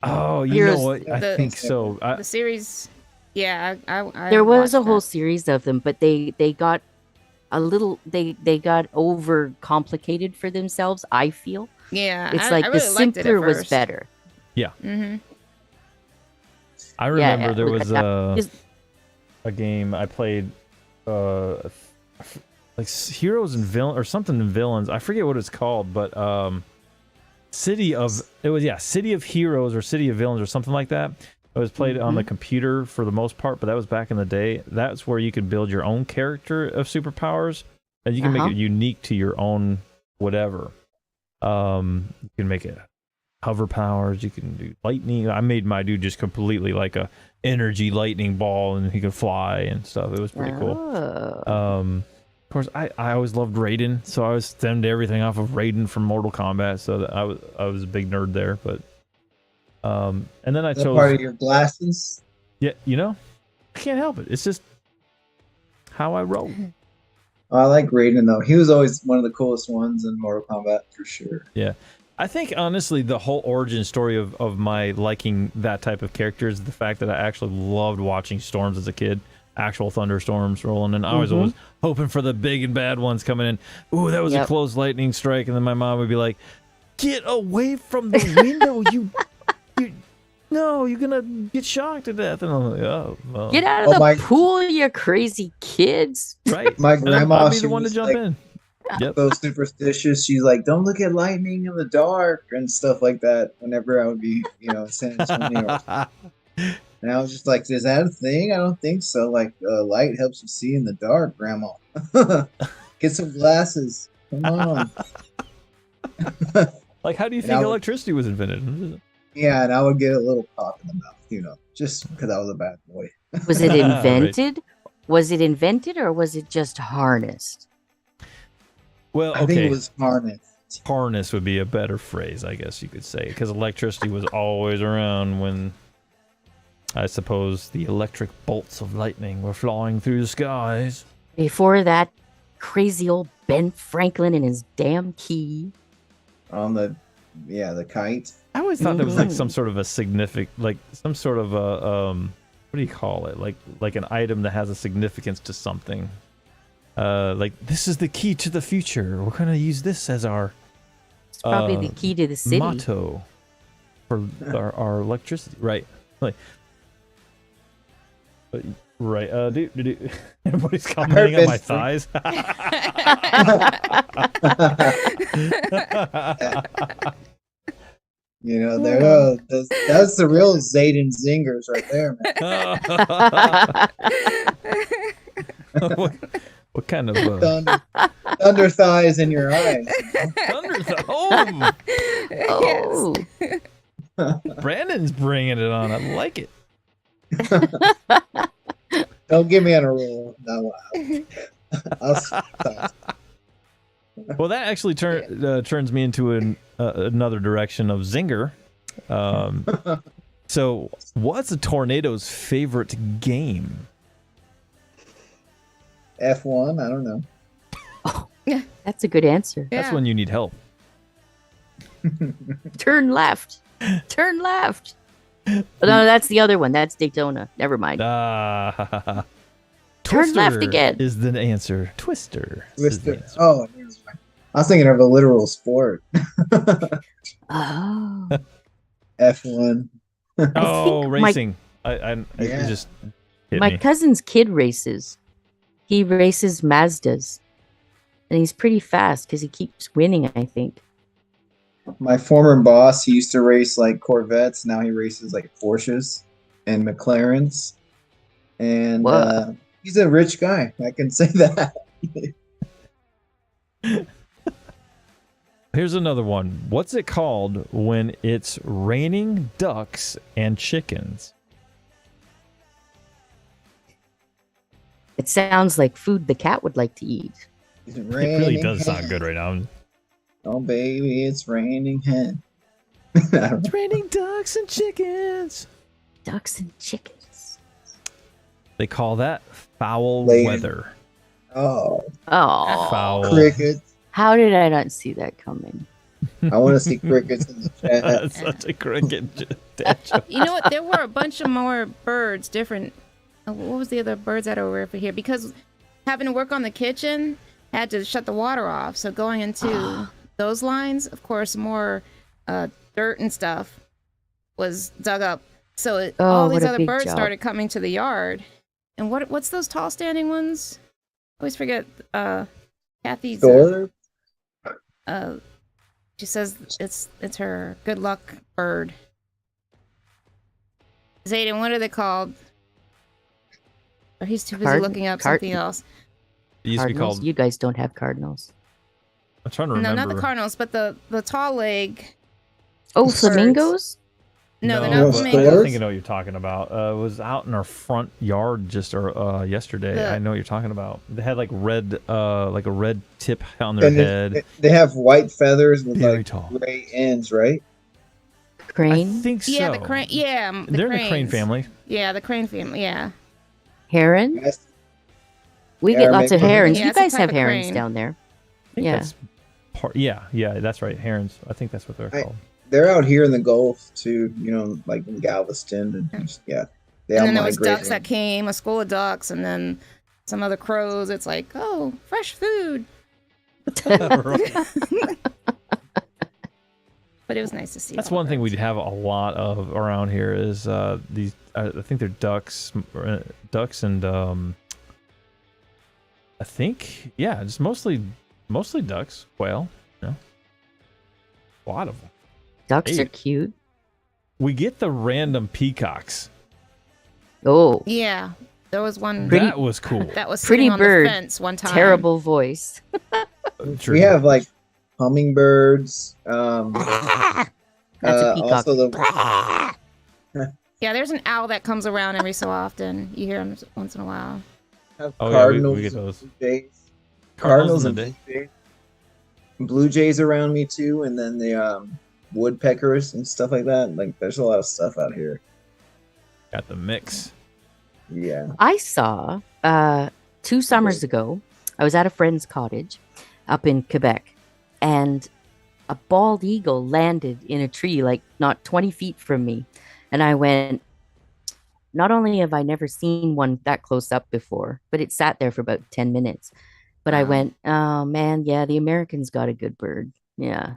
Oh, you Here's know what? I the- think so. The series. Yeah, I There was a watched whole that. series of them, but they got a little they got over complicated for themselves, I feel. Yeah, It's I like really the liked it at simpler was first. better. Mm-hmm. I remember yeah, there look was at that. Is- a game I played, like Heroes and Villains or something in Villains. I forget what it's called, but City of Heroes or City of Villains or something like that. It was played on the computer for the most part, but that was back in the day. That's where you could build your own character of superpowers, and you can make it unique to your own whatever. You can make it hover powers. You can do lightning. I made my dude just completely like a energy lightning ball, and he could fly and stuff. It was pretty cool. Oh. Of course, I always loved Raiden, so I was stemmed everything off of Raiden from Mortal Kombat. So that I was a big nerd there, but and then I Is that chose. part of your glasses? Yeah, I can't help it. It's just how I roll. Oh, I like Raiden though. He was always one of the coolest ones in Mortal Kombat for sure. Yeah. I think, honestly, the whole origin story of my liking that type of character is the fact that I actually loved watching storms as a kid. Actual thunderstorms rolling, and I was always hoping for the big and bad ones coming in. Ooh, that was a close lightning strike. And then my mom would be like, get away from the window, no, you're going to get shocked to death. And I'm like, oh, well. Get out of the my- pool, you crazy kids. Right. My And grandma, I'd be she the one to was jump like, in. Yep. so superstitious. She's like, don't look at lightning in the dark and stuff like that whenever I would be, in San Antonio. And I was just like, is that a thing? I don't think so. Like, light helps you see in the dark, Grandma. Get some glasses. Come on. Like, how do you And think I would- electricity was invented? Yeah, and I would get a little pop in the mouth, just because I was a bad boy. Was it Right. invented? Was it invented or was it just harnessed? Well, I think okay. it was harnessed. Harness would be a better phrase, I guess you could say, because electricity was always around when, I suppose, the electric bolts of lightning were flying through the skies. Before that, crazy old Ben Franklin and his damn key. On the kite. I always thought there was like some sort of a significant, like some sort of a, what do you call it? Like an item that has a significance to something. Like this is the key to the future. We're gonna use this as our It's probably the key to the city. motto for our electricity. Right. Like, right. Everybody's commenting on my thighs. That's the real Zaiden zingers right there, man. What kind of thunder thighs in your eyes? Thunder thighs. Oh. Brandon's bringing it on. I like it. Don't get me on a roll. No, I'll stop. Well, that actually turns me into another direction of zinger. So, what's a tornado's favorite game? F1. I don't know. Oh, that's a good answer. That's when you need help. Turn left. Turn left. Oh, no, that's the other one. That's Daytona. Never mind. Turn left again. Is the answer. Twister. Twister. Oh, I was thinking of a literal sport. Oh. F1. Oh, racing. I just hit my me. cousin's kid races. He races Mazdas. And he's pretty fast because he keeps winning, I think. My former boss, he used to race like Corvettes. Now he races like Porsches and McLarens. And he's a rich guy. I can say that. Here's another one. What's it called when it's raining ducks and chickens? It sounds like food the cat would like to eat. It really does sound good right now. Oh, baby, it's raining hen. It's raining ducks and chickens. Ducks and chickens. They call that foul weather. Oh. Foul. Crickets. How did I not see that coming? I want to see crickets in the chat. That's such a cricket joke. You know what? There were a bunch of more birds, different. What was the other birds that were over here? Because having to work on the kitchen, had to shut the water off. So going into those lines, of course, more dirt and stuff was dug up. So all these other birds started coming to the yard. And what's those tall standing ones? I always forget. Kathy's. She says it's her good luck bird. Zaiden, what are they called? Or he's too busy looking up something else. It used to be called. You guys don't have cardinals. I'm trying to remember. No, not the cardinals, but the tall leg. Oh, birds. Flamingos? No, they're not flamingos. I think I know what you're talking about. It was out in our front yard just yesterday. I know what you're talking about. They had like a red tip on their head. They have white feathers with Very like tall. gray ends, right? Crane? I think so. Yeah, the crane. Yeah, they're in the crane family. Yeah, the crane family. Yeah. Heron? Yes. We get lots of herons. Yeah, You guys it's a have type of herons crane. down there. I think Yeah. that's yeah, that's right. Herons. I think that's what they're called. They're out here in the Gulf too, like in Galveston, and They And all then there was migrate ducks that came, a school of ducks, and then some other crows. It's like, oh, fresh food. But it was nice to see. That's all one the thing birds. we'd have a lot of around here is these. I think they're ducks, and I think just mostly ducks, quail. A lot of them. Ducks are cute. We get the random peacocks. Oh. Yeah, there was one. That was cool. That was Pretty sitting on bird. the fence one time. Terrible voice. True. We have like hummingbirds. That's a peacock. Also the Yeah, there's an owl that comes around every so often. You hear him once in a while. have Oh, yeah, cardinals, we get those. Blue Jays, Cardinals cardinals in and the blue day. jays. Blue jays around me too, and then the woodpeckers and stuff like that. Like, there's a lot of stuff out here. Got the mix. Yeah. I saw 2 summers ago, I was at a friend's cottage up in Quebec, and a bald eagle landed in a tree like not 20 feet from me. And I went, not only have I never seen one that close up before, but it sat there for about 10 minutes. But I Wow. went, oh man, yeah, the Americans got a good bird. Yeah.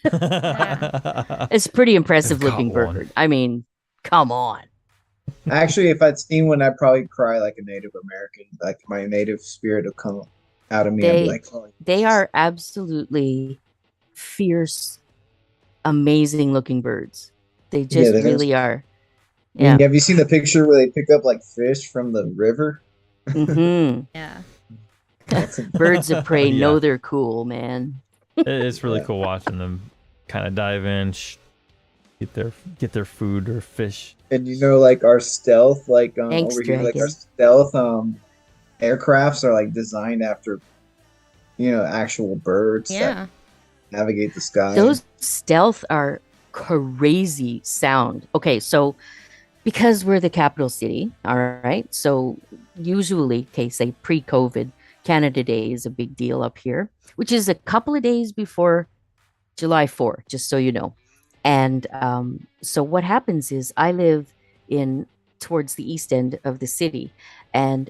It's a pretty impressive They've got looking one. bird. I mean, come on. Actually, if I'd seen one, I'd probably cry like a Native American. Like, my native spirit would come out of me. I'd be like, oh, They are absolutely fierce, amazing looking birds. They just they're- really are. I mean, Yeah. have you seen the picture where they pick up like fish from the river? hmm Yeah. Birds of prey Yeah. know they're cool, man. It's really Yeah. cool watching them kind of dive in, get their food or fish. And you know, like our stealth, like Thanks, over here, like our Dragon. stealth aircrafts are like designed after, actual birds that Yeah. navigate the sky. Those stealth are crazy sound. Okay, so because we're the capital city, all right. So usually, okay, say pre-COVID, Canada Day is a big deal up here, which is a couple of days before July 4th, just so you know. And so what happens is I live towards the east end of the city, and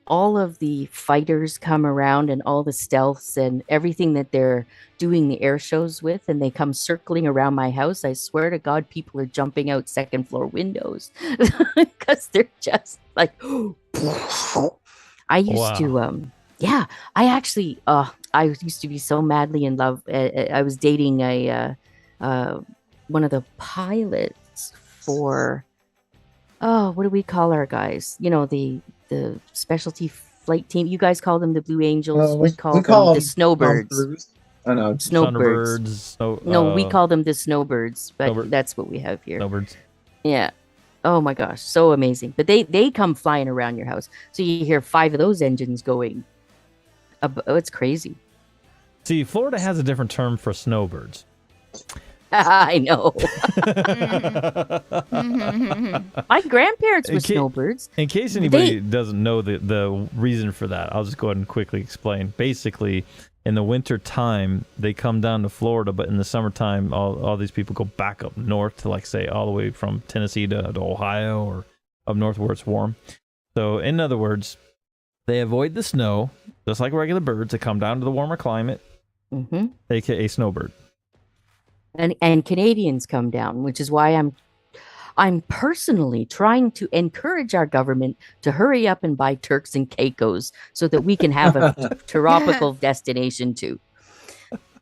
all of the fighters come around and all the stealths and everything that they're doing the air shows with, and they come circling around my house. I swear to God, people are jumping out second floor windows because they're just like, I used to, yeah, I actually, I used to be so madly in love. I was dating one of the pilots for, what do we call our guys? You know, the specialty flight team. You guys call them the Blue Angels. We call them the Snowbirds. Oh no, Snowbirds. No, we call them the Snowbirds, but Snowbird. that's what we have here. Snowbirds. Yeah. Oh my gosh, so amazing. But they come flying around your house. So you hear 5 of those engines going. Oh, it's crazy. See, Florida has a different term for snowbirds. I know. My grandparents were Okay. snowbirds. In case anybody doesn't know the reason for that, I'll just go ahead and quickly explain. Basically, in the winter time, they come down to Florida, but in the summertime, all these people go back up north to, like, say, all the way from Tennessee to Ohio or up north where it's warm. So, in other words, they avoid the snow, just like regular birds. They come down to the warmer climate, hmm aka snowbird. And Canadians come down, which is why I'm personally trying to encourage our government to hurry up and buy Turks and Caicos so that we can have a tropical destination too.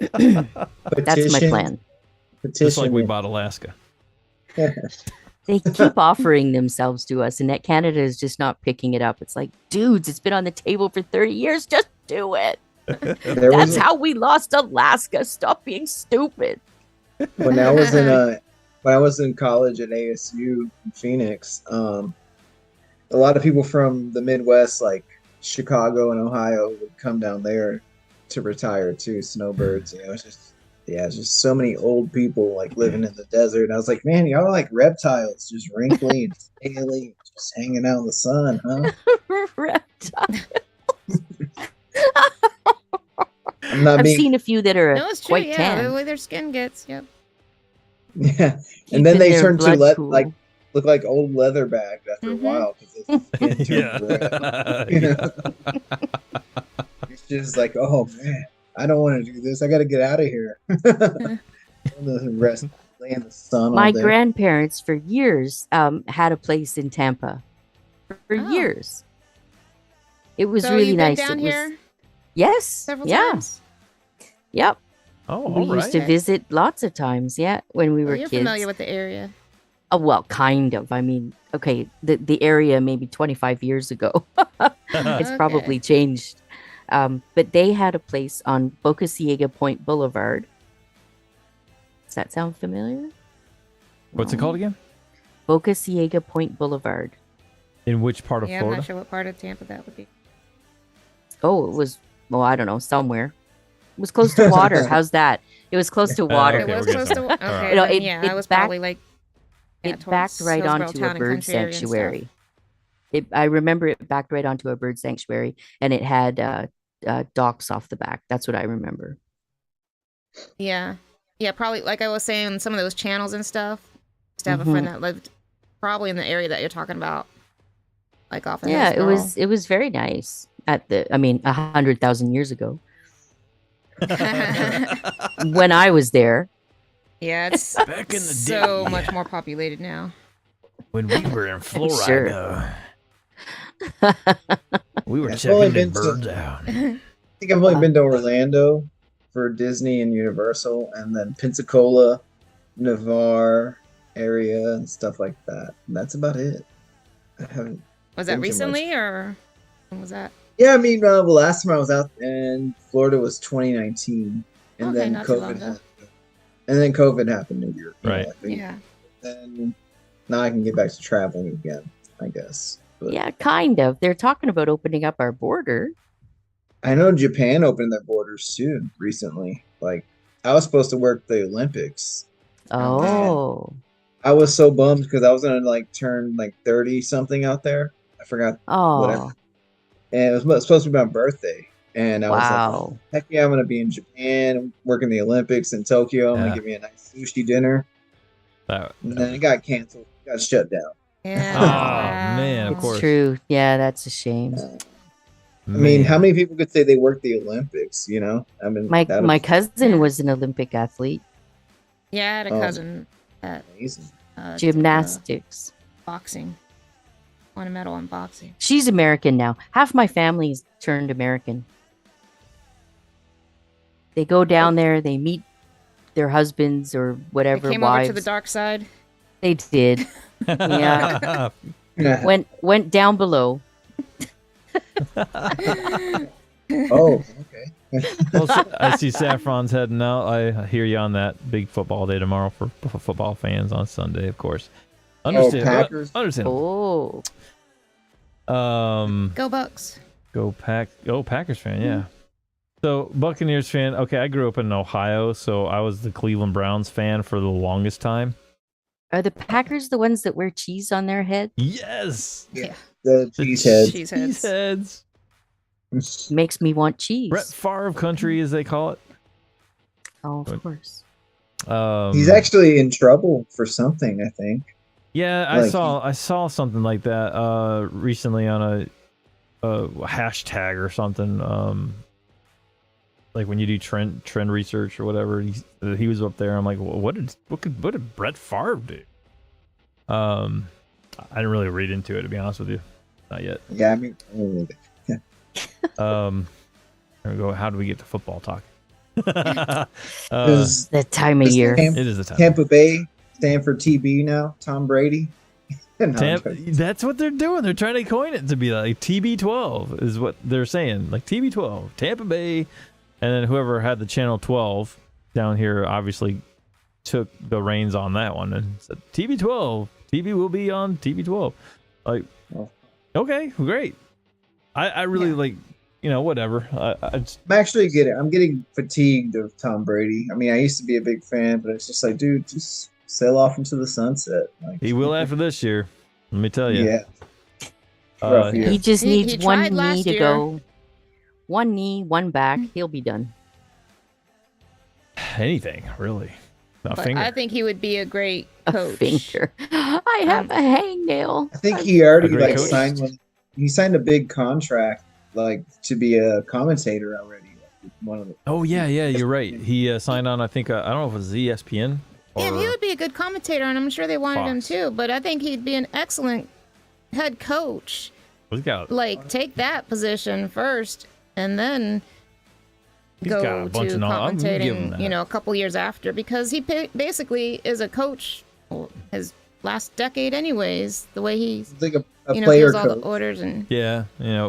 That's my plan. Just like we bought Alaska. They keep offering themselves to us, and that Canada is just not picking it up. It's like, dudes, it's been on the table for 30 years. Just do it. That's how we lost Alaska. Stop being stupid. when I was in college at ASU in Phoenix, a lot of people from the Midwest, like Chicago and Ohio, would come down there to retire too. Snowbirds, it's just so many old people like living in the desert. And I was like, man, y'all are like reptiles, just wrinkly and scaly, just hanging out in the sun, huh? Reptile. I've seen a few that are No, it's true. quite Yeah, tan. the way their skin gets. Yep. Yeah, Keeping and then they their turn to blood cool. look like old leather bags after Mhm. a while because the skin turns red. You know? It's just like, oh man, I don't want to do this. I got to get out of here. Rest, lay in the sun. My all day. grandparents for years had a place in Tampa. For Oh. years. It was So really you've nice. been down It was, here yes. several yeah. times. Yep. Oh, We all used to right. visit lots of times, when we Well, were you're kids. familiar with the area. Oh, well, kind of. I mean, okay, the area maybe 25 years ago. It's Okay. probably changed. But they had a place on Boca Ciega Point Boulevard. Does that sound familiar? What's it called again? Boca Ciega Point Boulevard. In which part of Yeah, I'm Florida? not sure what part of Tampa that would be. Oh, it was, well, I don't know, somewhere. It was close to water. How's that? It was close to water. It Okay, was we're close getting to. somewhere. All Okay, right. No, then, it- yeah, it I was backed- probably like. yeah, It towards backed right Hillsborough onto a Town and bird Country area and stuff. sanctuary. I remember it backed right onto a bird sanctuary, and it had docks off the back. That's what I remember. Yeah, yeah, probably like I was saying, some of those channels and stuff. Used to have a Mm-hmm. friend that lived probably in the area that you're talking about, like off of Yeah, Hillsborough. it was very nice at the. I mean, 100,000 years ago when I was there. Yeah, it's Back in the so day. much more populated now. When we were in Florida, we were I've only checking the been to- birds out. I think I've only been to Orlando for Disney and Universal, and then Pensacola, Navarre area, and stuff like that. And that's about it. I haven't. Was that Been too much. recently or when was that? Yeah, I mean, the last time I was out in Florida was 2019, and Okay, then not too long COVID ago. happened. And then COVID happened a year. Right. I think. Yeah. Then now I can get back to traveling again, I guess. But Yeah, kind of. They're talking about opening up our border. I know Japan opened their borders too recently. Like, I was supposed to work the Olympics. Oh, I was so bummed because I was gonna like turn like 30 something out there. I forgot whatever. oh, And it was supposed to be my birthday. And I was like, wow. heck yeah, I'm gonna be in Japan, working the Olympics in Tokyo. I'm Yeah. gonna give me a nice sushi dinner. That- And then it got canceled, got shut down. Yeah. Oh, man, of It's course. true. Yeah, that's a shame. I mean, Man. how many people could say they worked the Olympics? You know, I mean, My that my was cousin Yeah. was an Olympic athlete, Yeah, I had a Oh. cousin that amazing. did, gymnastics. boxing. Won a medal in boxing. She's American now. Half my family's turned American. They go down there, they meet their husbands or They whatever came wives. over to the dark side. They did. Yeah. Went down below. Oh, okay. Well, I see Saffron's heading out. I hear you on that. Big football day tomorrow for football fans on Sunday, of course. Understand? Packers? Understand. Oh, Go Bucks. Go Packers fan, yeah. So Buccaneers fan. Okay, I grew up in Ohio, so I was the Cleveland Browns fan for the longest time. are the Packers the ones that wear cheese on their head? Yes, Yeah. The The cheesehead. Cheeseheads. heads. Makes me want cheese. Brett Favre country, as they call it. Oh, of course. He's actually in trouble for something, I think. Yeah, Like, I saw something like that recently on a hashtag or something. Like when you do trend research or whatever, he was up there. I'm like, well, what did Brett Favre do? I didn't really read into it, to be honest with you, not yet. Yeah, I mean, There we go. How do we get to football talk? it was The time of year. It is the time. Tampa Bay, Stanford TB now, Tom Brady. No, I'm Tampa, joking. that's what they're doing. They're trying to coin it to be like TB12 is what they're saying. Like TB12, Tampa Bay, and then whoever had the channel 12 down here obviously took the reins on that one and said TB12. TV will be on TB12. Like, Oh. okay, great. I really like, whatever. I just, I'm actually I'm getting fatigued of Tom Brady. I mean, I used to be a big fan, but it's just like, dude, just sail off into the sunset. Like, he will after this year. Let me tell you. Yeah. Uh, Rough year. He just He needs one tried knee last to year. go. One knee, one back. He'll be done. anything really. A But finger. I think he would be a great A coach. finger. I have a hangnail. I think he already A great coach. signed one. He signed a big contract, like to be a commentator already. Like, one of the Oh yeah, you're right. He signed on. I think I don't know if it was ESPN or Yeah, he would be a good commentator, and I'm sure they wanted him Fox. too. But I think he'd be an excellent head coach. he's got Like, take that position first, and then He's got go a bunch to of knowledge. I'm gonna give him commentating. that. A couple years after, because he basically is a coach. Well, his last decade, anyways. The way he, It's like a player gives all the coach. orders and yeah,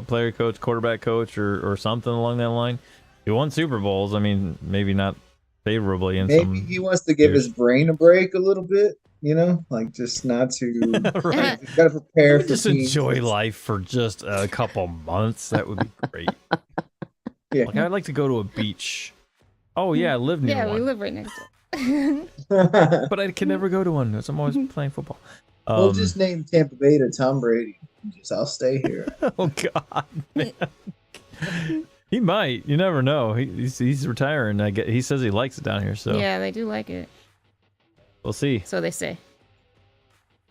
player coach, quarterback coach, or something along that line. He won Super Bowls. I mean, maybe not favorably in Maybe some. he wants to give years. his brain a break a little bit, like just not to. Right. He's got to prepare for Just teens. enjoy life for just a couple months. That would be great. Yeah. Like I'd like to go to a beach. Oh yeah, I live near Yeah, one, we live right next to it. but I can never go to one because I'm always playing football. We'll just name Tampa Bay to Tom Brady. I'll stay here. Oh God, man. He might. You never know. He's retiring. He says he likes it down here, so Yeah, they do like it. we'll see. So they say.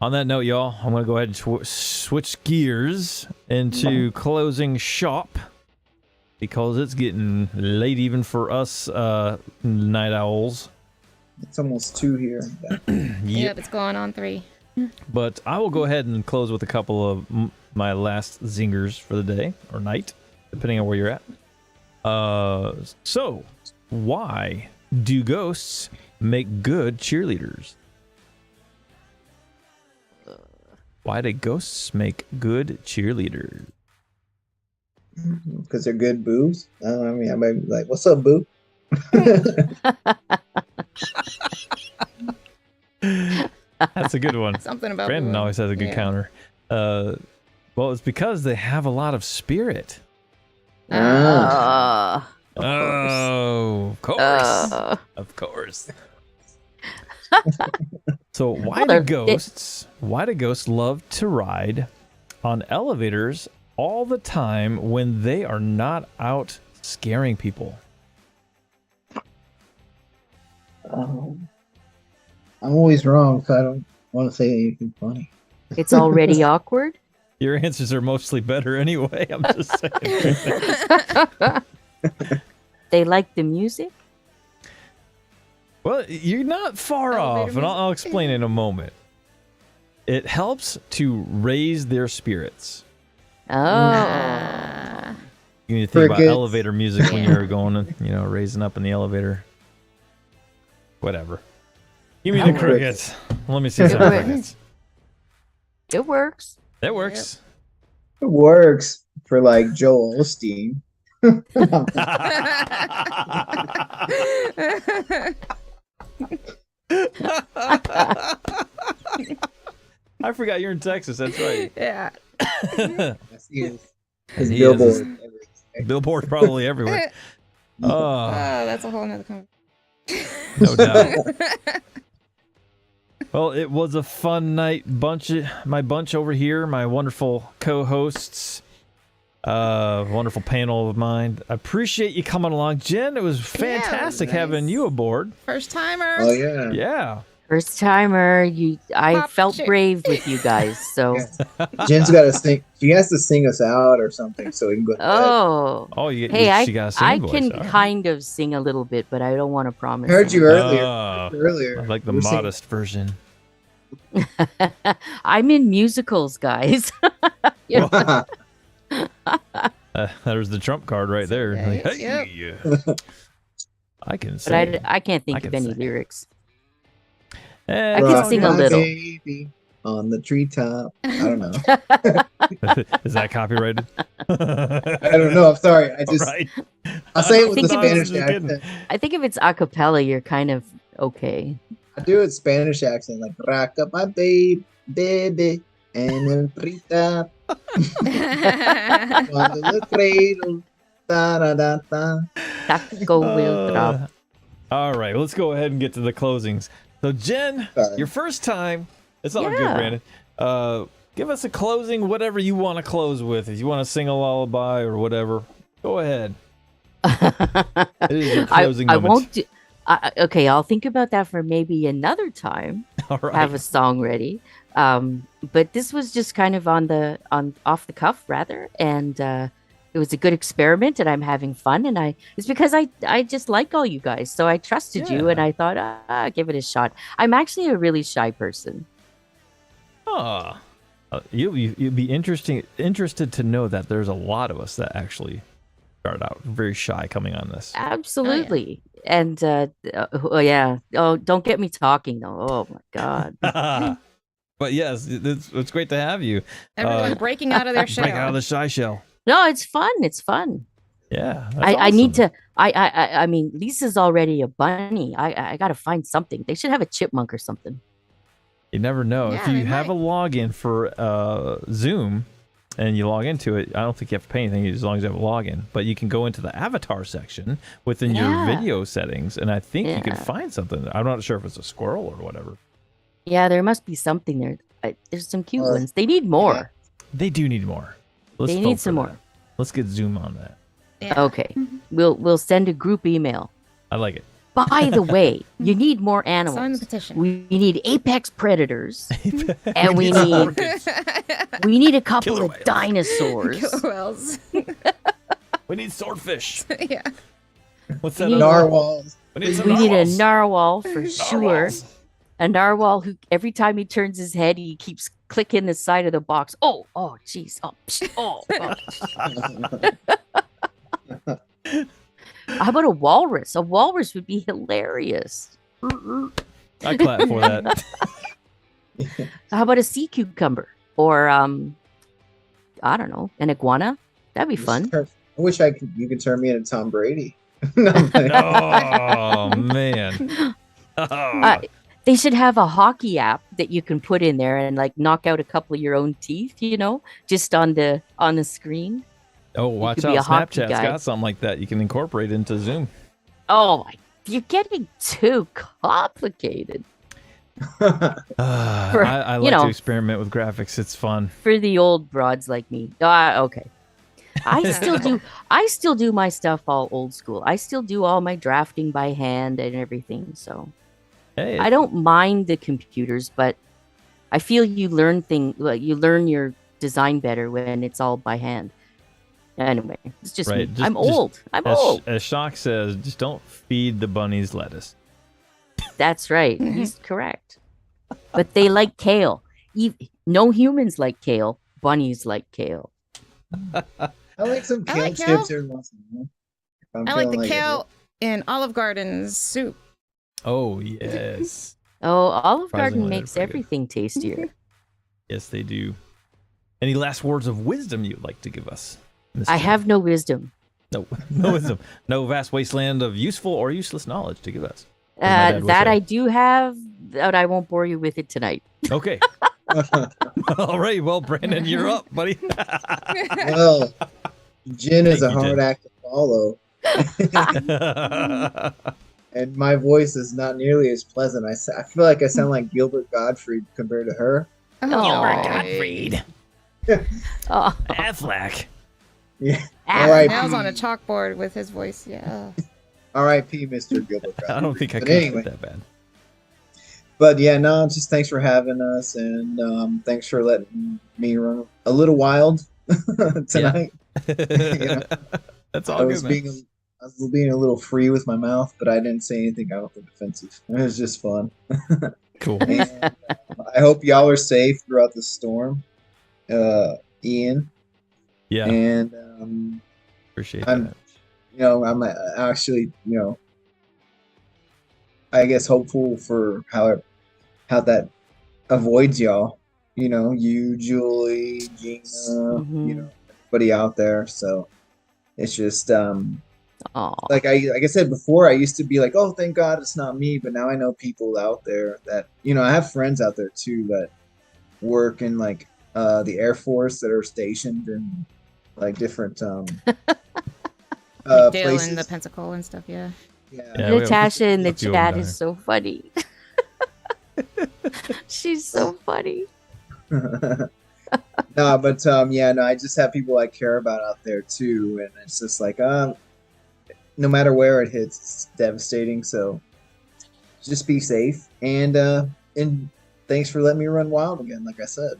On that note, y'all, I'm gonna go ahead and switch gears into closing shop because it's getting late even for us night owls. It's almost 2 here. Yep, it's going on 3. But I will go ahead and close with a couple of my last zingers for the day or night, depending on where you're at. So, why do ghosts make good cheerleaders? Why do ghosts make good cheerleaders? Because they're good boos. I mean, I might be like, "What's up, boo?" That's a good one. Something about Brandon blue. always has a good Yeah. counter. Well, it's because they have a lot of spirit. Ah. Of course. Uh, Of course. So why Well, do ghosts love to ride on elevators all the time when they are not out scaring people? I'm always wrong, so I don't want to say anything funny. it's already awkward. Your answers are mostly better anyway. I'm just saying. They like the music. Well, you're not far Elevator off, and I'll explain in a moment. It helps to raise their spirits. Oh, You need to think about Crickets. elevator music when you're going, raising up in the elevator. Whatever. Give me the crickets. Let me see some crickets. it works. That works. It works for like Joel Osteen. I forgot you're in Texas. That's right. Yeah. I see his He billboard. is. Billboard's probably everywhere. Oh, Oh, that's a whole nother conversation. no doubt. Well, it was a fun night. My bunch over here, my wonderful co-hosts, wonderful panel of mine. I appreciate you coming along, Jen. It was fantastic nice. having you aboard. First timer. Oh yeah. Yeah. First timer. I Pop felt shit. brave with you guys. So, Jen's got to sing. She has to sing us out or something so we can go to bed. oh, Oh, hey, she got a I singing can voice. All right. kind of sing a little bit, but I don't want to promise. I heard you earlier. Oh, Earlier. I like the You were singing. modest version. I'm in musicals, guys. You know? There's the trump card right there. Okay, Like, yep. hey, I can But sing. I can't think I of can any sing. lyrics. Eh, I can Rock sing a my little. baby on the treetop. I don't know. Is that copyrighted? I don't know. I'm sorry. I just Right. I'll say it with think the it Spanish was- accent. I think if it's a cappella, you're kind of okay. I do it Spanish accent like rock up my baby, baby, and el treetop cuando the cradle. Da, da, da, da. Taco will drop. All right, let's go ahead and get to the closings. So, Jen, Sorry. your first time. It's all good, Yeah. Brandon. Give us a closing, whatever you want to close with. If you want to sing a lullaby or whatever, go ahead. It is your closing I moment. won't do. Okay, I'll think about that for maybe another time. All right. Have a song ready. But this was just kind of on off the cuff rather, and it was a good experiment, and I'm having fun. And it's because I just like all you guys, so I trusted you, and Yeah. I thought, give it a shot. I'm actually a really shy person. Ah, you'd be interested to know that there's a lot of us that actually started out very shy coming on this. Absolutely. And oh yeah. Oh, don't get me talking though. Oh my god. But yes, it's great to have you. Everyone breaking out of their shell. Break out of the shy shell. No, it's fun. It's fun. Yeah, that's I need awesome. to. I mean, Lisa's already a bunny. I got to find something. They should have a chipmunk or something. You never know. Yeah, If you they have might. a login for Zoom and you log into it, I don't think you have to pay anything as long as you have a login. But you can go into the avatar section within your Yeah. video settings, and I think you can Yeah. find something. I'm not sure if it's a squirrel or whatever. Yeah, there must be something there. There's some cute Or- ones. They need more. Yeah. They do need more. Let's They vote need for some that. more. Let's get Zoom on that. Yeah. Okay, we'll send a group email. I like it. By the way, you need more Sign the animals. petition. We need apex predators, and we need a couple Killer of whales. dinosaurs. Killer whales. We need swordfish. Yeah. What's We that? need- Narwhals. some We need a narwhals. narwhal for sure. Narwhals. A narwhal who every time he turns his head, he keeps clicking the side of the box. Oh, jeez. Oh, psh, oh. How about a walrus? A walrus would be hilarious. I clap for that. How about a sea cucumber or I don't know, an iguana? That'd be fun. I wish you could turn me into Tom Brady. No, but- Oh man. Oh. They should have a hockey app that you can put in there and like knock out a couple of your own teeth, just on the screen. Oh, watch could be out! a hockey Snapchat's guy. got something like that you can incorporate into Zoom. Oh, you're getting too complicated I like you know- to experiment with graphics. It's fun. for the old broads like me. Okay. I still do my stuff all old school. I still do all my drafting by hand and everything. So Hey, I don't mind the computers, but I feel you learn your design better when it's all by hand. Anyway, it's just Right, me. just- I'm just- old. I'm old. as Shock says, just don't feed the bunnies lettuce. That's right. He's correct. But they like kale. No humans like kale. Bunnies like kale. I like some I kale like chips kale. every once in a while. If I'm I like feeling the it. kale in Olive Garden's soup. Oh yes, Oh, Olive Surprisingly, Garden they're makes pretty good. everything tastier. yes they do. Any last words of wisdom you'd like to give us? I Mr. have no wisdom. no wisdom, no vast wasteland of useful or useless knowledge to give us. my dad would That say. I do have, but I won't bore you with it tonight. Okay, all right. Well, Brandon, you're up, buddy. Well, Jin is a Thank you, hard Jin. act to follow, and my voice is not nearly as pleasant. I feel like I sound like Gilbert Gottfried compared to her. Gilbert Gottfried. Oh, Affleck. Yeah. ah, All right. Nails on a chalkboard with his voice. Yeah. R.I.P. Mr. Gilbert Gottfried. I don't think I But could anyway. that bad. But yeah, no, just thanks for having us, and thanks for letting me run a little wild tonight. That's I all was good, man. being a little free with my mouth, but I didn't say anything I don't think offensive. It was just fun. Cool. And I hope y'all are safe throughout the storm, Ian. Yeah, And appreciate I'm- that. I'm actually, I guess hopeful for how that avoids y'all. You, Julie, Gina, Mhm. everybody out there. So it's just Aw. like I said before, I used to be like, oh, thank God it's not me. But now I know people out there that I have friends out there too that work in like the Air Force that are stationed in like different Dale places. and the Pensacola and stuff. Yeah. Yeah. Yeah, we have Natasha in the a few of them chat down is so funny. She's so funny. No, but I just have people I care about out there too, and it's just like no matter where it hits, it's devastating. So just be safe, and thanks for letting me run wild again. Like I said,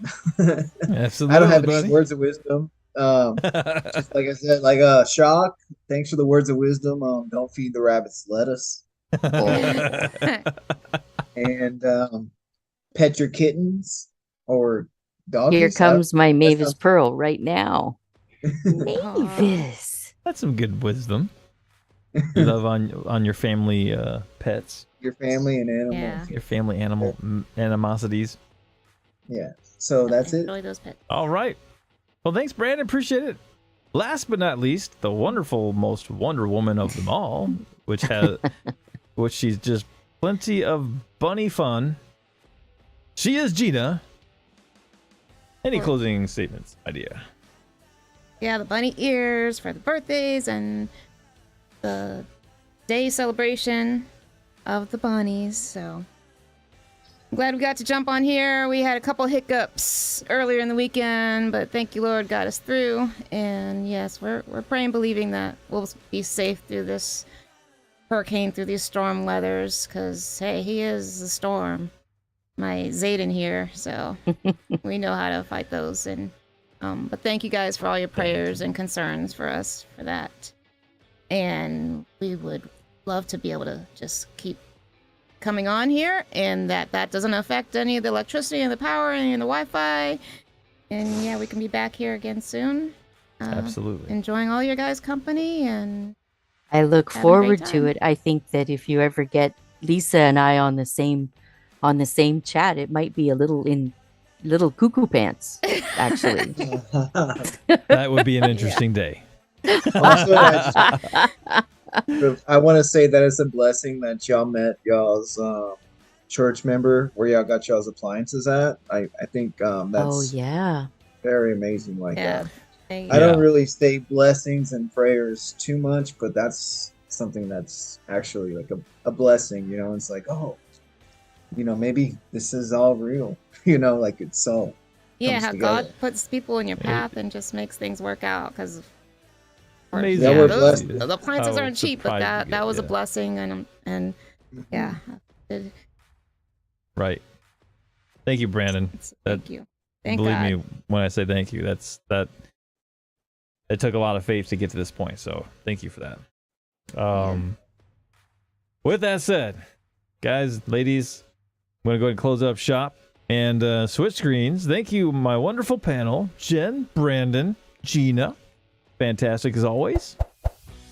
Absolutely, I don't have buddy. any words of wisdom. Just like I said, like Shock. Thanks for the words of wisdom. Don't feed the rabbits lettuce, and pet your kittens or doggies. Here comes my Mavis sounds- Pearl right now. Mavis. That's some good wisdom. You love on your family pets, your family and animals. Yeah. your family animal animosities. Yeah. So that's it. Enjoy those pets. All right. Well, thanks, Brandon. Appreciate it. last but not least, the wonderful, most Wonder Woman of them all, which she's just plenty of bunny fun. She is Gina. Any closing statements, idea? Yeah, the bunny ears for the birthdays and the day celebration of the bunnies. So I'm glad we got to jump on here. We had a couple hiccups earlier in the weekend, but thank you, Lord, got us through. And yes, we're praying, believing that we'll be safe through this hurricane, through these storm weathers, because, hey, he is the storm. My Zaiden here, so we know how to fight those. And but thank you guys for all your prayers and concerns for us for that. And we would love to be able to just keep coming on here, and that doesn't affect any of the electricity and the power and the Wi-Fi. And yeah, we can be back here again soon. Absolutely. Enjoying all your guys' company, and I look have a great forward to time. it. I think that if you ever get Lisa and I on the same chat, it might be a little cuckoo pants, actually. That would be an interesting day. Also, I want to say that it's a blessing that y'all met y'all's church member where y'all got y'all's appliances at. I think Oh that's yeah. very amazing like Yeah. that. Thank I you. don't really say blessings and prayers too much, but that's something that's actually like a blessing, you know. It's like, oh, you know, maybe this is all real, you know, like it's all Yeah, comes how together. God puts people in your path and just makes things work out. Because Amazing. Yeah, we're those, blessed. the appliances How aren't cheap, but surprised you that get, was a yeah. blessing, and yeah, Right. Thank you, Brandon. thank you. Thank Believe God. me when I say thank you. That it took a lot of faith to get to this point, so thank you for that. With that said, guys, ladies, I'm gonna go ahead and close up shop and switch screens. Thank you, my wonderful panel, Jen, Brandon, Gina. Fantastic as always.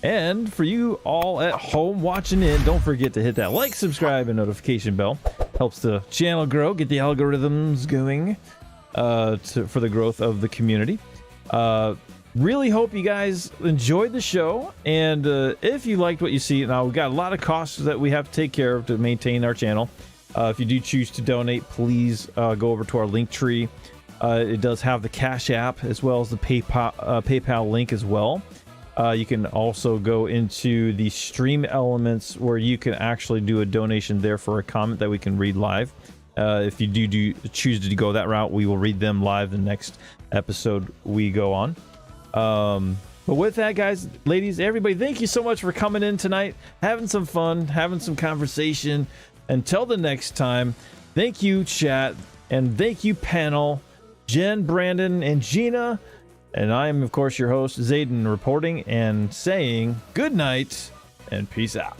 And for you all at home watching in, don't forget to hit that like, subscribe, and notification bell. Helps the channel grow, get the algorithms going for the growth of the community. Really hope you guys enjoyed the show. And if you liked what you see, now we've got a lot of costs that we have to take care of to maintain our channel. If you do choose to donate, please go over to our link tree. It does have the Cash App as well as the PayPal link as well. You can also go into the stream elements where you can actually do a donation there for a comment that we can read live. If you do choose to go that route, we will read them live the next episode we go on. But with that, guys, ladies, everybody, thank you so much for coming in tonight, having some fun, having some conversation. Until the next time, thank you, chat, and thank you, panel, Jen, Brandon, and Gina. And I am, of course, your host, Zaiden, reporting and saying good night and peace out.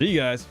See you guys.